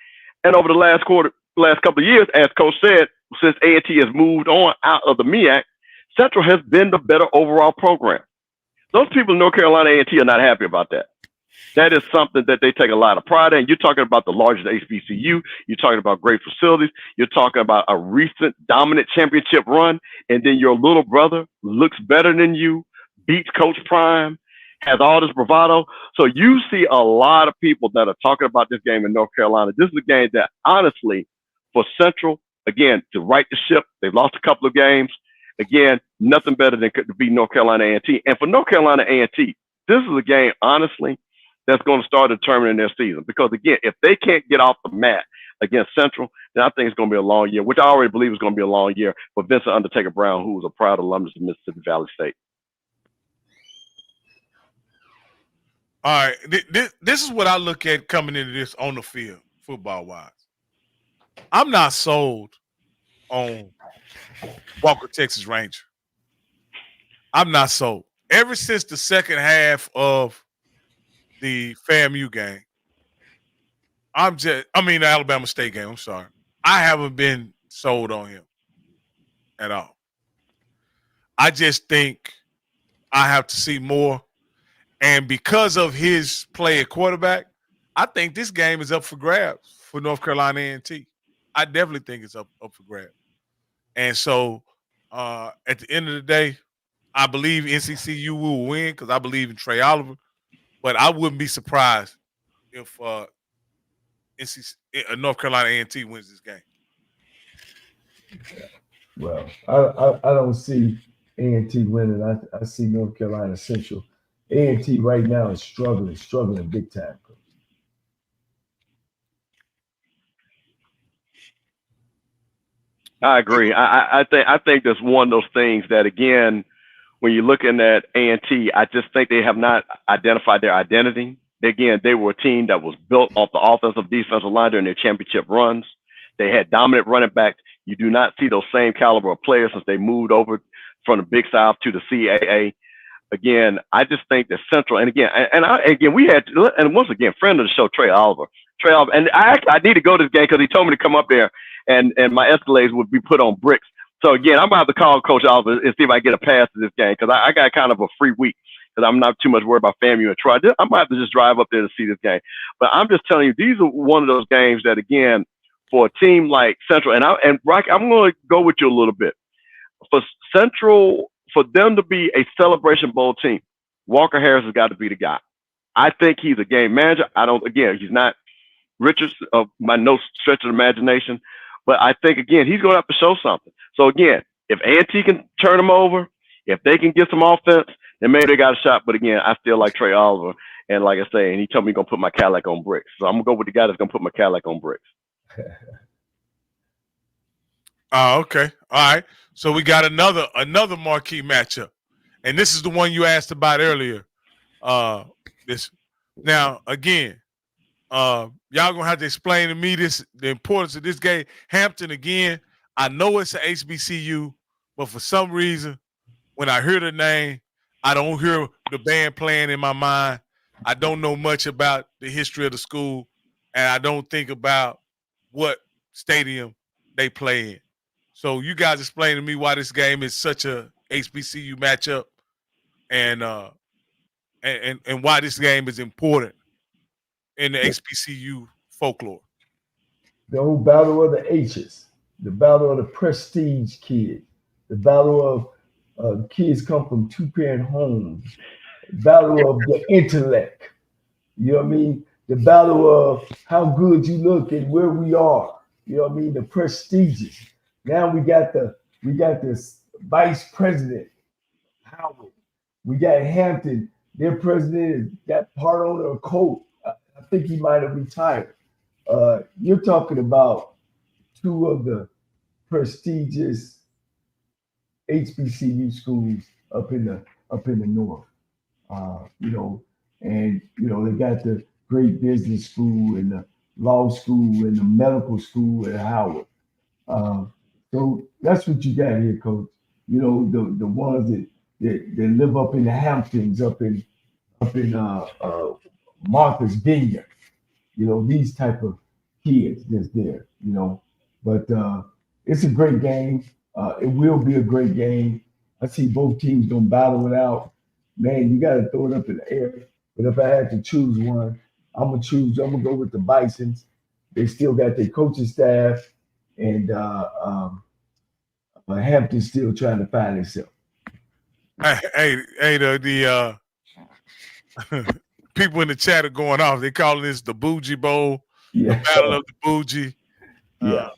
And over the last couple of years, as Coach said, since A&T has moved on out of the MEAC, Central has been the better overall program. Those people in North Carolina A&T are not happy about that. That is something that they take a lot of pride in. You're talking about the largest HBCU. You're talking about great facilities. You're talking about a recent dominant championship run. And then your little brother looks better than you, beats Coach Prime, has all this bravado. So you see a lot of people that are talking about this game in North Carolina. This is a game that, honestly, for Central, again, to right the ship, they've lost a couple of games. Again, nothing better than to beat North Carolina A&T. And for North Carolina A&T, this is a game, honestly, that's going to start determining their season. Because, again, if they can't get off the mat against Central, then I think it's going to be a long year, which I already believe is going to be a long year for Vincent Undertaker Brown, who was a proud alumnus of Mississippi Valley State. All right, this is what I look at coming into this on the field, football-wise. I'm not sold on Walker, Texas Ranger. I'm not sold. Ever since the second half of the FAMU game, the Alabama State game, I'm sorry. I haven't been sold on him at all. I just think I have to see more. And because of his play at quarterback, I think this game is up for grabs for North Carolina A&T. I definitely think it's up for grabs. And so at the end of the day, I believe NCCU will win because I believe in Trey Oliver. But I wouldn't be surprised if North Carolina A&T wins this game. Well, I don't see A&T winning. I see North Carolina Central. A&T right now is struggling big time. I agree. I think that's one of those things that, again, when you're looking at A&T, I just think they have not identified their identity. Again, they were a team that was built off the offensive defensive line during their championship runs. They had dominant running backs. You do not see those same caliber of players since they moved over from the Big South to the CAA. Again, I just think that Central, and we had, and once again, friend of the show, Trey Oliver, and I need to go to this game because he told me to come up there, and my Escalades would be put on bricks. So again, I'm about to call Coach Oliver and see if I get a pass to this game because I got kind of a free week because I'm not too much worried about FAMU and Troy. I might have to just drive up there to see this game. But I'm just telling you, these are one of those games that, again, for a team like Central, and Rocky, I'm going to go with you a little bit. For Central, for them to be a Celebration Bowl team, Walker Harris has got to be the guy. I think he's a game manager. He's not Richards by no stretch of the imagination, but I think, again, he's going to have to show something. So, again, if A&T can turn him over, if they can get some offense, then maybe they got a shot. But, again, I still like Trey Oliver. And like I say, and he told me he's going to put my Cadillac on bricks. So I'm going to go with the guy that's going to put my Cadillac on bricks. Okay. All right. So we got another marquee matchup. And this is the one you asked about earlier. Now, again, y'all gonna have to explain to me the importance of this game. Hampton, again, I know it's an HBCU, but for some reason, when I hear the name, I don't hear the band playing in my mind. I don't know much about the history of the school, and I don't think about what stadium they play in. So you guys explain to me why this game is such a HBCU matchup, and why this game is important in the HBCU folklore. The old battle of the H's, the battle of the prestige kid, the battle Kids come from two-parent homes. Battle of the intellect. You know what I mean? The battle of how good you look and where we are. You know what I mean? The prestigious. Now we got this vice president, Howard. We got Hampton. Their president is that part owner of Colt. I think he might have retired. You're talking about two of the prestigious HBCU schools up in the north. And they got the great business school and the law school and the medical school at Howard. So that's what you got here, Coach. The ones that live up in the Hamptons, up in Martha's Vineyard. These type of kids that's there. But it's a great game. It will be a great game. I see both teams gonna battle it out. Man, you got to throw it up in the air. But if I had to choose one, I'm gonna go with the Bisons. They still got their coaching staff, and Hampton's still trying to find itself. The people in the chat are going off. They calling this the Bougie Bowl, the Battle of the Bougie. Now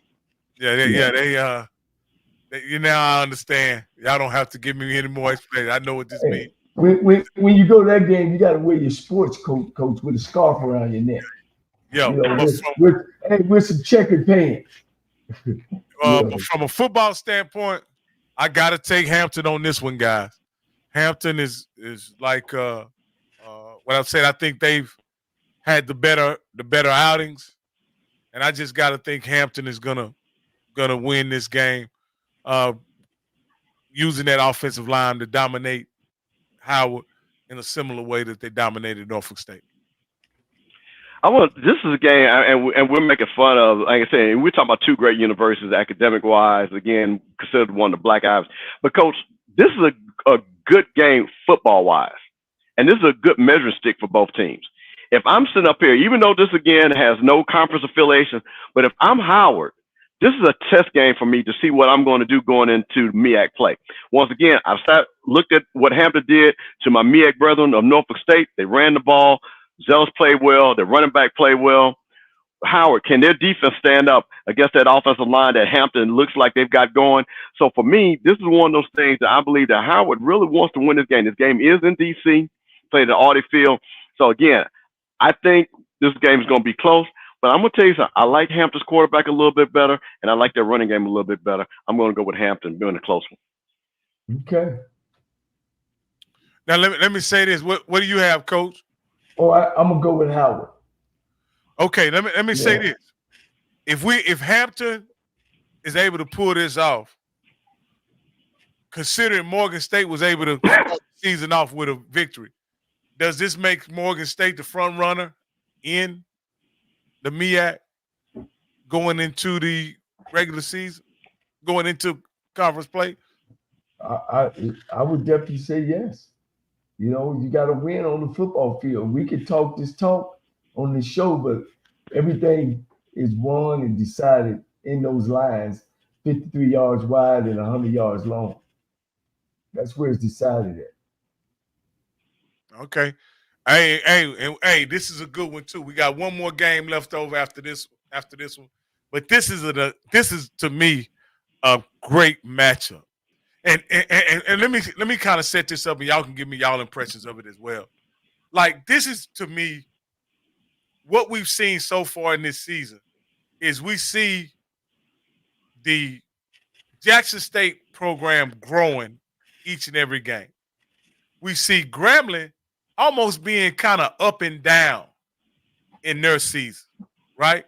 I understand. Y'all don't have to give me any more explanation. I know what this means. When you go to that game, you got to wear your sports coat with a scarf around your neck. With some checkered pants. But from a football standpoint, I got to take Hampton on this one, guys. Hampton is like what I've said. I think they've had the better outings, and I just got to think Hampton is gonna win this game, using that offensive line to dominate Howard in a similar way that they dominated Norfolk State. This is a game, and we're making fun of, like I said, we're talking about two great universities, academic-wise, again, considered one of the Black Eyes. But, Coach, this is a good game football-wise, and this is a good measuring stick for both teams. If I'm sitting up here, even though this, again, has no conference affiliation, but if I'm Howard, this is a test game for me to see what I'm going to do going into MEAC play. Once again, I've looked at what Hampton did to my MEAC brethren of Norfolk State. They ran the ball. Zealous played well. Their running back played well. Howard, can their defense stand up against that offensive line that Hampton looks like they've got going? So for me, this is one of those things that I believe that Howard really wants to win this game. This game is in D.C., played at Audi Field. So again, I think this game is going to be close. But I'm going to tell you something. I like Hampton's quarterback a little bit better, and I like their running game a little bit better. I'm going to go with Hampton doing a close one. Okay. Now, let me say this. What do you have, Coach? Oh, I'm going to go with Howard. Okay, let me say this. If Hampton is able to pull this off, considering Morgan State was able to start the season off with a victory, does this make Morgan State the front runner in the MEAC going into the regular season, going into conference play? I would definitely say yes. You got to win on the football field. We could talk this talk on the show, but everything is won and decided in those lines, 53 yards wide and 100 yards long. That's where it's decided at. Okay. Hey, this is a good one too. We got one more game left over after this one. But this is to me a great matchup. And let me kind of set this up, and y'all can give me y'all impressions of it as well. Like, this is, to me, what we've seen so far in this season is we see the Jackson State program growing each and every game. We see Grambling almost being kind of up and down in their season, right?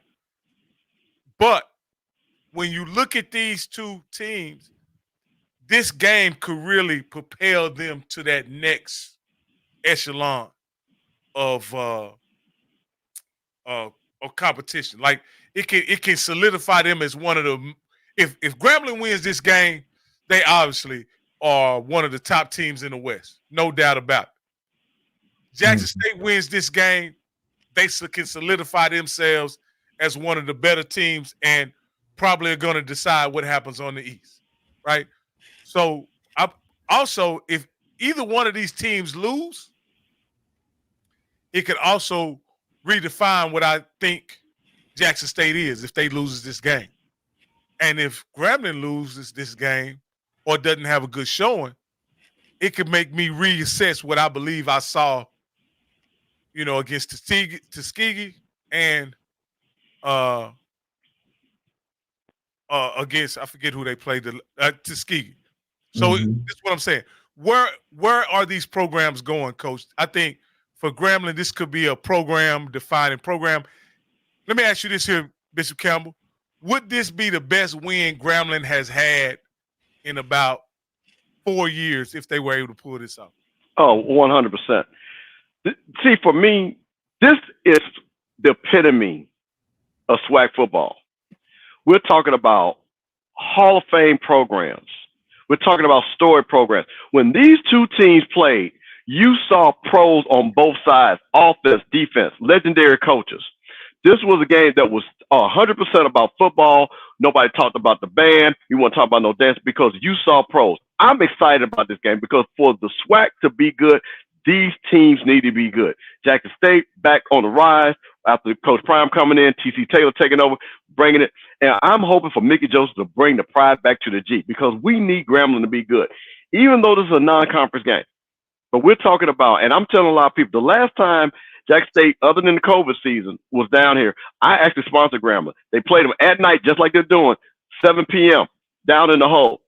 But when you look at these two teams, this game could really propel them to that next echelon of competition. Like, it can solidify them as one of the. If Grambling wins this game, they obviously are one of the top teams in the West, no doubt about it. Jackson State wins this game, they can solidify themselves as one of the better teams and probably are going to decide what happens on the East, right? So I also, if either one of these teams lose, it could also redefine what I think Jackson State is if they loses this game. And if Grambling loses this game or doesn't have a good showing, it could make me reassess what I believe I saw, against Tuskegee and against, I forget who they played, Tuskegee. So that's what I'm saying. Where are these programs going, Coach? I think for Grambling, this could be a program-defining program. Let me ask you this here, Bishop Campbell. Would this be the best win Grambling has had in about 4 years if they were able to pull this off? Oh, 100%. See, for me, this is the epitome of SWAC football. We're talking about Hall of Fame programs. We're talking about story programs. When these two teams played, you saw pros on both sides, offense, defense, legendary coaches. This was a game that was 100% about football. Nobody talked about the band. You want to talk about no dance because you saw pros. I'm excited about this game because for the SWAC to be good, these teams need to be good. Jackson State back on the rise after Coach Prime coming in, TC Taylor taking over, bringing it. And I'm hoping for Mickey Joseph to bring the pride back to the G because we need Grambling to be good, even though this is a non-conference game. But we're talking about, and I'm telling a lot of people, the last time Jackson State, other than the COVID season, was down here, I actually sponsored Grambling. They played them at night, just like they're doing, 7 p.m., down in the hole.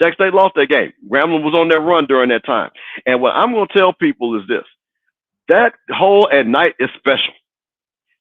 Jackson State lost that game. Grambling was on their run during that time. And what I'm going to tell people is this. That hole at night is special.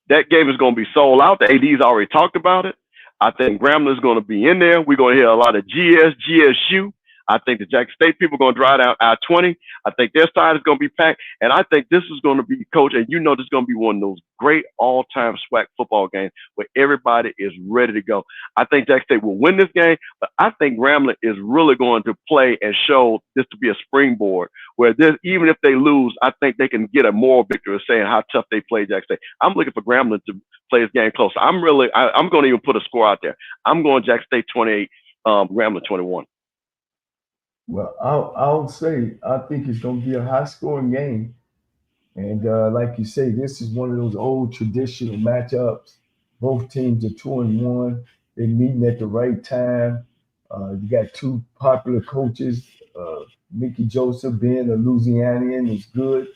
That game is going to be sold out. The AD's already talked about it. I think Grambling is going to be in there. We're going to hear a lot of GSU. I think the Jackson State people are going to drive down I-20. I think their side is going to be packed. And I think this is going to be, Coach, and this is going to be one of those great all-time SWAC football games where everybody is ready to go. I think Jackson State will win this game, but I think Grambling is really going to play and show this to be a springboard where even if they lose, I think they can get a moral victory saying how tough they play Jackson State. I'm looking for Grambling to play this game close. I'm going to even put a score out there. I'm going Jackson State 28, Grambling 21. Well, I'll say I think it's going to be a high-scoring game, and like you say, this is one of those old traditional matchups. Both teams are 2-1. They're meeting at the right time. You got two popular coaches. Mickey Joseph being a Louisianian is good.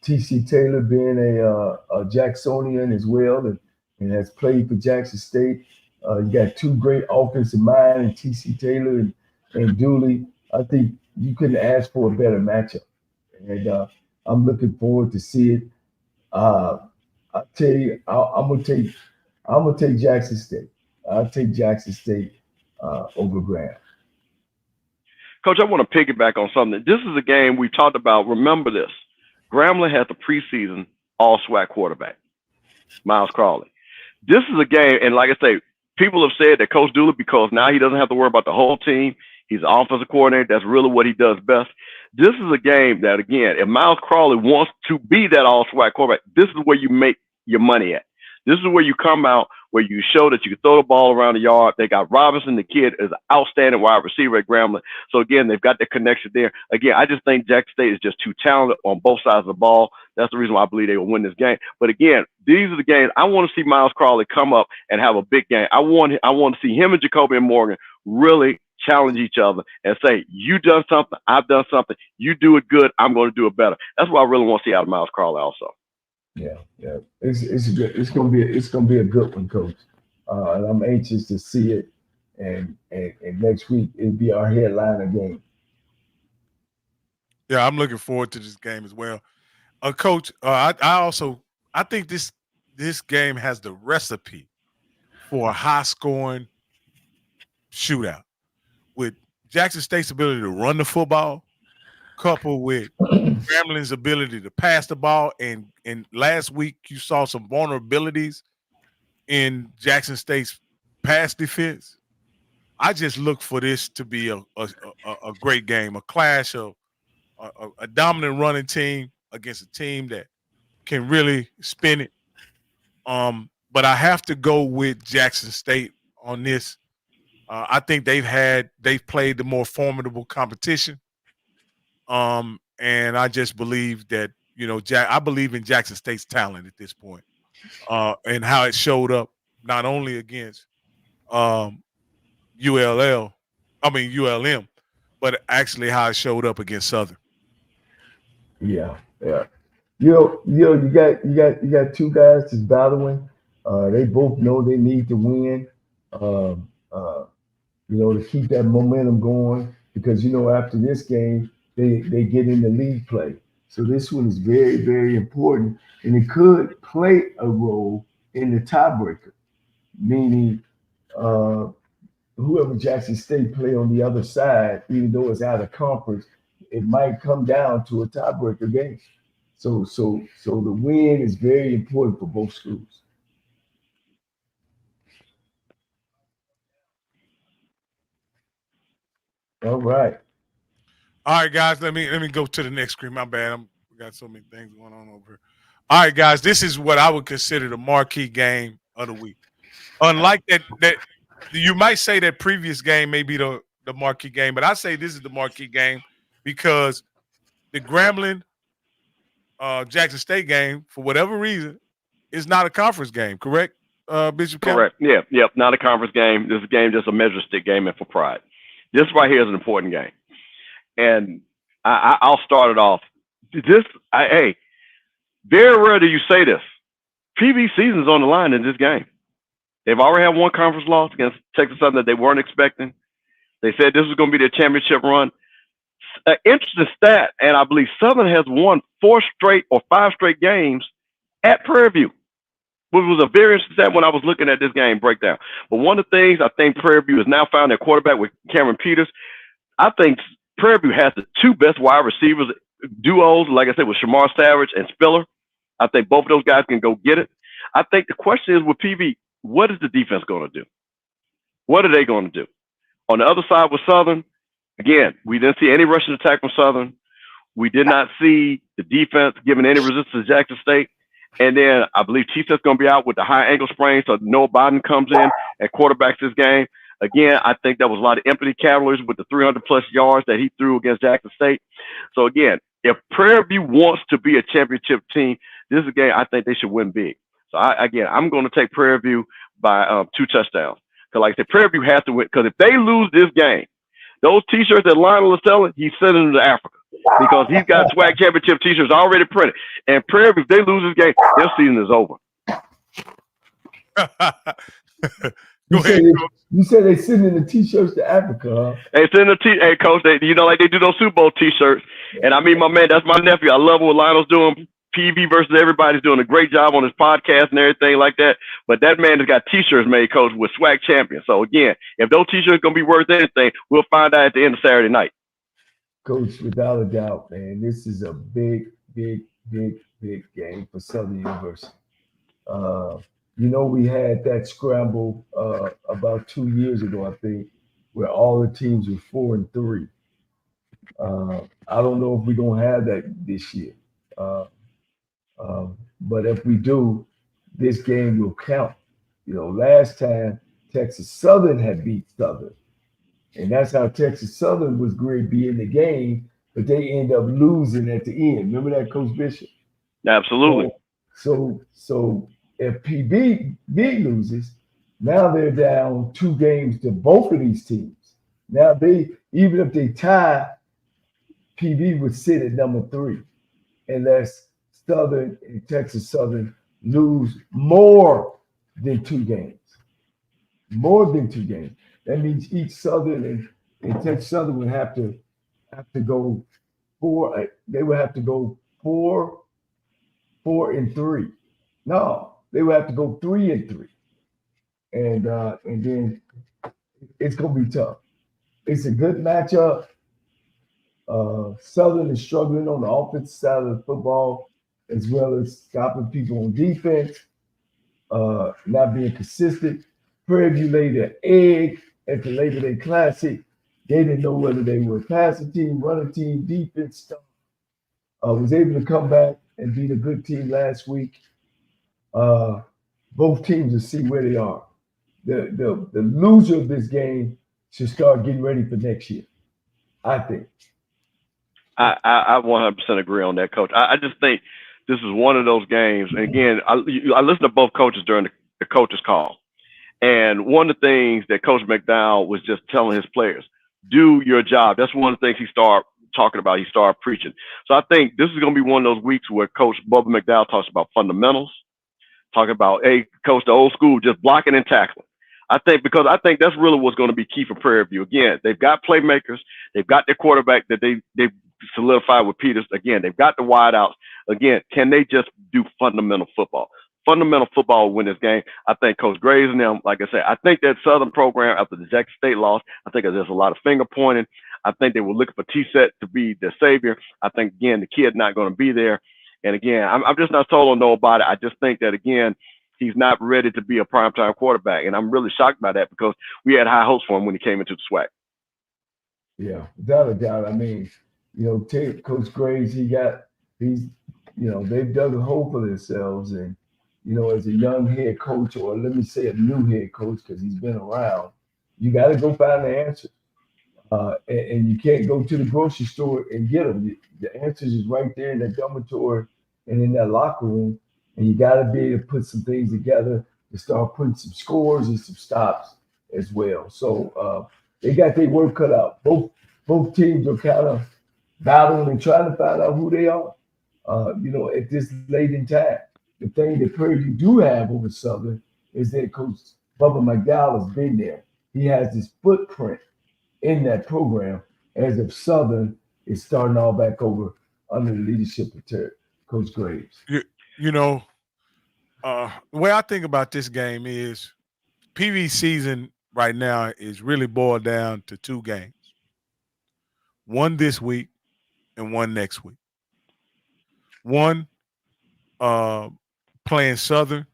TC Taylor being a Jacksonian as well, and has played for Jackson State. You got two great offensive minds, in TC Taylor and Dooley. I think you couldn't ask for a better matchup, and I'm looking forward to see it. I tell you, I'm gonna take Jackson State. I'll take Jackson State over Graham. Coach, I want to piggyback on something. This is a game we talked about. Remember this: Grambling has the preseason all-SWAC quarterback, Miles Crawley. This is a game, and like I say, people have said that Coach Dooley, because now he doesn't have to worry about the whole team. He's an offensive coordinator. That's really what he does best. This is a game that, again, if Miles Crawley wants to be that all-SWAC quarterback, this is where you make your money at. This is where you come out, where you show that you can throw the ball around the yard. They got Robinson, the kid, is an outstanding wide receiver at Grambling. So, again, they've got the connection there. Again, I just think Jackson State is just too talented on both sides of the ball. That's the reason why I believe they will win this game. But, again, these are the games. I want to see Miles Crawley come up and have a big game. I want to see him and Jacoby and Morgan really challenge each other and say, you done something, I've done something, you do it good, I'm going to do it better. That's what I really want to see out of Miles Crawley also. Yeah. It's good. It's gonna be a good one, Coach. And I'm anxious to see it. And next week it'll be our headliner game. Yeah, I'm looking forward to this game as well. Coach, I think this game has the recipe for a high-scoring shootout with Jackson State's ability to run the football, coupled with Grambling's ability to pass the ball. And last week you saw some vulnerabilities in Jackson State's pass defense. I just look for this to be a great game, a clash of a dominant running team against a team that can really spin it. But I have to go with Jackson State on this. I think they've played the more formidable competition. And I just believe that, I believe in Jackson State's talent at this point, and how it showed up not only against ULM, but actually how it showed up against Southern. Yeah. You got two guys that's battling. They both know they need to win. To keep that momentum going, because after this game they get into league play. So this one is very, very important, and it could play a role in the tiebreaker, meaning whoever Jackson State play on the other side, even though it's out of conference, it might come down to a tiebreaker game. So the win is very important for both schools. All right. All right, guys. Let me go to the next screen. My bad. We got so many things going on over here. All right, guys. This is what I would consider the marquee game of the week. Unlike that you might say that previous game may be the marquee game, but I say this is the marquee game because the Grambling Jackson State game, for whatever reason, is not a conference game. Correct, Bishop? Correct. Yeah. Yep. Not a conference game. This is a game just a measure stick game and for pride. This right here is an important game. And I'll start it off. Hey, very rare do you say this. PV season's on the line in this game. They've already had one conference loss against Texas Southern that they weren't expecting. They said this was going to be their championship run. An interesting stat, and I believe Southern has won 4 straight or 5 straight games at Prairie View, which was a very interesting stat when I was looking at this game breakdown. But one of the things I think Prairie View has now found their quarterback with Cameron Peters. I think Prairie View has the 2 best wide receivers duos, like I said, with Shamar Savage and Spiller. I think both of those guys can go get it. I think the question is with PV, what is the defense going to do? What are they going to do? On the other side with Southern, again, we didn't see any rushing attack from Southern. We did not see the defense giving any resistance to Jackson State. And then I believe T-Set's going to be out with the high ankle sprain, so Noah Biden comes in and quarterbacks this game. Again, I think that was a lot of empty calories with the 300-plus yards that he threw against Jackson State. So, again, if Prairie View wants to be a championship team, this is a game I think they should win big. So, I'm going to take Prairie View by 2 touchdowns. Because, like I said, Prairie View has to win. Because if they lose this game, those T-shirts that Lionel is selling, he's sending them to Africa. Because he's got SWAC championship T-shirts already printed. And Prairie View, if they lose this game, their season is over. You said they sending the T-shirts to Africa, huh? Hey, hey, Coach, like they do those Super Bowl T-shirts. And I mean, my man, that's my nephew. I love what Lionel's doing. PV versus everybody's doing a great job on his podcast and everything like that. But that man has got T-shirts made, Coach, with SWAC champions. So, again, if those T-shirts going to be worth anything, we'll find out at the end of Saturday night. Coach, without a doubt, man, this is a big, big, big, big game for Southern University. We had that scramble about 2 years ago, I think, where all the teams were 4-3. I don't know if we're going to have that this year. But if we do, this game will count. Last time Texas Southern had beat Southern. And that's how Texas Southern was going to be in the game, but they end up losing at the end. Remember that, Coach Bishop? Absolutely. So if PB loses, now they're down 2 games to both of these teams. Now even if they tie, PB would sit at number 3, unless Southern and Texas Southern lose more than 2 games. More than 2 games. That means each Southern and Texas Southern would have to go 4. They would have to go 4-3. No, they would have to go 3-3. And then it's gonna be tough. It's a good matchup. Southern is struggling on the offensive side of the football, as well as stopping people on defense, not being consistent. Prairie View laid an egg at the Labor Day Classic. They didn't know whether they were a passing team, running team, defense stuff. Was able to come back and beat a good team last week. Both teams will see where they are. The loser of this game should start getting ready for next year, I think. I 100% agree on that, Coach. I just think this is one of those games. And again, I listened to both coaches during the coaches call. And one of the things that Coach McDowell was just telling his players, do your job. That's one of the things he started talking about. He started preaching. So I think this is going to be one of those weeks where Coach Bubba McDowell talks about fundamentals, talking about, hey, Coach, the old school, just blocking and tackling. I think that's really what's going to be key for Prairie View. Again, they've got playmakers. They've got their quarterback that they've solidified with Peters. Again, they've got the wideouts. Again, can they just do fundamental football? Fundamental football will win this game. I think Coach Graves and them, like I said, I think that Southern program after the Jackson State loss, I think there's a lot of finger pointing. I think they were looking for T-Set to be the savior. I think, again, the kid's not going to be there. And again, I'm just not told on no about it. I just think that, again, he's not ready to be a primetime quarterback. And I'm really shocked by that because we had high hopes for him when he came into the SWAC. Yeah, without a doubt. I mean, take Coach Graves, they've dug a hole for themselves. And, as a young head coach, or let me say a new head coach, because he's been around, you got to go find the answer. And you can't go to the grocery store and get them. The answers is right there in that dormitory and in that locker room. And you got to be able to put some things together to start putting some scores and some stops as well. So they got their work cut out. Both teams are kind of battling and trying to find out who they are. At this late in time, the thing that Prairie do have over Southern is that Coach Bubba McDowell has been there. He has this footprint in that program, as if Southern is starting all back over under the leadership of Coach Graves. The way I think about this game is PV season right now is really boiled down to two games. One this week and one next week. One playing Southern,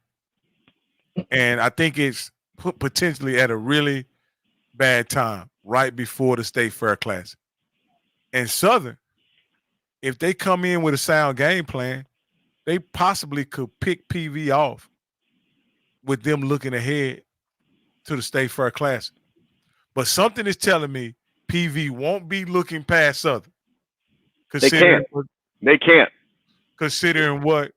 and I think it's potentially at a really bad time right before the State Fair Classic. And Southern, if they come in with a sound game plan, they possibly could pick PV off with them looking ahead to the State Fair Classic. But something is telling me PV won't be looking past Southern. They can't. Considering what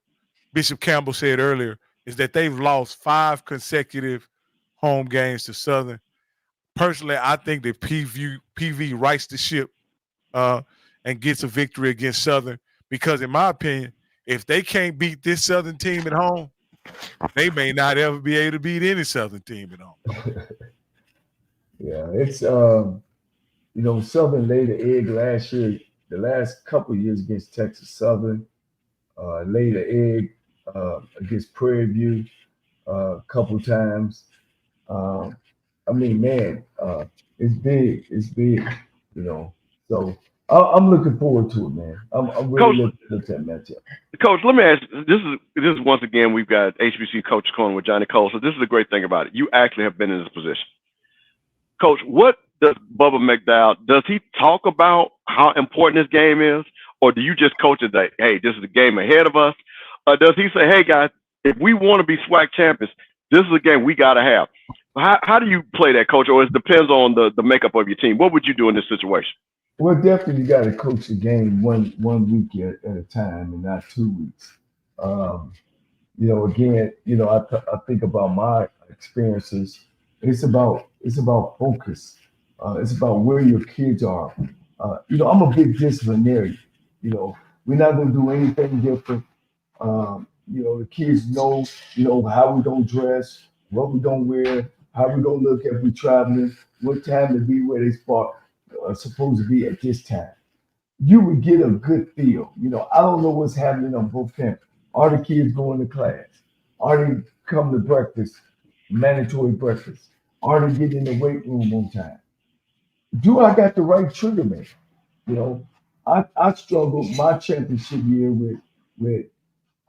Bishop Campbell said earlier, is that they've lost 5 consecutive home games to Southern. Personally, I think that PV rights the ship and gets a victory against Southern because, in my opinion, if they can't beat this Southern team at home, they may not ever be able to beat any Southern team at home. Yeah, it's Southern laid an egg last year, the last couple of years against Texas Southern, laid an egg against Prairie View a couple times. It's big. It's big, So I'm looking forward to it, man. I'm really looking forward to that matchup. Coach, let me ask. This is once again we've got HBCU Coach Corner with Johnny Cole. So this is the great thing about it. You actually have been in this position, Coach. What does Bubba McDowell? Does he talk about how important this game is, or do you just coach it that, hey, this is the game ahead of us? Or does he say, hey guys, if we want to be SWAC champions, this is a game we got to have? How do you play that, Coach? Or it depends on the makeup of your team. What would you do in this situation? Well, definitely got to coach the game one week at a time and not 2 weeks. I think about my experiences. It's about focus. It's about where your kids are. I'm a big disciplinarian. We're not going to do anything different. The kids know, how we don't dress, what we don't wear, how we don't look if we're traveling, what time to be where they are supposed to be at this time. You would get a good feel. I don't know what's happening on both campuses. Are the kids going to class? Are they coming to breakfast, mandatory breakfast? Are they getting in the weight room on time? Do I got the right trigger man? I struggled my championship year with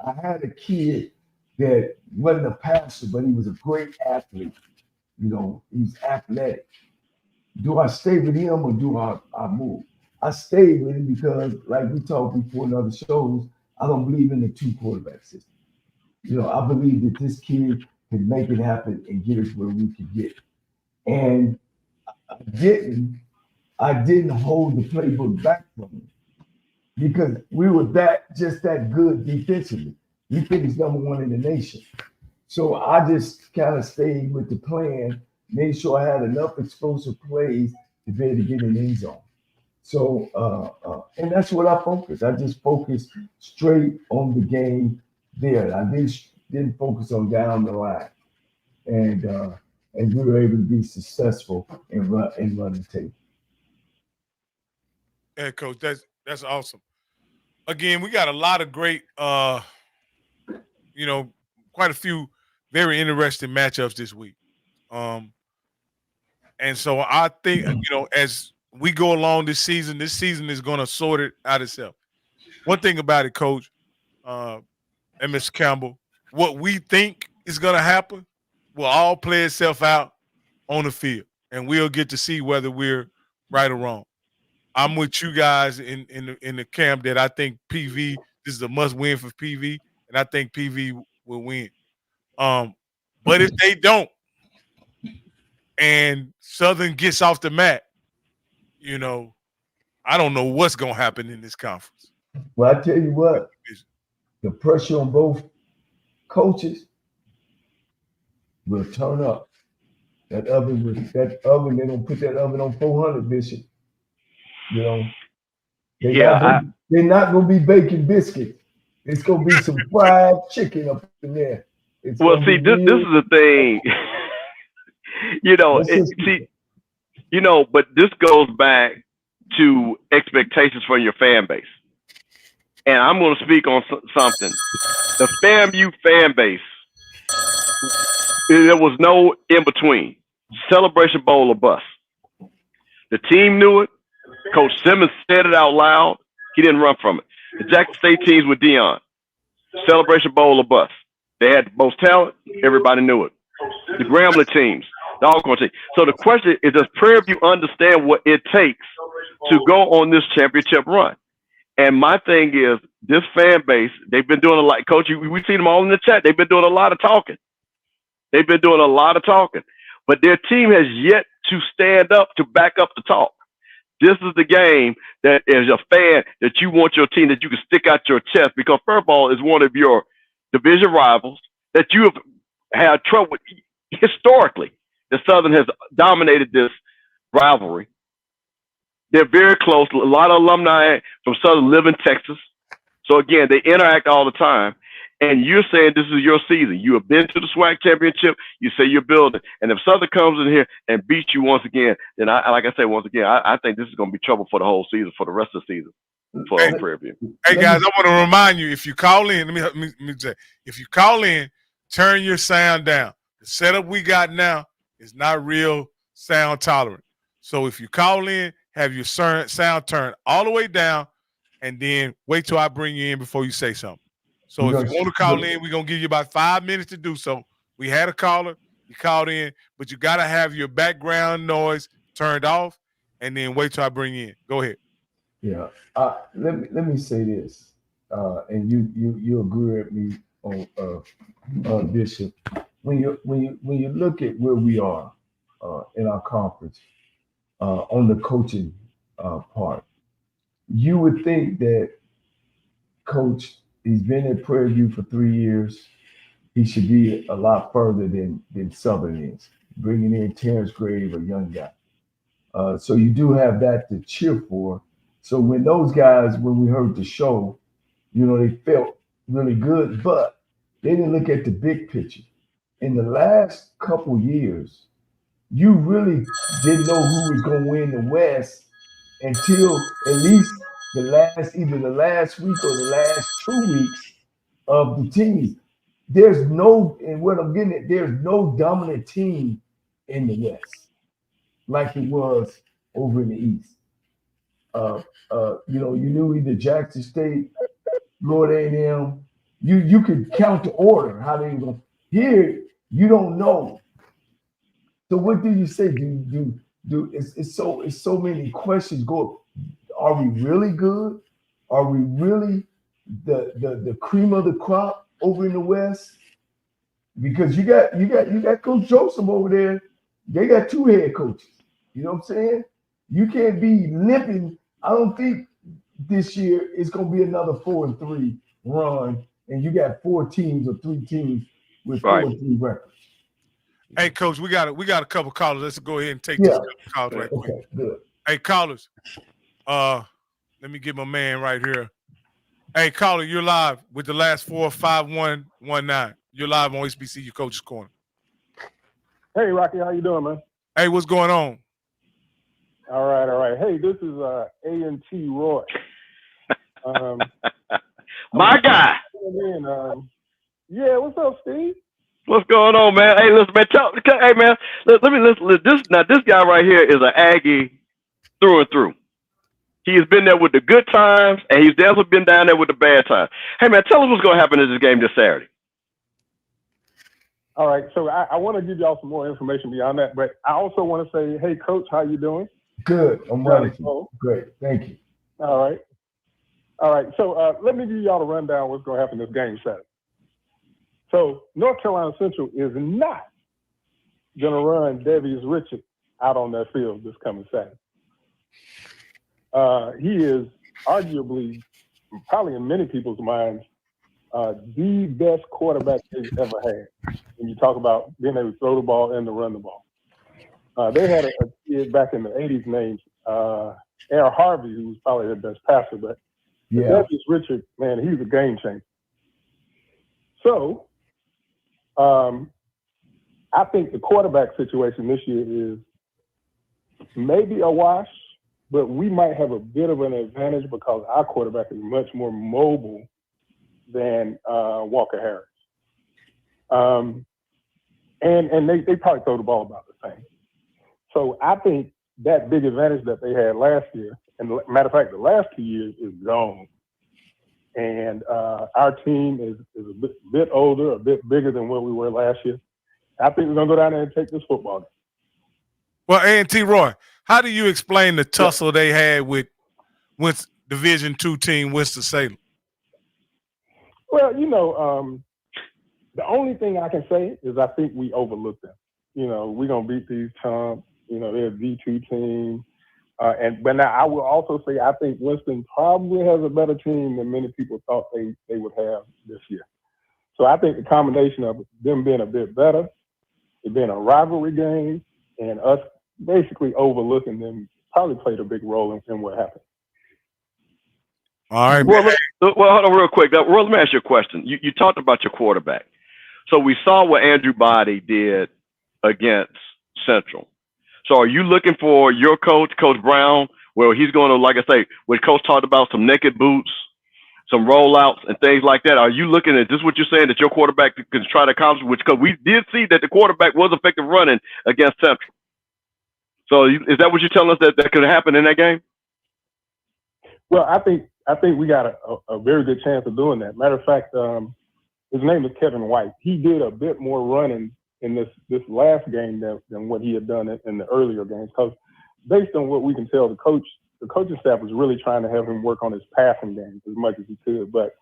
I had a kid that wasn't a passer, but he was a great athlete. He's athletic. Do I stay with him or do I move? I stayed with him because, like we talked before in other shows, I don't believe in the 2 quarterback system. I believe that this kid can make it happen and get us where we can get. And I didn't hold the playbook back from him. because we were just that good defensively. We finished #1 in the nation. So I just kind of stayed with the plan, made sure I had enough explosive plays to be able to get in the end zone. So, and that's what I focused. I just focused straight on the game there. I didn't focus on down the line, and we were able to be successful in running the tape. Yeah, Coach, that's awesome. Again, we got a lot of great, quite a few very interesting matchups this week. And so I think, as we go along this season is going to sort it out itself. One thing about it, Coach, and Mr. Campbell, what we think is going to happen will all play itself out on the field, and we'll get to see whether we're right or wrong. I'm with you guys in the camp that I think PV, this is a must win for PV, and I think PV will win. But if they don't, and Southern gets off the mat, I don't know what's going to happen in this conference. Well, I tell you what, the pressure on both coaches will turn up. That oven, they're going to put that oven on 400, Bishop. They're not going to be baking biscuits. It's going to be some fried chicken up in there. Well, see, this is the thing. But this goes back to expectations for your fan base. And I'm going to speak on something. The FAMU fan base, there was no in between. Celebration Bowl or bust. The team knew it. Coach Simmons said it out loud. He didn't run from it. The Jackson State teams with Dion. Celebration Bowl or bust. They had the most talent. Everybody knew it. The Grambling teams. The Alcorn State. So the question is, does Prairie View understand what it takes to go on this championship run? And my thing is, this fan base, they've been doing a lot. Coach, we've seen them all in the chat. They've been doing a lot of talking. But their team has yet to stand up to back up the talk. This is the game that as a fan that you want your team, that you can stick out your chest, because Purple is one of your division rivals that you have had trouble with historically. The Southern has dominated this rivalry. They're very close. A lot of alumni from Southern live in Texas. So again, they interact all the time. And you're saying this is your season. You have been to the SWAC championship. You say you're building. And if Southern comes in here and beats you once again, then I think this is going to be trouble for the whole season, for the rest of the season, for Prairie View. Hey guys, I want to remind you, if you call in, let me say, if you call in, turn your sound down. The setup we got now is not real sound tolerant. So if you call in, have your sound turned all the way down, and then wait till I bring you in before you say something. So if you want to call in, we're going to give you about 5 minutes to do so. We had a caller. You called in, but you got to have your background noise turned off, and then wait till I bring you in. Go ahead. Yeah. Let me say this, and you agree with me on Bishop. When you look at where we are in our conference on the coaching part, you would think that Coach, he's been at Prairie View for 3 years. He should be a lot further than Southern is, bringing in Terrence Grave, a young guy. So you do have that to cheer for. So when those guys, when we heard the show, they felt really good, but they didn't look at the big picture. In the last couple years, you really didn't know who was going to win the West until at least either the last week or the last 2 weeks of the teams. There's no dominant team in the West like it was over in the East. You knew either Jackson State, Florida A&M. You could count the order how they were going. Here you don't know. So what do you say? It's so many questions going. Are we really good? Are we really the cream of the crop over in the West? Because you got Coach Joseph over there. They got 2 head coaches. You know what I'm saying? You can't be limping. I don't think this year it's going to be another 4-3 run, and you got 4 teams or 3 teams with 4-3 records. Hey, Coach, we got a couple callers. Let's go ahead and take this call right quick. Okay, good. Hey, callers, let me get my man right here. Hey, caller, you're live with the last 45119. You're live on HBCU Coach's Corner. Hey, Rocky, how you doing, man? Hey, what's going on? All right. Hey, this is A&T Roy. My guy. Yeah, what's up, Steve? What's going on, man? Hey, listen, man. Hey, man. Let me listen. This guy right here is an Aggie through and through. He has been there with the good times, and he's definitely been down there with the bad times. Hey, man, tell us what's going to happen in this game this Saturday. All right, so I want to give y'all some more information beyond that, but I also want to say, hey, Coach, how you doing? Good. I'm ready. Great. Thank you. All right. So let me give y'all the rundown of what's going to happen in this game Saturday. So North Carolina Central is not going to run Devious Richard out on that field this coming Saturday. He is arguably, probably in many people's minds, the best quarterback they've ever had. When you talk about being able to throw the ball and to run the ball. They had a kid back in the 80s named Aaron Harvey, who was probably their best passer, but Devious Richard, man, he's a game changer. So I think the quarterback situation this year is maybe a wash, but we might have a bit of an advantage because our quarterback is much more mobile than Walker Harris. And they probably throw the ball about the same. So I think that big advantage that they had last year, and matter of fact, the last 2 years is gone. And our team is a bit older, a bit bigger than what we were last year. I think we're going to go down there and take this football game. Well, A&T Roy, how do you explain the tussle they had with Division II team Winston-Salem? Well, the only thing I can say is I think we overlooked them. We're going to beat these chumps. They're a D2 team. But now I will also say I think Winston probably has a better team than many people thought they would have this year. So I think the combination of them being a bit better, it being a rivalry game, and us basically overlooking them probably played a big role in what happened. All right. Well, hold on real quick. Let me ask you a question. You talked about your quarterback. So we saw what Andrew Body did against Central. So are you looking for your coach, Coach Brown, where he's going to, like I say, what Coach talked about, some naked boots, some rollouts and things like that? Are you looking at this what you're saying that your quarterback can try to accomplish, because we did see that the quarterback was effective running against Central. So is that what you're telling us that could happen in that game? Well, I think we got a very good chance of doing that. Matter of fact, his name is Kevin White. He did a bit more running in this last game than what he had done in the earlier games, because based on what we can tell, the coaching staff was really trying to have him work on his passing game as much as he could, but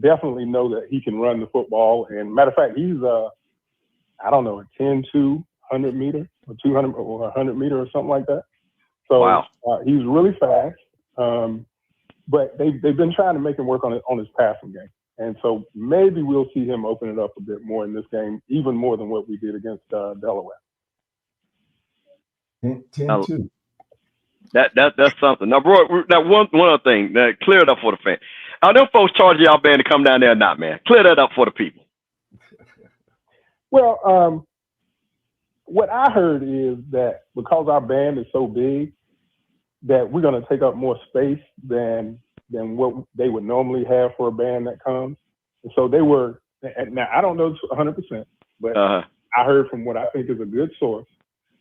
definitely know that he can run the football. And matter of fact, he's a 10-2 100 meter or 200 or 100 meter or something like that. So wow. He's really fast. But they've been trying to make him work on his passing game. And so maybe we'll see him open it up a bit more in this game, even more than what we did against Delaware. 10-2. That's something. Now, bro, one other thing. Clear it up for the fans. Are them folks charging y'all band to come down there or not, man? Clear that up for the people. Well, what I heard is that because our band is so big, that we're going to take up more space than what they would normally have for a band that comes. And so they were, now I don't know 100%, but I heard from what I think is a good source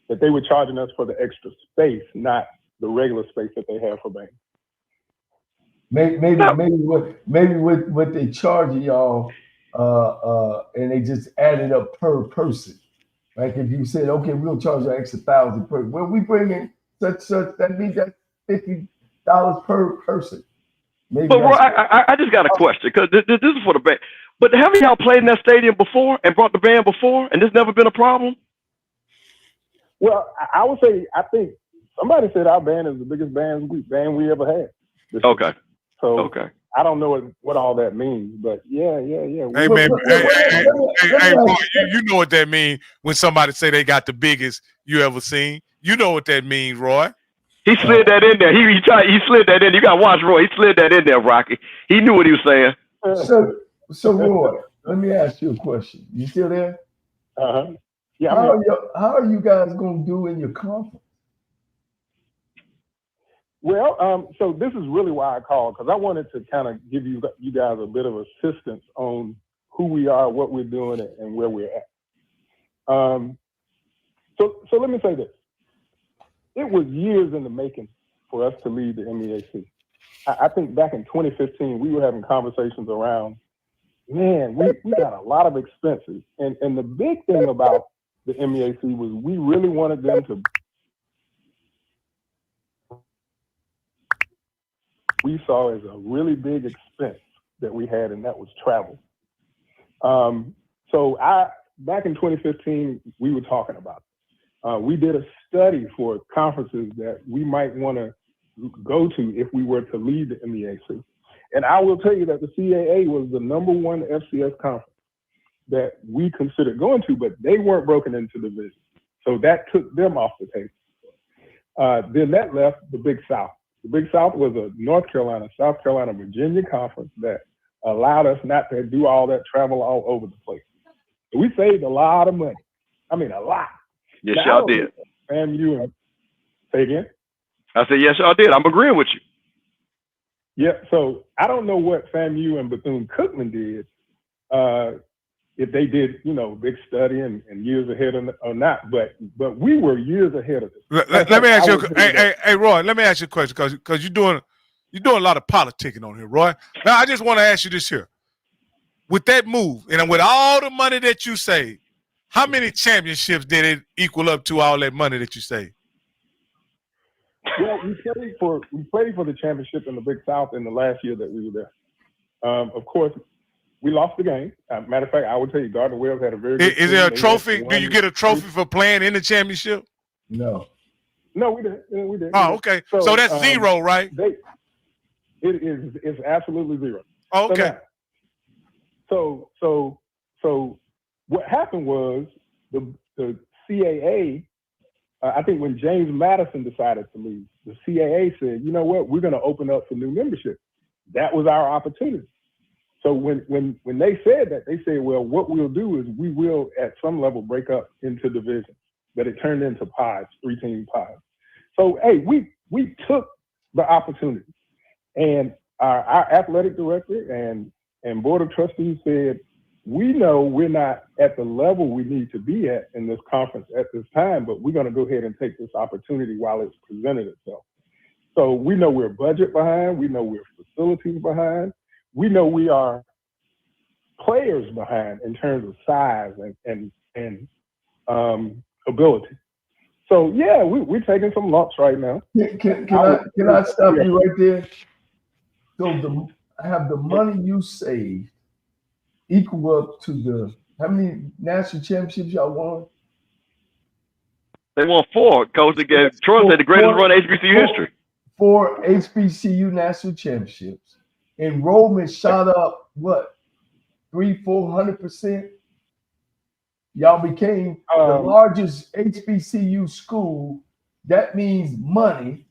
that they were charging us for the extra space, not the regular space that they have for bands. Maybe what they charging y'all, and they just added up per person. Like if you said, okay, we'll charge you extra $1,000 per. When we bring in such, that means that's $50 per person. Maybe. But bro, I just got a question, because this is for the band. But haven't y'all played in that stadium before and brought the band before, and this never been a problem? Well, I would say I think somebody said our band is the biggest band we ever had. Okay. So Okay. I don't know what all that means, but yeah. Hey man, hey, boy, you know what that means when somebody say they got the biggest you ever seen. You know what that means, Roy. He slid that in there. He slid that in. You got to watch Roy. He slid that in there, Rocky. He knew what he was saying. So Roy, let me ask you a question. You still there? Yeah. How are you guys going to do in your conference? Well, so this is really why I called, because I wanted to kind of give you guys a bit of assistance on who we are, what we're doing, and where we're at. So let me say this. It was years in the making for us to lead the MEAC. I think back in 2015, we were having conversations around, man, we got a lot of expenses. And the big thing about the MEAC was we really wanted them to, we saw as a really big expense that we had, and that was travel. So back in 2015, we were talking about it. We did a study for conferences that we might want to go to if we were to lead the MEAC. And I will tell you that the CAA was the #1 FCS conference that we considered going to, but they weren't broken into divisions. So that took them off the table. Then that left the Big South. The Big South was a North Carolina, South Carolina, Virginia conference that allowed us not to do all that travel all over the place. So we saved a lot of money. I mean, a lot. Yes, y'all did. FAMU and say again? I said, yes, y'all did. I'm agreeing with you. Yeah, so I don't know what FAMU and Bethune-Cookman did, if they did, big study and years ahead or not, but we were years ahead of this. Let me ask you, hey Roy, let me ask you a question because you're doing a lot of politicking on here, Roy. Now I just want to ask you this here: with that move and with all the money that you saved, how many championships did it equal up to all that money that you saved? Well, we played for the championship in the Big South in the last year that we were there. Of course, we lost the game. Matter of fact, I would tell you, Gardner-Wells had a very good Is there a trophy? Do you get a trophy for playing in the championship? No, we didn't. We didn't. Oh, okay. So that's zero, right? It's absolutely zero. Oh, okay. So what happened was the CAA. I think when James Madison decided to leave, the CAA said, you know what, we're going to open up for new membership. That was our opportunity. So when they said that, they said, well, what we'll do is we will at some level break up into divisions, but it turned into pods, 3-team pods. So, hey, we took the opportunity, and our athletic director and board of trustees said, we know we're not at the level we need to be at in this conference at this time, but we're going to go ahead and take this opportunity while it's presented itself. So we know we're budget behind. We know we're facilities behind. We know we are players behind in terms of size and ability. So yeah, we're taking some lumps right now. Can I stop you right there? So have the money you saved equal up to how many national championships y'all won? They won 4, Coach. Troy said the greatest run in HBCU history. 4 HBCU national championships. Enrollment shot up, what, 300-400%? Y'all became the largest HBCU school. That means money.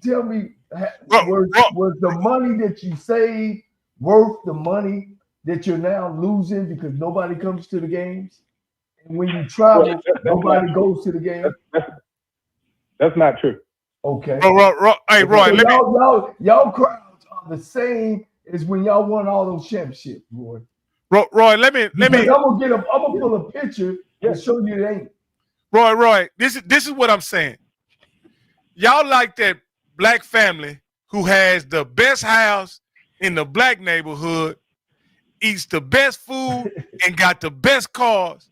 Tell me, was the money that you saved worth the money that you're now losing because nobody comes to the games? And when you travel, nobody goes to the game? That's not true. Okay. Hey, Roy, so y'all crowds are the same as when y'all won all those championships, Roy. Roy, let me. I'm gonna pull a picture and show you it ain't. Roy, this is what I'm saying. Y'all like that black family who has the best house in the black neighborhood, eats the best food, and got the best cars,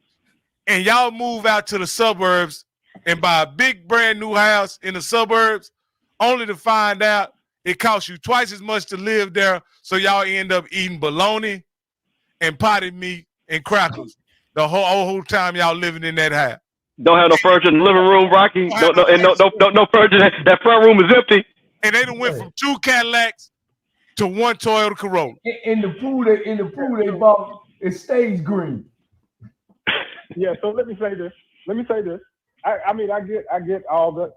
and y'all move out to the suburbs and buy a big brand new house in the suburbs, only to find out it costs you twice as much to live there, so y'all end up eating bologna and potted meat and crackers the whole time y'all living in that house. Don't have no furniture in the living room, Rocky. No furniture. That front room is empty. And they done went from 2 Cadillacs to 1 Toyota Corolla. In the pool they bought, it stays green. Yeah, so let me say this. I mean, I get all the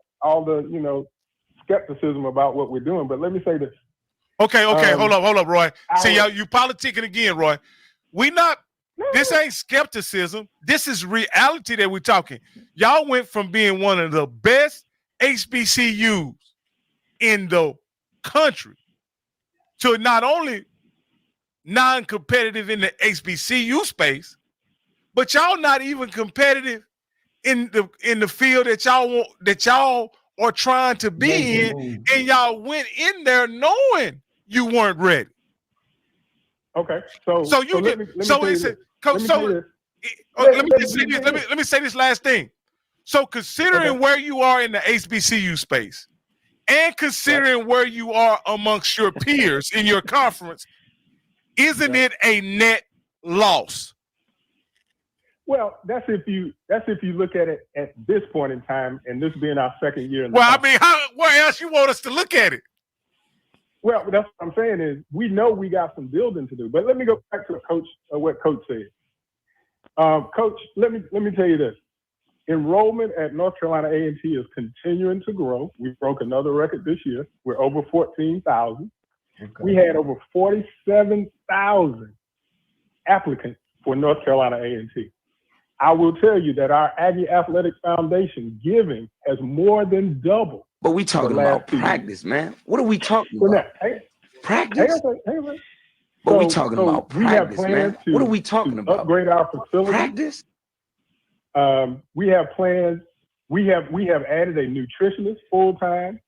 skepticism about what we're doing, but let me say this. Okay, hold up, Roy. See, you politicking again, Roy. This ain't skepticism. This is reality that we're talking. Y'all went from being one of the best HBCUs in the country to not only non-competitive in the HBCU space, but y'all not even competitive in the field that y'all are trying to be in, and y'all went in there knowing you weren't ready. Okay, let me say this last thing. So considering where you are in the HBCU space, and considering where you are amongst your peers in your conference, isn't it a net loss? Well, that's if you look at it at this point in time, and this being our second year. I mean, where else you want us to look at it? Well, that's what I'm saying is we know we got some building to do. But let me go back to what Coach said. Coach, let me tell you this. Enrollment at North Carolina A&T is continuing to grow. We broke another record this year. We're over 14,000. Okay. We had over 47,000 applicants for North Carolina A&T. I will tell you that our Aggie Athletic Foundation giving has more than doubled. But we talking about practice, man. What are we talking about? Practice? But we talking about practice, man. What are we talking about? Upgrade our facility. Practice? We have plans. We have added a nutritionist full-time.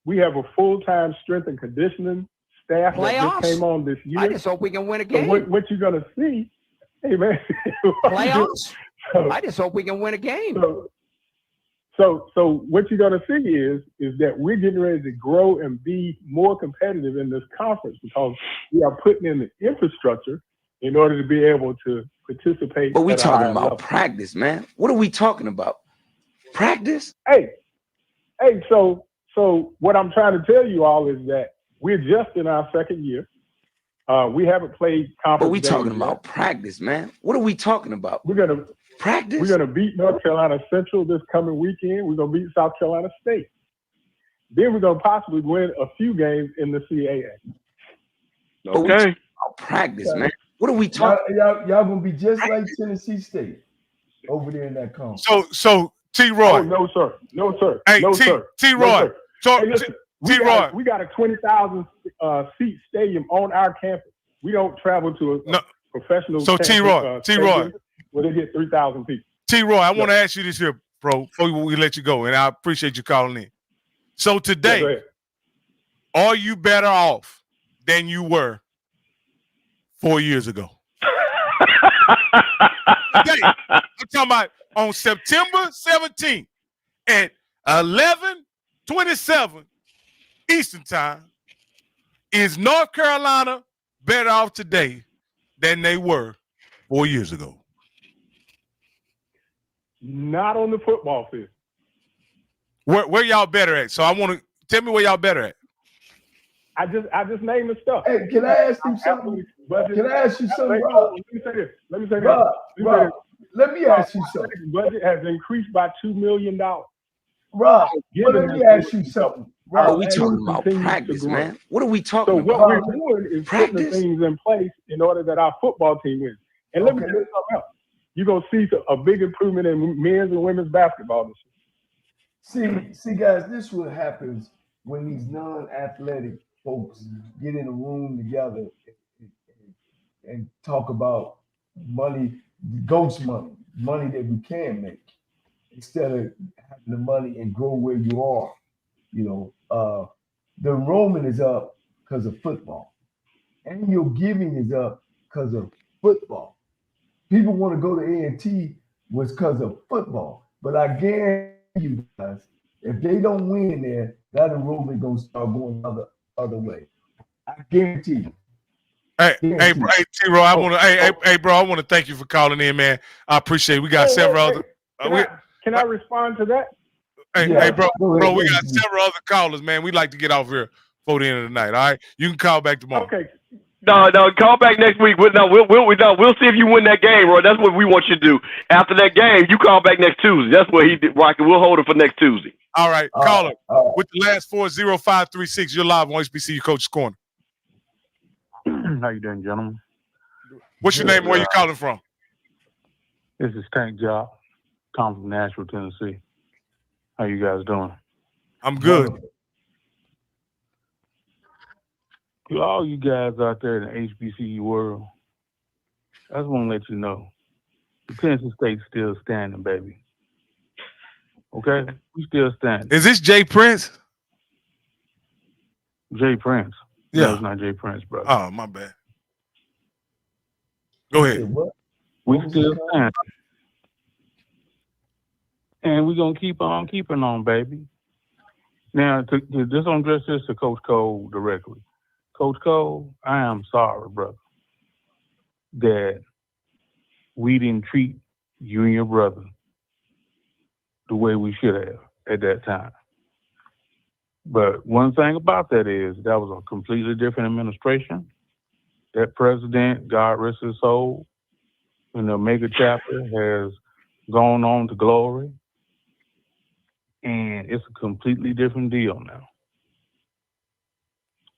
We have a full-time strength and conditioning staff that just came on this year. I just hope we can win a game. So what you're going to see, hey, man. Playoffs? I just hope we can win a game. So what you're going to see is that we're getting ready to grow and be more competitive in this conference because we are putting in the infrastructure in order to be able to participate. But we talking about practice, man. What are we talking about? Practice? Hey, so what I'm trying to tell you all is that we're just in our second year. We haven't played conference. But we talking about practice, man. What are we talking about? We're going to practice. We're going to beat North Carolina Central this coming weekend. We're going to beat South Carolina State. Then we're going to possibly win a few games in the CAA. Okay. Practice, man. What are we talking? Y'all going to be just like Tennessee State over there in that conference. So T-Roy. Oh, no, sir. No, sir. Hey, no, sir. T-Roy. So, hey, listen, we got a 20,000 seat stadium on our campus. We don't travel to a professional. So T-Roy. Where they get 3,000 people. T-Roy, I want to ask you this here, bro, before we let you go, and I appreciate you calling in. So today, are you better off than you were 4 years ago? Today, I'm talking about on September 17th at 11:27 Eastern Time. Is North Carolina better off today than they were 4 years ago? Not on the football field. Where y'all better at? So I want to tell me where y'all better at. I just named the stuff. Hey, can I ask you something? Can I ask you something, Rob? Let me say this. Let me say this. Rob, let me ask you something. Budget has increased by $2 million. Rob, let me ask you something. Rob, we talking about practice, man. What are we talking about? So what we're doing is putting things in place in order that our football team wins. And let me tell you something else. You're going to see a big improvement in men's and women's basketball this year. See, guys, this is what happens when these non-athletic folks get in a room together and talk about money, ghost money that we can make, instead of having the money and grow where you are. You know, the enrollment is up because of football. Annual giving is up because of football. People want to go to A&T was because of football. But I guarantee you guys, if they don't win there, that enrollment going to start going other way. I guarantee you. Hey, T-Roy, I want to thank you for calling in, man. I appreciate it. We got several other. Can I respond to that? Hey, bro, we got several other callers, man. We'd like to get off here before the end of the night. All right, you can call back tomorrow. Okay. No, call back next week. We'll see if you win that game, Roy. That's what we want you to do. After that game, you call back next Tuesday. That's what he did, Rocky. We'll hold it for next Tuesday. All right, caller with the last 40536. You're live on HBCU Coach's Corner. How you doing, gentlemen? What's your name and where you calling from? This is Tank Job. Come from Nashville, Tennessee. How you guys doing? I'm good. To all you guys out there in the HBCU world, I just want to let you know, the Tennessee State's still standing, baby. Okay? We still standing. Is this Jay Prince? Jay Prince. Yeah. No, it's not Jay Prince, brother. Oh, my bad. Go ahead. We still standing. And we're going to keep on keeping on, baby. Now, to just address this to Coach Cole directly. Coach Cole, I am sorry, brother, that we didn't treat you and your brother the way we should have at that time. But one thing about that is that was a completely different administration. That president, God rest his soul, in the mega chapter has gone on to glory. And it's a completely different deal now.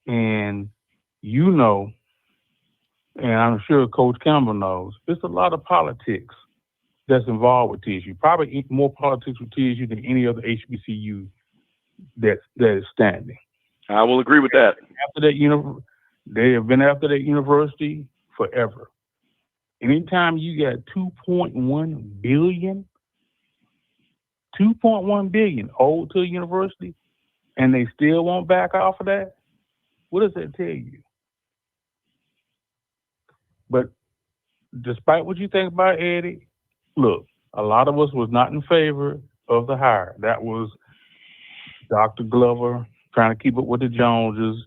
And you know, and I'm sure Coach Campbell knows, there's a lot of politics that's involved with TSU. Probably more politics with TSU than any other HBCU that is standing. I will agree with that. After that, they have been after that university forever. Anytime you got 2.1 billion owed to a university, and they still won't back off of that, what does that tell you? But despite what you think about Eddie, look, a lot of us was not in favor of the hire. That was Dr. Glover trying to keep up with the Joneses,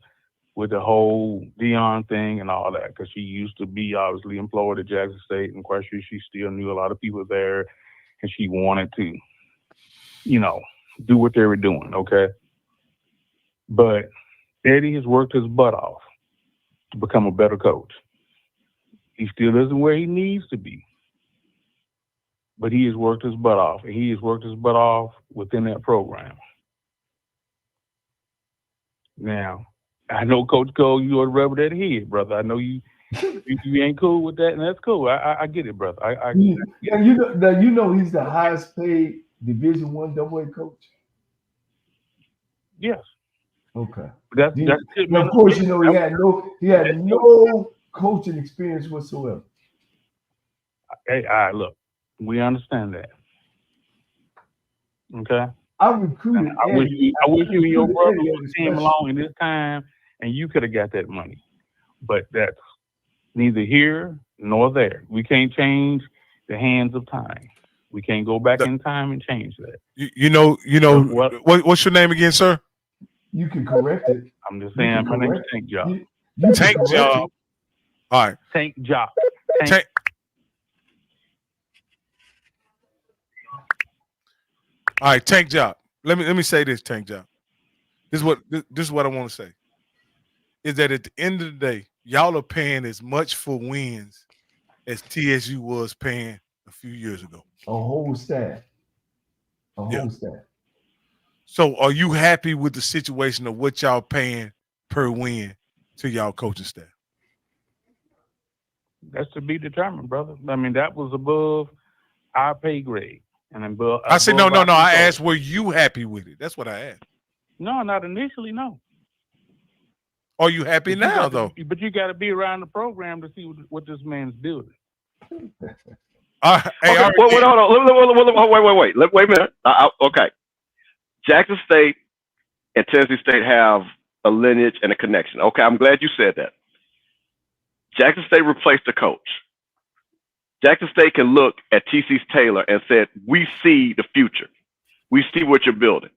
with the whole Dion thing and all that, because she used to be obviously employed at Jackson State, and quite sure she still knew a lot of people there, and she wanted to, do what they were doing, okay? But Eddie has worked his butt off to become a better coach. He still isn't where he needs to be, but he has worked his butt off, and he has worked his butt off within that program. Now, I know, Coach Cole, you are the rebel that head, brother. I know you ain't cool with that, and that's cool. I get it, brother. You know he's the highest paid Division I AA coach. Yes. Okay. That's it, of course, he had no coaching experience whatsoever. Hey, look, we understand that. Okay. I recruited. I wish you and your brother came along in this time, and you could have got that money. But that's neither here nor there. We can't change the hands of time. We can't go back in time and change that. What's your name again, sir? You can correct it. I'm just saying, my name is Tank Job. Tank Job. All right. Tank Job. All right, Tank Job. Let me say this, Tank Job. This is what I want to say. Is that at the end of the day, y'all are paying as much for wins as TSU was paying a few years ago. A whole staff. So are you happy with the situation of what y'all paying per win to y'all coaching staff? That's to be determined, brother. I mean, that was above our pay grade. And above, I said, no. I asked, were you happy with it? That's what I asked. No, not initially, no. Are you happy now, though? But you got to be around the program to see what this man's building. Hold on. Wait a minute. Okay. Jackson State and Tennessee State have a lineage and a connection. Okay, I'm glad you said that. Jackson State replaced the coach. Jackson State can look at T.C. Taylor and said, we see the future. We see what you're building.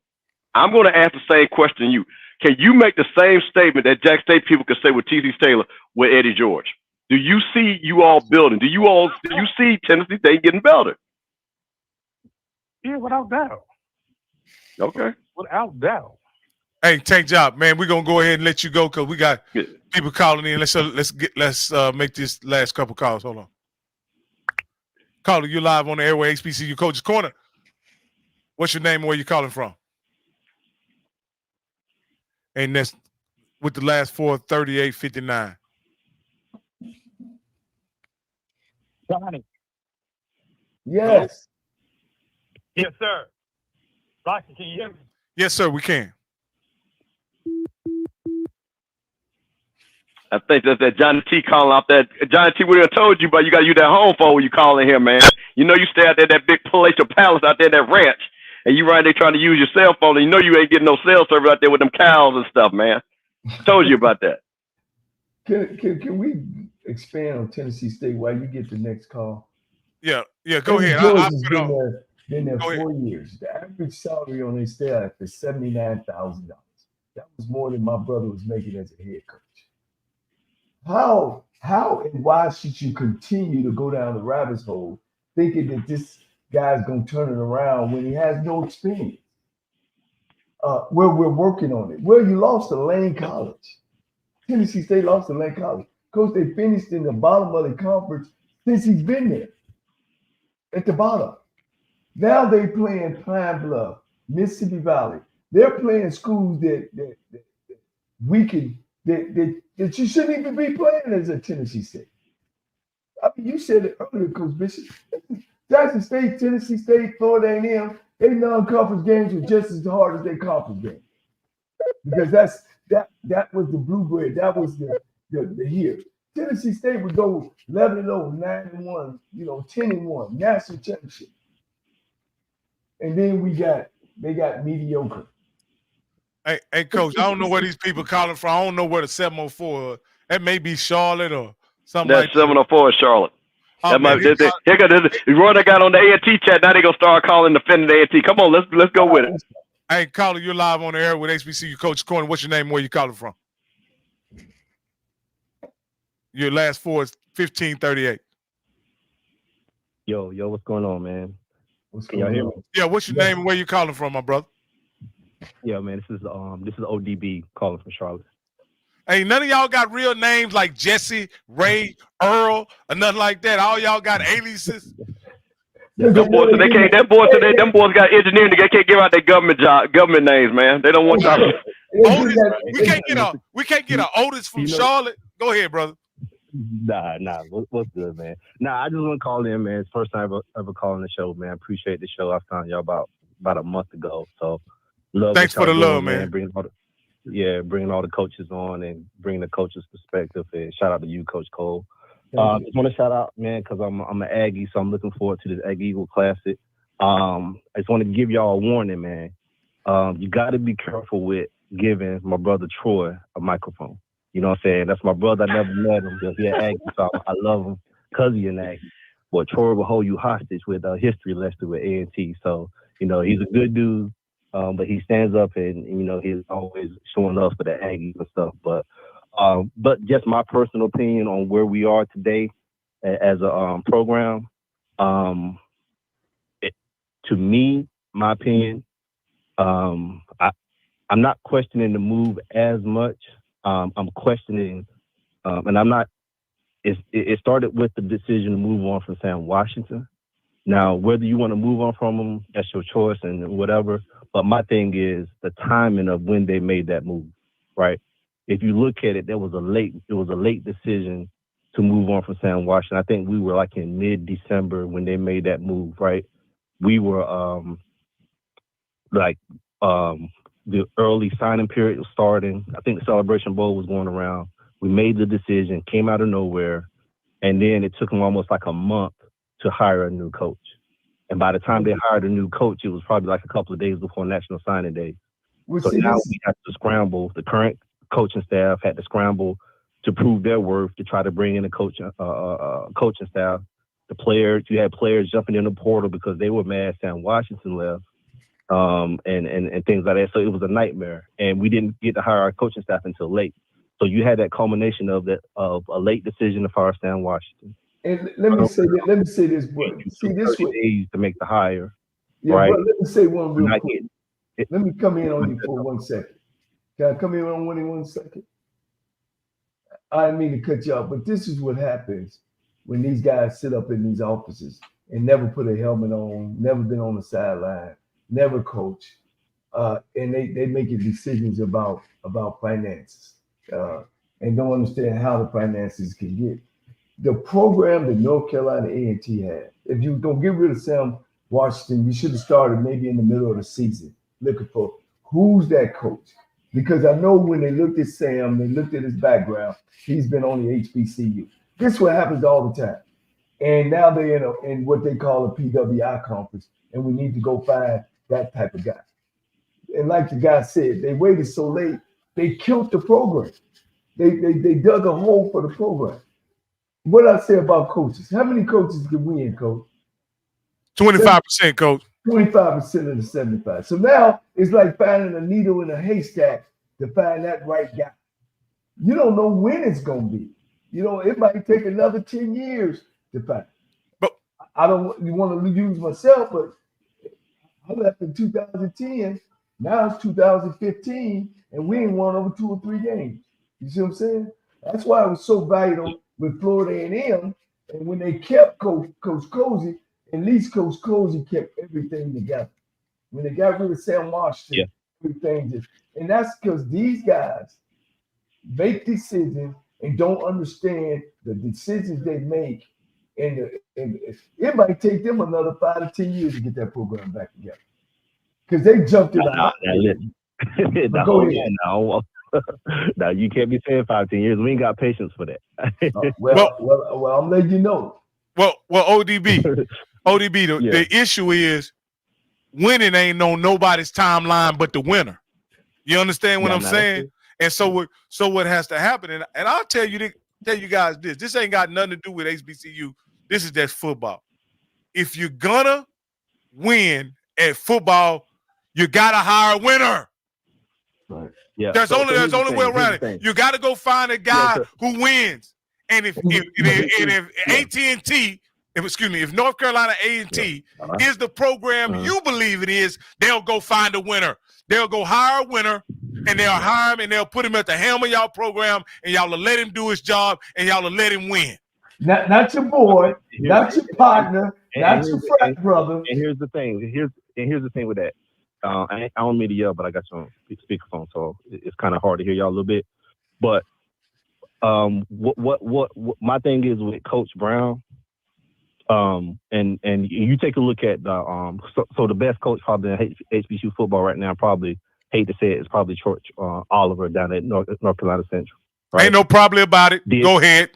I'm going to ask the same question to you. Can you make the same statement that Jackson State people could say with T.C. Taylor with Eddie George? Do you see you all building? Do you see Tennessee State getting better? Yeah, without doubt. Okay. Without doubt. Hey, Tank Job, man, we're gonna go ahead and let you go because we got people calling in. Let's make this last couple calls. Hold on. Caller, you live on the airway, HBCU Coach's Corner. What's your name and where you calling from? And that's with the last 4, 3859. Johnny. Yes. Yes, sir. Rocky, can you hear me? Yes, sir, we can. I think that's that Johnny T calling out that. Johnny T, we done told you, but you got to use that home phone when you calling here, man. You know you stay out there, that big palatial palace out there, that ranch, and you right there trying to use your cell phone, and you know you ain't getting no cell service out there with them cows and stuff, man. Told you about that. Can we expand on Tennessee State while you get the next call? Yeah, go ahead. Georgia's been there 4 years. The average salary on their staff is $79,000. That was more than my brother was making as a head coach. How and why should you continue to go down the rabbit's hole thinking that this guy's going to turn it around when he has no experience? Well, we're working on it. Well, you lost to Lane College. Tennessee State lost to Lane College. Coach, they finished in the bottom of the conference since he's been there, at the bottom. Now they playing Pine Bluff, Mississippi Valley. They're playing schools that we can that you shouldn't even be playing as a Tennessee State. I mean, you said it earlier, Coach Bishop. Jackson State, Tennessee State, Florida A&M, they non-conference games were just as hard as their conference games. Because that was the blue bread. That was the here. Tennessee State would go 11-0, 9-1, 10-1, national championship. And then they got mediocre. Hey, Coach, I don't know where these people calling from. I don't know where the 704 is. That may be Charlotte or something like that. 704 is Charlotte. Oh, Roy got on the A&T chat. Now they're going to start calling defending the A&T. Come on, let's go with it. Hey, caller, you're live on the air with HBCU Coach Corner. What's your name and where you calling from? Your last 4 is 1538. Yo, what's going on, man? Can y'all hear me? Yeah, what's your name and where you calling from, my brother? Yeah, man, this is ODB calling from Charlotte. Hey, none of y'all got real names like Jesse, Ray, Earl, or nothing like that. All y'all got aliases. Them boys got engineering. They can't give out their government names, man. They don't want y'all. Otis, we can't get an Otis from Charlotte. Go ahead, brother. Nah. What's good, man? Nah, I just want to call in, man. It's the first time ever calling the show, man. Appreciate the show. I found y'all about a month ago. So thanks for the love, man. Bringing all the coaches on and bringing the coaches' perspective. And shout out to you, Coach Cole. Just want to shout out, man, because I'm an Aggie, so I'm looking forward to this Aggie Eagle Classic. I just want to give y'all a warning, man. You got to be careful with giving my brother Troy a microphone. You know what I'm saying? That's my brother. I never met him because he's an Aggie, so I love him because he's an Aggie. But Troy will hold you hostage with a history lesson with A&T. So, he's a good dude, but he stands up and, he's always showing love for the Aggies and stuff. But just my personal opinion on where we are today as a program, to me, my opinion, I'm not questioning the move as much. I'm questioning, and I'm not. It started with the decision to move on from Sam Washington. Now, whether you want to move on from him, that's your choice and whatever. But my thing is the timing of when they made that move, right? If you look at it, it was a late decision to move on from Sam Washington. I think we were like in mid-December when they made that move, right? We were the early signing period was starting. I think the Celebration Bowl was going around. We made the decision, came out of nowhere, and then it took them almost like a month to hire a new coach. And by the time they hired a new coach, it was probably like a couple of days before National Signing Day. So now we had to scramble. The current coaching staff had to scramble to prove their worth to try to bring in a coaching staff. The players, you had players jumping in the portal because they were mad Sam Washington left, and things like that. So it was a nightmare, and we didn't get to hire our coaching staff until late. So you had that culmination of a late decision to fire Sam Washington. And let me say this, bro. See this days to make the hire, Yeah, right? but let me say one real Not quick. getting- Let me come in on you for 1 second. Can I come in on 1 second? I didn't mean to cut you off, but this is what happens when these guys sit up in these offices and never put a helmet on, never been on the sideline, never coach, and they making decisions about finances and don't understand how the finances can get. The program that North Carolina A&T had, if you don't get rid of Sam Washington, you should have started maybe in the middle of the season looking for who's that coach. Because I know when they looked at Sam, they looked at his background, he's been on the HBCU. This is what happens all the time. And now they're in what they call a PWI conference, and we need to go find that type of guy. And like the guy said, they waited so late, they killed the program. They dug a hole for the program. What I say about coaches? How many coaches can win, coach? 25%, coach. 25% of the 75. So now it's like finding a needle in a haystack to find that right guy. You don't know when it's going to be. You know, it might take another 10 years to find. But I don't want to use myself, but I left in 2010. Now it's 2015, and we ain't won over 2 or 3 games. You see what I'm saying? That's why it was so vital with Florida A&M, and when they kept Coach Cozy, at least Coach Cozy kept everything together. When they got rid of Sam Washington, everything just, and that's because these guys make decisions and don't understand the decisions they make, and it might take them another 5 to 10 years to get that program back together because they jumped in. Go ahead. Now you can't be saying 5, 10 years. We ain't got patience for that. Well, I'm letting you know. Well, ODB, the issue is winning ain't on nobody's timeline but the winner. You understand what I'm saying? And so what has to happen, and I'll tell you guys this. This ain't got nothing to do with HBCU. This is just football. If you're gonna win at football, you gotta hire a winner. Right. Yeah. There's only way around it. You got to go find a guy who wins. And if AT&T, if North Carolina A&T is the program you believe it is, they'll go find a winner. They'll go hire a winner, and they'll hire him, and they'll put him at the helm of y'all program, and y'all will let him do his job, and y'all will let him win. Not your boy, not your partner, not your frat brother. And here's the thing. Here's the thing with that. I don't mean to yell, but I got you on speakerphone, so it's kind of hard to hear y'all a little bit. But what my thing is with Coach Brown, and you take a look at the so the best coach probably in HBCU football right now, probably hate to say it, is probably George Oliver down at North Carolina Central. Right? Ain't no problem about it. Go ahead.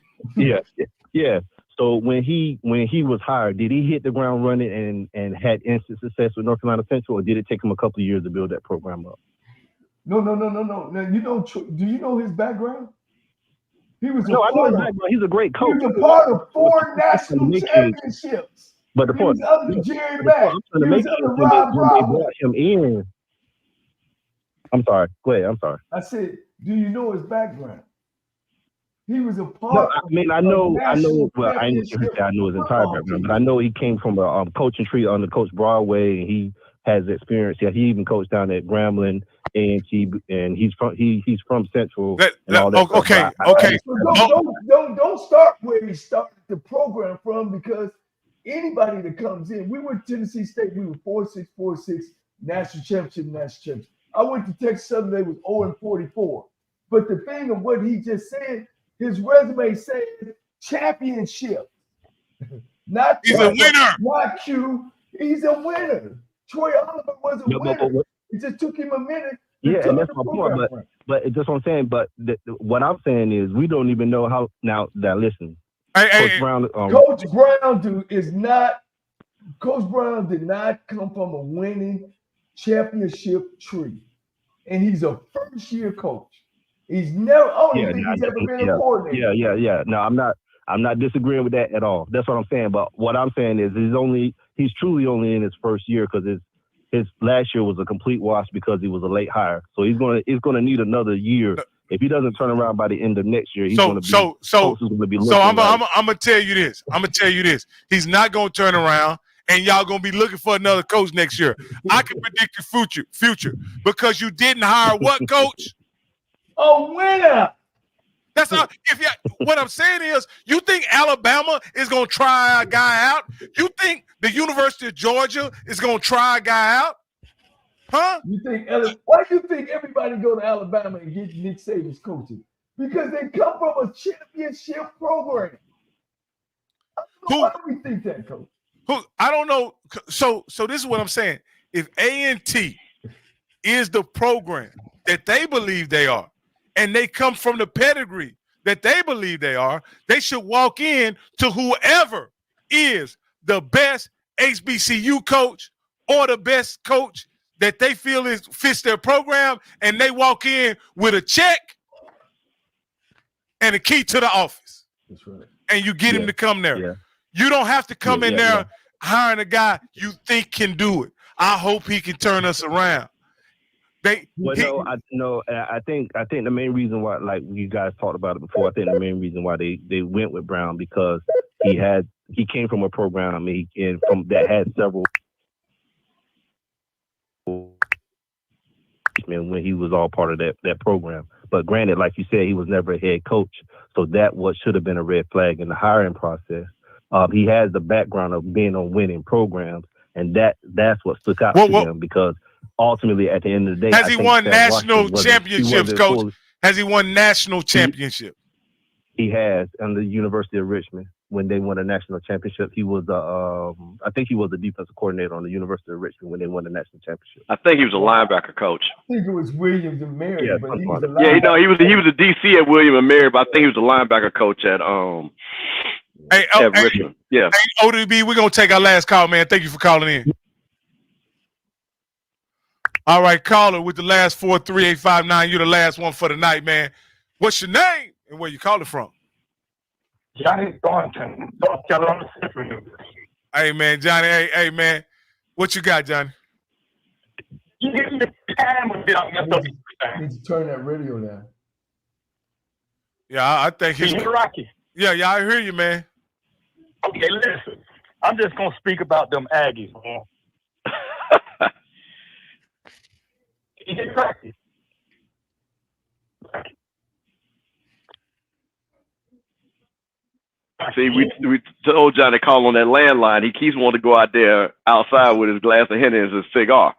Yeah. So when he was hired, did he hit the ground running and had instant success with North Carolina Central, or did it take him a couple of years to build that program up? No. Now, do you know his background? He was he's a great coach. He was a part of 4 national championships. But the point, he was under Jerry Mack. He was under Rob when they brought him in. I'm sorry. Go ahead. I'm sorry. I said, do you know his background? He was a part. No, I know. Well, I ain't sure I know his entire background, but I know he came from a coaching tree under Coach Broadway, and he has experience. Yeah, he even coached down at Grambling A&T, and he's from Central. Okay. So don't start where he started the program from, because anybody that comes in, we went to Tennessee State. We were 4-6 national championship. I went to Texas Southern. They was 0-44. But the thing of what he just said. His resume says championship. He's a winner. Not Q. He's a winner. Troy Oliver was a winner. It just took him a minute. And that's my point. But just what I'm saying. But what I'm saying is, we don't even know how. Now that listen, Coach Brown. Coach Brown did not come from a winning championship tree, and he's a first-year coach. He's never. I don't think he's ever been a coordinator. Yeah. No, I'm not disagreeing with that at all. That's what I'm saying. But what I'm saying is, he's truly only in his first year, because his last year was a complete wash because he was a late hire. So he's gonna need another year. If he doesn't turn around by the end of next year, he's gonna be. So I'm gonna tell you this. He's not gonna turn around, and y'all gonna be looking for another coach next year. I can predict the future because you didn't hire what coach? A winner. That's all. What I'm saying is, you think Alabama is gonna try a guy out? You think the University of Georgia is gonna try a guy out? Huh? You think why do you think everybody go to Alabama and get Nick Saban's coaching? Because they come from a championship program. Why do we think that, coach? I don't know. So this is what I'm saying. If A&T is the program that they believe they are, and they come from the pedigree that they believe they are, they should walk in to whoever is the best HBCU coach or the best coach that they feel fits their program, and they walk in with a check and a key to the office. That's right. And you get him to come there. Yeah. You don't have to come in there hiring a guy you think can do it. I hope he can turn us around. I think the main reason why, like you guys talked about it before, I think the main reason why they went with Brown because he came from a program that had several when he was all part of that program. But granted, like you said, he was never a head coach, so that what should have been a red flag in the hiring process. He has the background of being on winning programs, and that's what stuck out to him because ultimately, at the end of the day, has he won national championships, Coach? Has he won national championship? He has, under the University of Richmond. When they won a national championship, he was I think he was the defensive coordinator on the University of Richmond when they won the national championship. I think he was a linebacker coach. I think it was Williams and Mary, but he was a linebacker. He was a DC at William and Mary, but I think he was a linebacker coach at Richmond. Yeah. Hey, ODB, we're gonna take our last call, man. Thank you for calling in. All right, caller with the last 43859. You're the last one for the night, man. What's your name and where you calling from? Johnny Thornton, North Carolina Central University. Hey, man, Johnny. Hey, man. What you got, Johnny? You need to turn that radio down. Yeah, I think he's Rocky. Yeah, I hear you, man. Okay, listen. I'm just gonna speak about them Aggies, man. He did practice. See, we told Johnny to call on that landline. He keeps wanting to go out there outside with his glass of Henny and his cigar.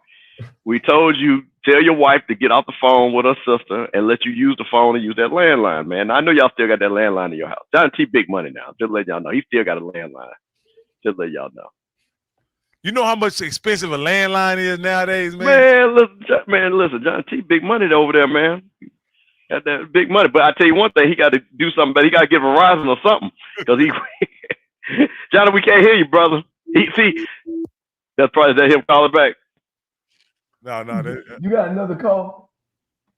We told you, tell your wife to get off the phone with her sister and let you use the phone and use that landline, man. I know y'all still got that landline in your house. Johnny T big money now. Just let y'all know. He still got a landline. Just let y'all know. You know how much expensive a landline is nowadays, man? Listen, Johnny T big money over there, man. Got that big money, but I tell you one thing, he got to do something better. He got to get Verizon or something, because Johnny, we can't hear you, brother. That's probably him calling back. No. You got another call?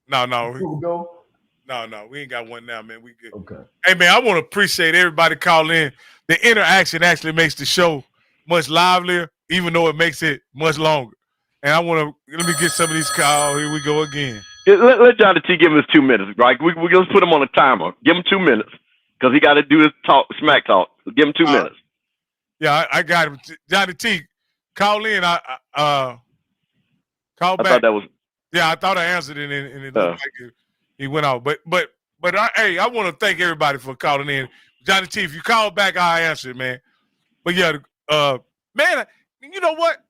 No. Before we go? No, we ain't got one now, man. We good. Okay. Hey, man, I want to appreciate everybody calling in. The interaction actually makes the show much livelier, even though it makes it much longer. And let me get some of these calls. Here we go again. Let Johnny T give him his 2 minutes, right? We just put him on a timer. Give him 2 minutes because he got to do his smack talk. Give him 2 minutes. Yeah, I got him. Johnny T, call in. Call back. I thought that was. Yeah, I thought I answered it, and it looked like he went out. But I want to thank everybody for calling in. Johnny T, if you call back, I'll answer it, man. But yeah, man, you know what?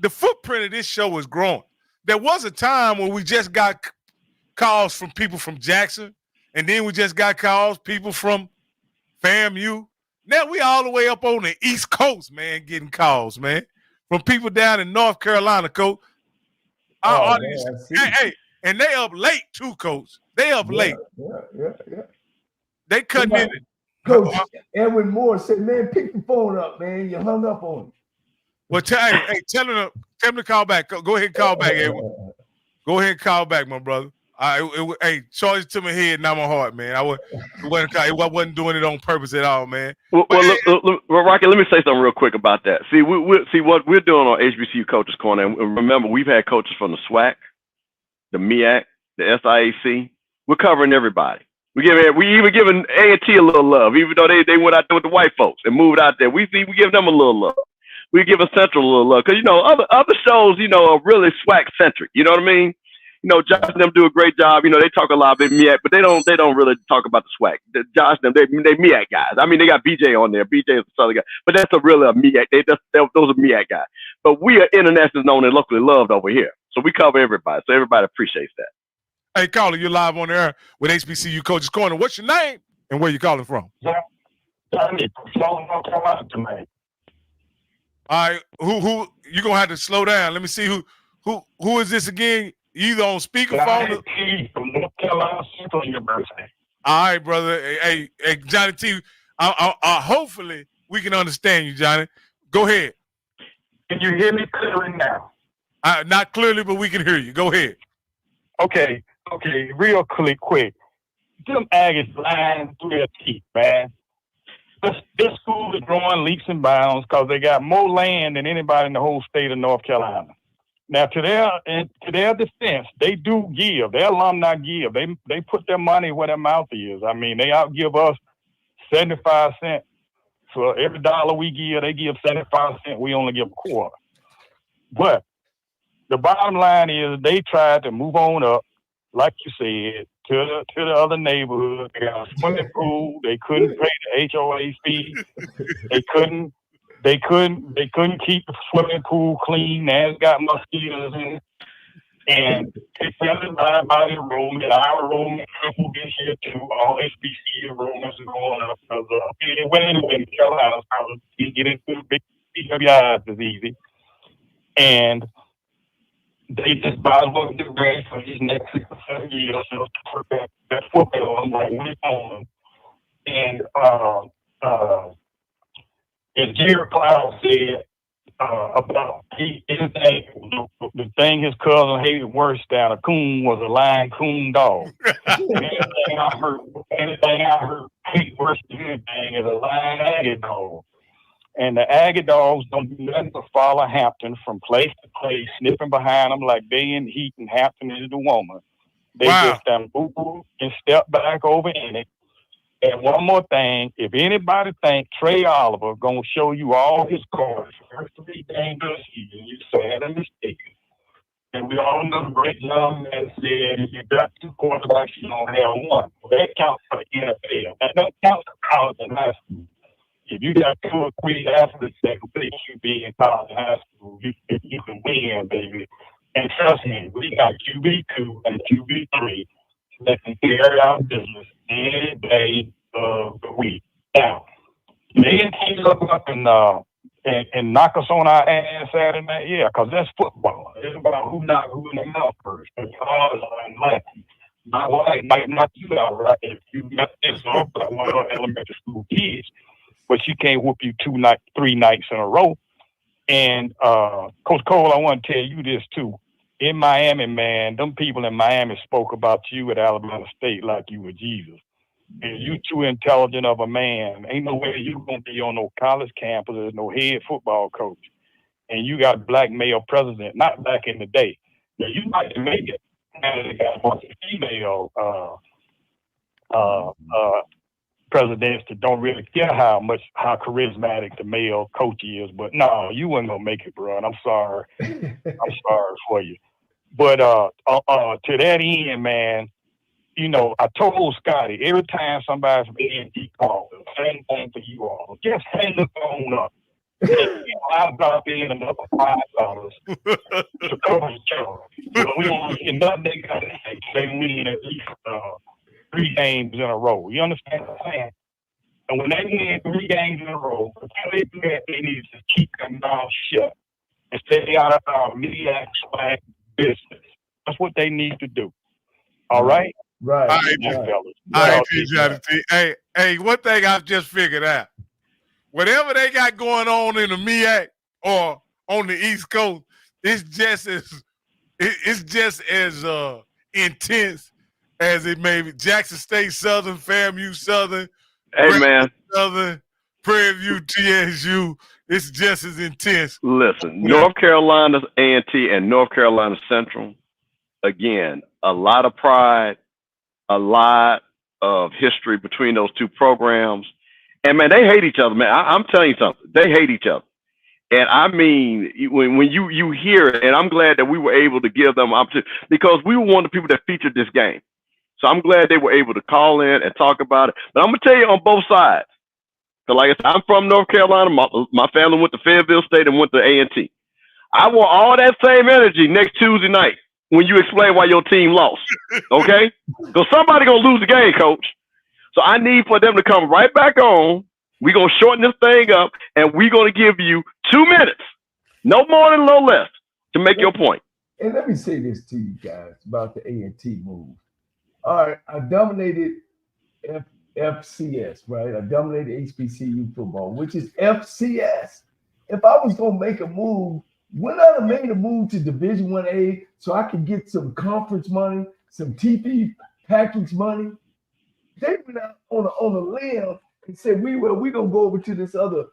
The footprint of this show is growing. There was a time when we just got calls from people from Jackson, and then we just got people from FAMU. Now we all the way up on the East Coast, man, getting calls, man, from people down in North Carolina, Coach. Our audience, and they up late too, Coach. They up late. Yeah. They cutting in. Coach Edwin Moore said, "Man, pick the phone up, man. You hung up on him." Well, tell him to call back. Go ahead and call back, Edwin. Go ahead and call back, my brother. Charge it to my head, not my heart, man. I wasn't doing it on purpose at all, man. Well, Rocky, let me say something real quick about that. See, see what we're doing on HBCU Coaches Corner. And remember, we've had coaches from the SWAC, the MEAC, the SIAC. We're covering everybody. We even giving A&T a little love, even though they went out there with the white folks and moved out there. We give them a little love. we giving Central a little love because other shows are really SWAC centric. You know what I mean? Josh and them do a great job. They talk a lot about MEAC, but they don't really talk about the SWAC. Josh and them, they MEAC guys. I mean, they got BJ on there. BJ is the Southern guy, but that's really a MEAC. Those are MEAC guys. But we are internationally known and locally loved over here, so we cover everybody. So everybody appreciates that. Hey, caller, you're live on the air with HBCU Coaches Corner. What's your name and where you calling from? All right, who you gonna have to slow down? Let me see who is this again? You either on speakerphone. From North Carolina Central University. All right, brother. Hey, Johnny T. Hopefully we can understand you, Johnny. Go ahead. Can you hear me clearly now? Not clearly, but we can hear you. Go ahead. Okay, real quick. Them Aggies lying through their teeth, man. This school is growing leaps and bounds because they got more land than anybody in the whole state of North Carolina. Now, to their defense, they do give. Their alumni give. They put their money where their mouth is. I mean, they outgive us 75 cents. For every dollar we give, they give 75 cents. We only give a quarter. But the bottom line is they tried to move on up, like you said, to the other neighborhood. They got a swimming pool. They couldn't pay the HOA fee. They couldn't keep the swimming pool clean. Now it's got mosquitoes in it. And they sent it by the room. And our enrollment tripled this year too. All HBCU enrollments are going up because it went anyway in Carolina. So you get into the big PWIs is easy. And they just might as well get ready for these next 6 or 7 years to put that football on like we're on. And as Jerry Cloud said about the thing his cousin hated worse than a coon was a lying coon dog. Anything I heard hate worse than anything is a lying Aggie dog. And the Aggie dogs don't do nothing but follow Hampton from place to place, sniffing behind them like they in heat and Hampton is the woman. They just boo-boo and step back over in it. And one more thing, if anybody think Trey Oliver gonna show you all his cards for 3 games this season, you're sad and mistaken. And we all know the great young man said, if you got 2 quarterbacks, you don't have 1. Well, that counts for the NFL. That don't count for college and high school. If you got 2 or 3 athletes that can play QB in college and high school, you can win, baby. And trust me, we got QB2 and QB3 that can carry out business any day of the week. Now, they can look up and knock us on our ass Saturday night, yeah, because that's football. It's about who knock who in the mouth first. Because ours are unlikely. My wife might knock you out right if you got this off like one of our elementary school kids, but she can't whoop you 3 nights in a row. And Coach Cole, I want to tell you this too. In Miami, man, them people in Miami spoke about you at Alabama State like you were Jesus. And you too intelligent of a man. Ain't no way you gonna be on no college campus as no head football coach. And you got black male president, not back in the day. Now you might make it. And they got a bunch of female presidents that don't really care how charismatic the male coach is. But no, you wasn't gonna make it, bro. And I'm sorry. I'm sorry for you. But to that end, man, you know, I told Scotty every time somebody from A&T called, same thing for you all. Just hang the phone up. I'll drop in another $5 to cover the charge. But we don't get nothing they got to say. They win at least 3 games in a row. You understand what I'm saying? And when they win 3 games in a row, they do that, they need to keep their mouth shut and stay out of our media SWAC business. That's what they need to do. All right? Right. All right, Johnny T. Hey, one thing I've just figured out. Whatever they got going on in the MEAC or on the East Coast, it's just as intense as it may be. Jackson State Southern, FAMU Southern, Southern, Prairie View, TSU. It's just as intense. Listen, North Carolina A&T and North Carolina Central, again, a lot of pride, a lot of history between those 2 programs. And, man, they hate each other, man. I'm telling you something. They hate each other. And I mean, when you hear it, and I'm glad that we were able to give them opportunity because we were one of the people that featured this game. So I'm glad they were able to call in and talk about it. But I'm gonna tell you on both sides. So like I said, I'm from North Carolina. My family went to Fayetteville State and went to A&T. I want all that same energy next Tuesday night when you explain why your team lost. Okay? Because somebody gonna lose the game, coach. So I need for them to come right back on. We're gonna shorten this thing up, and we're gonna give you 2 minutes, no more and no less, to make your point. And let me say this to you guys about the A&T move. All right, I dominated FCS, right? I dominated HBCU football, which is FCS. If I was gonna make a move, wouldn't I have made a move to Division 1A so I could get some conference money, some TV package money? They went out on a limb and said we're gonna go over to this other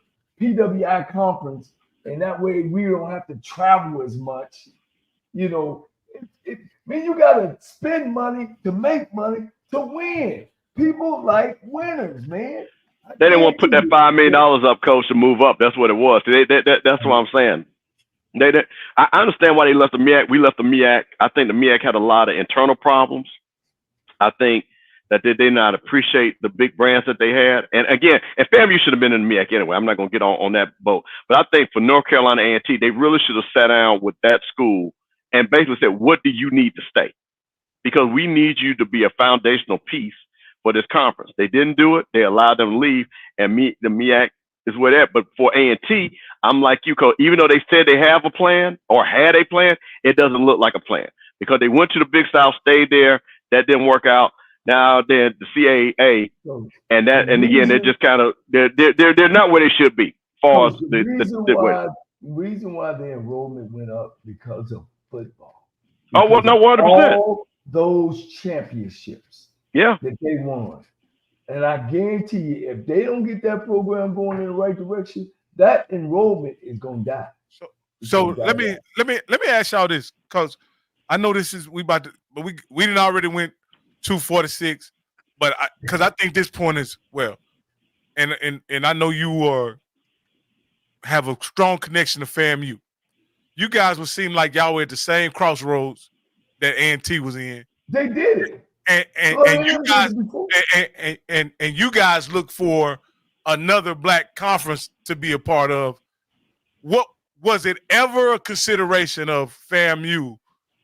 PWI conference, and that way we don't have to travel as much. You know, you gotta spend money to make money to win. People like winners, man. They didn't want to put that $5 million up, coach, to move up. That's what it was. That's what I'm saying. I understand why they left the MEAC. We left the MEAC. I think the MEAC had a lot of internal problems. I think that they did not appreciate the big brands that they had. And again, and FAMU should have been in the MEAC anyway. I'm not going to get on that boat. But I think for North Carolina A&T, they really should have sat down with that school and basically said, what do you need to stay? Because we need you to be a foundational piece for this conference. They didn't do it. They allowed them to leave. And the MEAC is where that. But for A&T, I'm like you, coach. Even though they said they have a plan or had a plan, it doesn't look like a plan. Because they went to the Big South, stayed there. That didn't work out. Now they're the CAA, and again they're just kind of they're not where they should be. As far as the reason why the enrollment went up because of football. Oh well, no, 100%. All those championships, that they won, and I guarantee you, if they don't get that program going in the right direction, that enrollment is gonna die. So let me ask y'all this, because I know this is we didn't already went 246, but because I think this point is and I know you have a strong connection to FAMU. You guys would seem like y'all were at the same crossroads that A&T was in. They did it, and you guys look for another black conference to be a part of. What was it ever a consideration of FAMU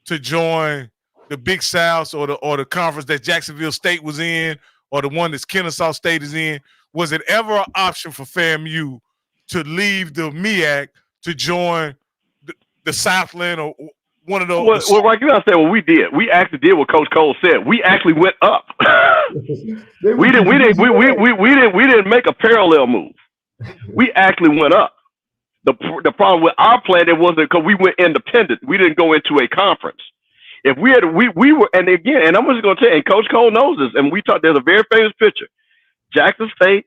to join the Big South or the conference that Jacksonville State was in, or the one that Kennesaw State is in? Was it ever an option for FAMU to leave the MEAC to join the Southland or one of those? Well, like you gotta say, what we did. We actually did what Coach Cole said. We actually went up. we didn't make a parallel move. We actually went up. The problem with our plan, it wasn't because we went independent. We didn't go into a conference. If we had, we were, and again, and I'm just going to tell you, and Coach Cole knows this, and we talked, there's a very famous picture. Jackson State,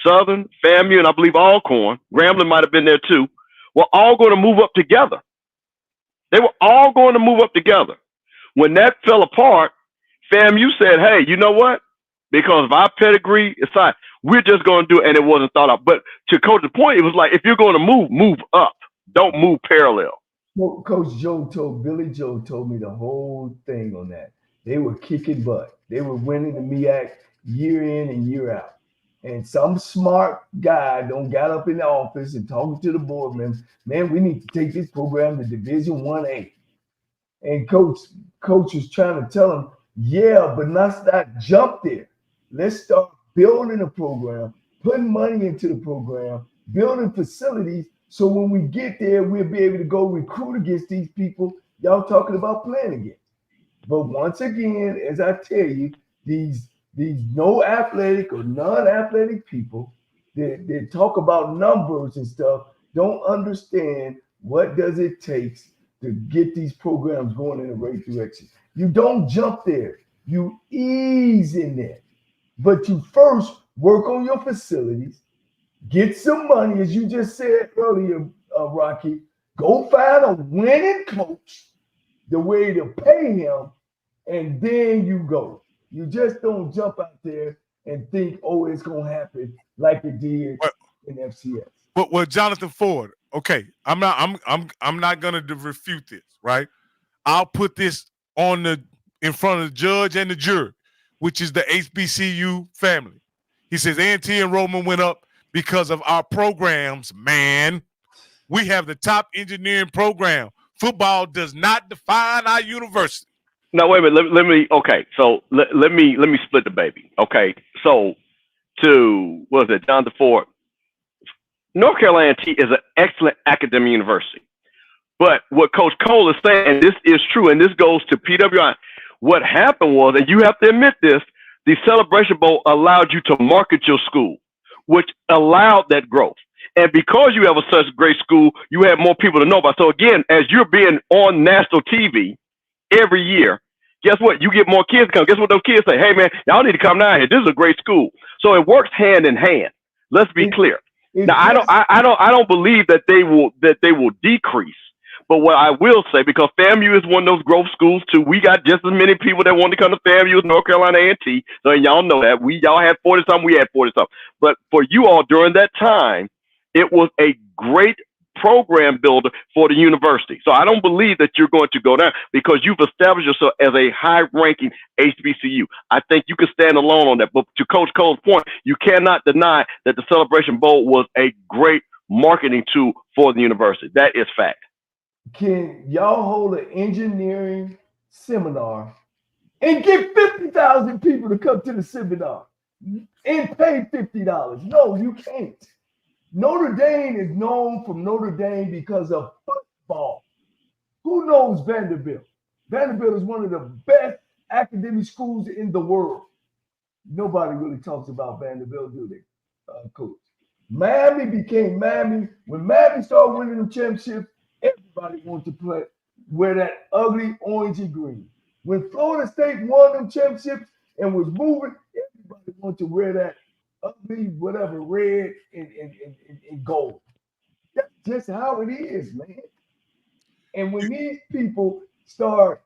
Southern, FAMU, and I believe Alcorn, Grambling might have been there too, were all going to move up together. They were all going to move up together. When that fell apart, FAMU said, hey, you know what? Because of our pedigree, it's like, we're just going to do it, and it wasn't thought of. But to Coach's point, it was like, if you're going to move up. Don't move parallel. Well, Billy Joe told me the whole thing on that. They were kicking butt. They were winning the MEAC year in and year out. And some smart guy got up in the office and talking to the board members, man, we need to take this program to Division 1A. And coach was trying to tell him, yeah, but let's not jump there. Let's start building a program, putting money into the program, building facilities, so when we get there, we'll be able to go recruit against these people y'all talking about playing against. But once again, as I tell you, these no athletic or non-athletic people that talk about numbers and stuff don't understand what does it take to get these programs going in the right direction. You don't jump there. You ease in there. But you first work on your facilities, get some money, as you just said earlier, Rocky. Go find a winning coach, the way to pay him, and then you go. You just don't jump out there and think, oh, it's going to happen like it did in FCS. Well, Jonathan Ford, Okay, I'm not gonna refute this, right? I'll put this in front of the judge and the jury, which is the HBCU family. He says A&T enrollment went up because of our programs, man. We have the top engineering program. Football does not define our university. No, wait a minute. Let me. Okay, so let me split the baby. Okay, so what was it, John DeFord? North Carolina A&T is an excellent academic university. But what Coach Cole is saying, and this is true, and this goes to PWI, what happened was, and you have to admit this, the Celebration Bowl allowed you to market your school, which allowed that growth. And because you have such great school, you have more people to know about. So again, as you're being on national TV every year, guess what? You get more kids to come. Guess what those kids say? Hey, man, y'all need to come down here. This is a great school. So it works hand in hand. Let's be clear. Now, I don't believe that they will decrease. But what I will say, because FAMU is one of those growth schools too, we got just as many people that want to come to FAMU as North Carolina A&T. So y'all know that y'all had 40-something, we had 40-something. But for you all during that time, it was a great program builder for the university. So I don't believe that you're going to go down because you've established yourself as a high-ranking HBCU. I think you can stand alone on that. But to Coach Cole's point, you cannot deny that the Celebration Bowl was a great marketing tool for the university. That is fact. Can y'all hold an engineering seminar and get 50,000 people to come to the seminar and pay $50? No, you can't. Notre Dame is known from Notre Dame because of football. Who knows Vanderbilt? Vanderbilt is one of the best academic schools in the world. Nobody really talks about Vanderbilt, do they, Coach? Miami became Miami. When Miami started winning the championship, everybody wanted to wear that ugly orange and green. When Florida State won them championships and was moving, everybody wanted to wear that ugly, whatever, red and gold. That's just how it is, man. And when these people start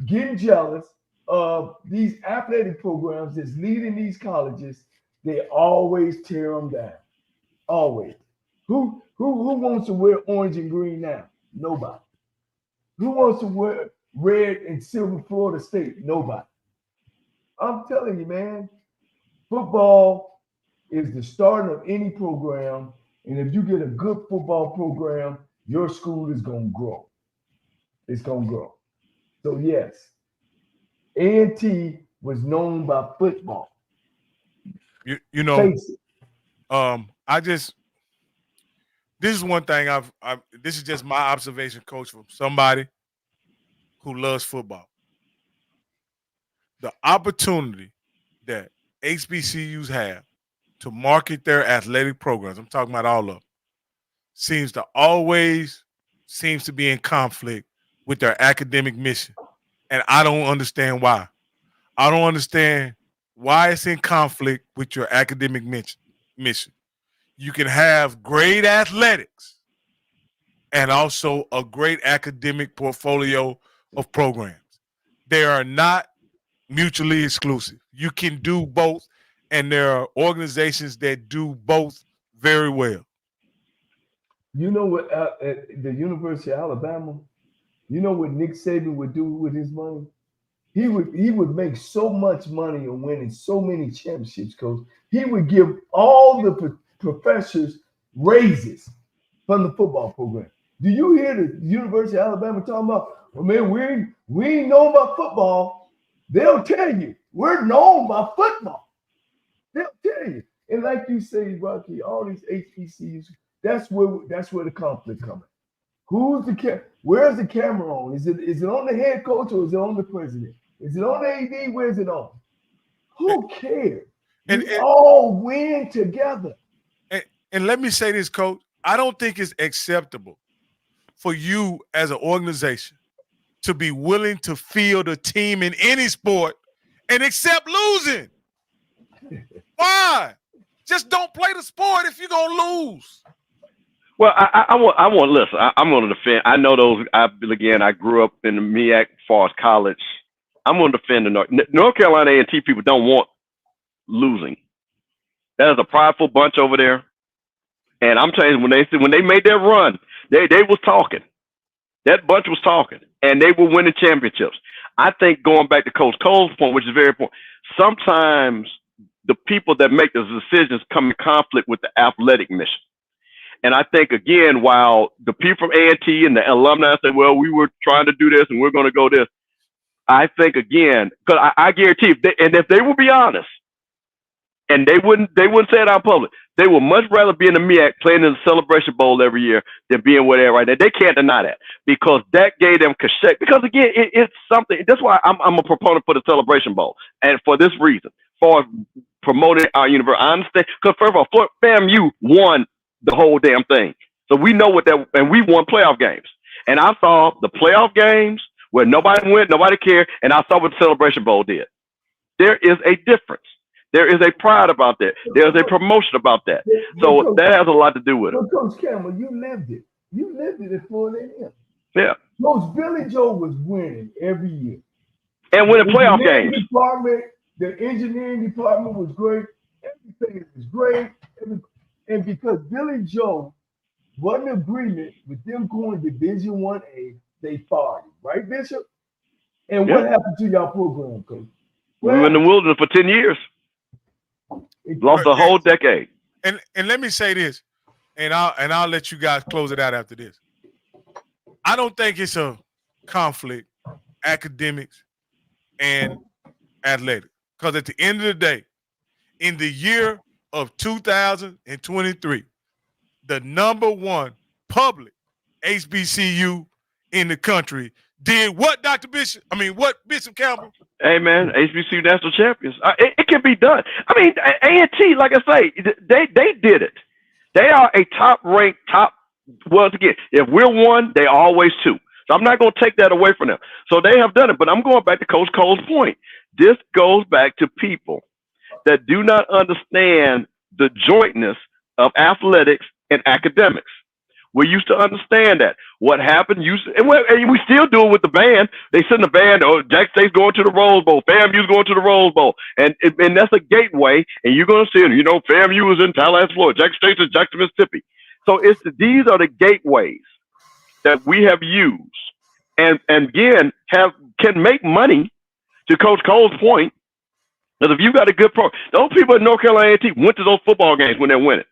getting jealous of these athletic programs that's leading these colleges, they always tear them down. Always. Who wants to wear orange and green now? Nobody. Who wants to wear red and silver Florida State? Nobody. I'm telling you, man, football is the start of any program. And if you get a good football program, your school is going to grow. It's going to grow. So, yes, A&T was known by football. You know, this is one thing this is just my observation, Coach, from somebody who loves football. The opportunity that HBCUs have to market their athletic programs, I'm talking about all of them, seems to be in conflict with their academic mission. And I don't understand why. I don't understand why it's in conflict with your academic mission. You can have great athletics and also a great academic portfolio of programs. They are not mutually exclusive. You can do both, and there are organizations that do both very well. You know what, at the University of Alabama, you know what Nick Saban would do with his money? He would make so much money and winning so many championships, Coach. He would give all the professors raises from the football program. Do you hear the University of Alabama talking about, well, man, we ain't known about football? They'll tell you, we're known by football. They'll tell you. And like you say, Rocky, all these HBCUs, that's where the conflict comes. Where's the camera on? Is it on the head coach or is it on the president? Is it on the AD? Where's it on? Who cares? We all win together. And let me say this, Coach. I don't think it's acceptable for you as an organization to be willing to field a team in any sport and accept losing. Why? Just don't play the sport if you're going to lose. Well, I want listen. I'm going to defend. I know those. I grew up in the MEAC Forest College. I'm going to defend the North Carolina A&T people. Don't want losing. That is a prideful bunch over there, And I'm telling you, when they made their run, they was talking. That bunch was talking, and they were winning championships. I think going back to Coach Cole's point, which is very important, sometimes the people that make those decisions come in conflict with the athletic mission. And I think, again, while the people from A&T and the alumni say, well, we were trying to do this and we're going to go this, I think, again, because I guarantee if they will be honest, and they wouldn't say it out public, they would much rather be in the MEAC playing in the Celebration Bowl every year than being where they're right now. They can't deny that, because that gave them cachet. Because, again, it's something. That's why I'm a proponent for the Celebration Bowl, and for this reason, for promoting our university. I understand, because first of all, FAMU won the whole damn thing. So we know what that, and we won playoff games. And I saw the playoff games where nobody went, nobody cared, and I saw what the Celebration Bowl did. There is a difference. There is a pride about that. There's a promotion about that. So that has a lot to do with it. Coach Campbell, you lived it. You lived it at Florida A&M. Yeah. Coach Billy Joe was winning every year. And winning playoff games. The engineering department was great. Everything was great. And because Billy Joe wasn't in agreement with them going to Division 1A, they fired him. Right, Bishop? And what happened to y'all program, Coach? We were in the wilderness for 10 years. Lost a whole decade. And let me say this, and I'll let you guys close it out after this. I don't think it's a conflict, academics and athletics. Because at the end of the day, in the year of 2023, the #1 public HBCU in the country did what, Dr. Bishop? I mean, what, Bishop Campbell? Hey, man, HBCU national champions. It can be done. I mean, A&T, like I say, they did it. They are a top-ranked, once again, if we're one, they're always two. So I'm not going to take that away from them. So they have done it. But I'm going back to Coach Cole's point. This goes back to people that do not understand the jointness of athletics and academics. We used to understand that. What happened, and we still do it with the band. They send the band, Jack State's going to the Rose Bowl, FAMU's going to the Rose Bowl. And that's a gateway, and you're going to see it. You know, FAMU is in Tallahassee, Florida. Jack State's in Jackson, Mississippi. So these are the gateways that we have used. And again, can make money, to Coach Cole's point, because if you got a good program, those people in North Carolina A&T went to those football games when they're winning.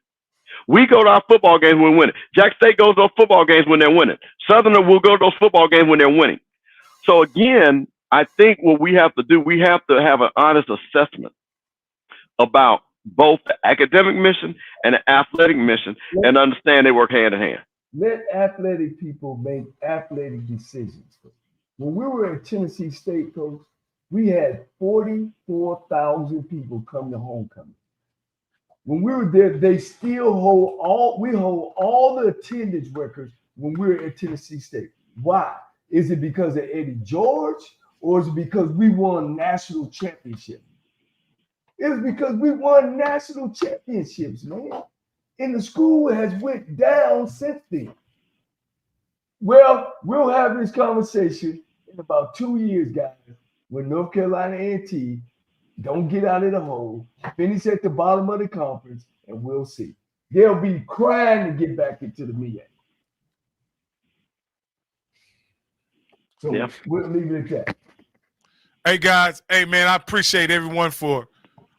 We go to our football games when we're winning. Jack State goes to those football games when they're winning. Southerner will go to those football games when they're winning. So again, I think what we have to do, we have to have an honest assessment about both the academic mission and the athletic mission, and understand they work hand in hand. Let athletic people make athletic decisions. When we were at Tennessee State, Coach, we had 44,000 people come to homecoming. When we were there, they still hold all the attendance records when we were at Tennessee State. Why? Is it because of Eddie George, or is it because we won national championships? It's because we won national championships, man. And the school has went down since then. Well, we'll have this conversation in about 2 years, guys, when North Carolina A&T don't get out of the hole, finish at the bottom of the conference, and we'll see. They'll be crying to get back into the MEAC. So we'll leave it at that. Hey, guys. Hey, man, I appreciate everyone for,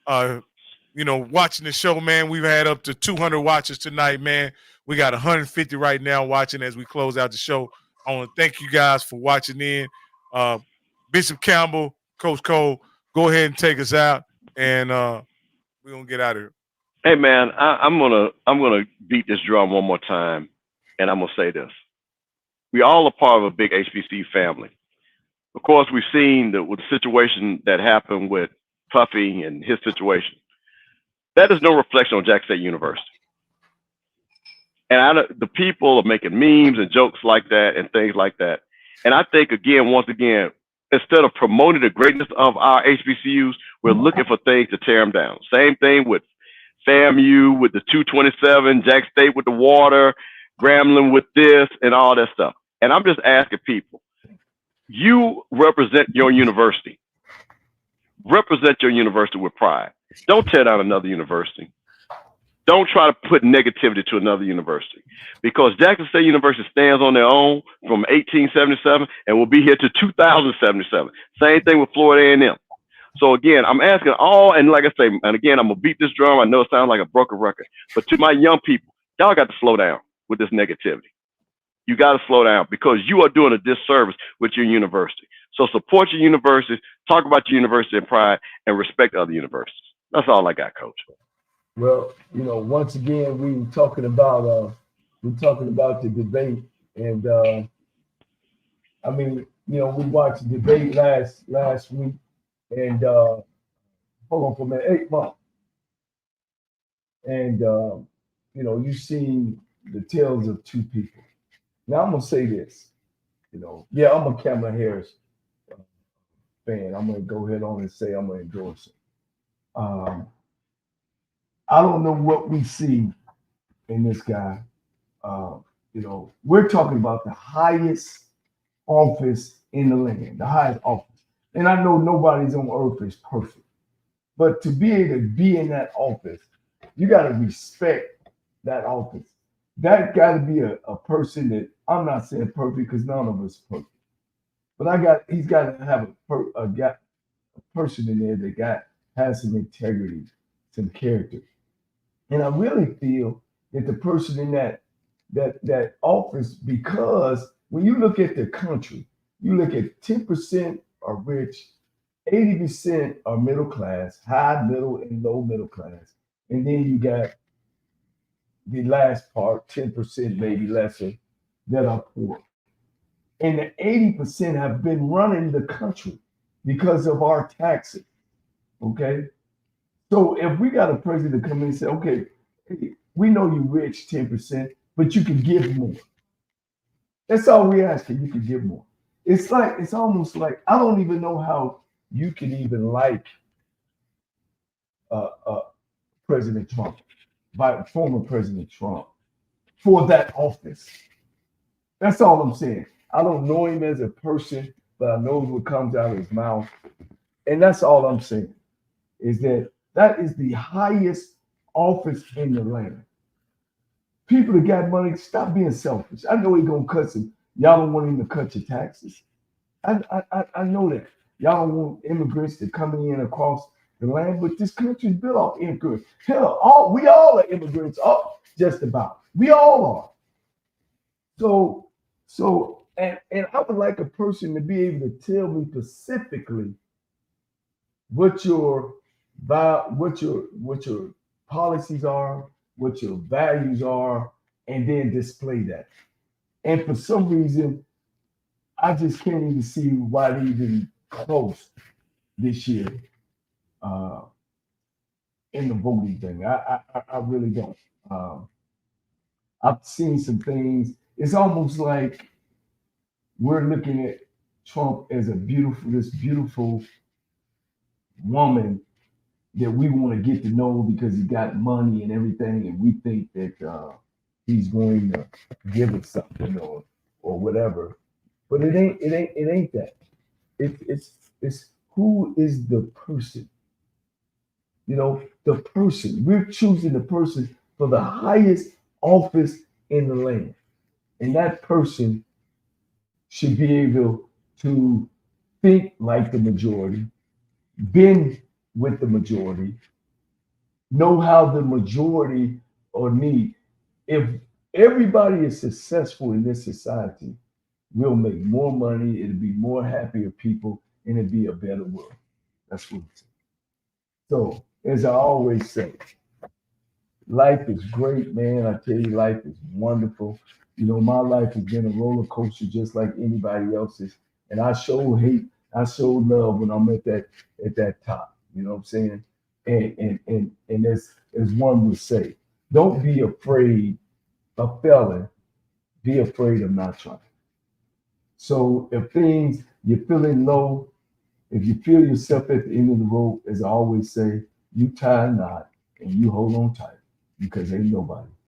watching the show, man. We've had up to 200 watchers tonight, man. We got 150 right now watching as we close out the show. I want to thank you guys for watching in. Bishop Campbell, Coach Cole, go ahead and take us out, and we're gonna get out of here. Hey, man, I'm gonna beat this drum one more time, and I'm gonna say this: we all are part of a big HBCU family. Of course, we've seen with the situation that happened with Puffy and his situation. That is no reflection on Jackson State University. And the people are making memes and jokes like that and things like that. And I think, once again, instead of promoting the greatness of our HBCUs, we're looking for things to tear them down. Same thing with FAMU, with the 227, Jack State with the water, Grambling with this, and all that stuff. And I'm just asking people, you represent your university. Represent your university with pride. Don't tear down another university. Don't try to put negativity to another university, because Jackson State University stands on their own from 1877 and will be here to 2077. Same thing with Florida A&M. So again, I'm asking all, and like I say, and again, I'm gonna beat this drum. I know it sounds like a broken record, but to my young people, y'all got to slow down with this negativity. You got to slow down, because you are doing a disservice with your university. So support your universities, talk about your university in pride, and respect other universities. That's all I got, Coach. Well, once again, we were talking about the debate, and we watched the debate last week, and hold on for a minute, 8 months, and you see the tales of two people. Now I'm gonna say this, I'm a Kamala Harris fan. I'm gonna go ahead on and say I'm gonna endorse it. I don't know what we see in this guy. We're talking about the highest office in the land, the highest office. And I know nobody's on earth is perfect, but to be able to be in that office, you got to respect that office. That got to be a person that, I'm not saying perfect because none of us are perfect, but he's got to have a person in there that has some integrity, some character. And I really feel that the person in that office, because when you look at the country, you look at 10% are rich, 80% are middle class, high, middle, and low middle class. And then you got the last part, 10%, maybe lesser, that are poor. And the 80% have been running the country because of our taxes, okay? So if we got a president come in and say, okay, hey, we know you rich 10%, but you can give more. That's all we asking. You can give more. It's almost like, I don't even know how you can even like President Trump, former President Trump, for that office. That's all I'm saying. I don't know him as a person, but I know what comes out of his mouth. And that's all I'm saying, is that is the highest office in the land. People that got money, stop being selfish. I know he's gonna cut some. Y'all don't want him to cut your taxes. I know that. Y'all don't want immigrants to come in across the land, but this country's built off immigrants. Hell, we all are immigrants, just about. We all are. So, and I would like a person to be able to tell me specifically what your policies are, what your values are, and then display that. And for some reason, I just can't even see why they even close this year in the voting thing. I really don't. I've seen some things. It's almost like we're looking at Trump as this beautiful woman that we want to get to know because he got money and everything, and we think that he's going to give us something or whatever. But it ain't that. It's who is the person. The person. We're choosing the person for the highest office in the land. And that person should be able to think like the majority, bend with the majority, know how the majority or need. If everybody is successful in this society, we'll make more money, it'll be more happier people, and it'll be a better world. That's what it's. So, as I always say, life is great, man. I tell you, life is wonderful. My life has been a roller coaster just like anybody else's. And I show hate, I show love when I'm at that top. You know what I'm saying? And as one would say, don't be afraid of failing. Be afraid of not trying. So if you're feeling low, if you feel yourself at the end of the rope, as I always say, you tie a knot and you hold on tight, because ain't nobody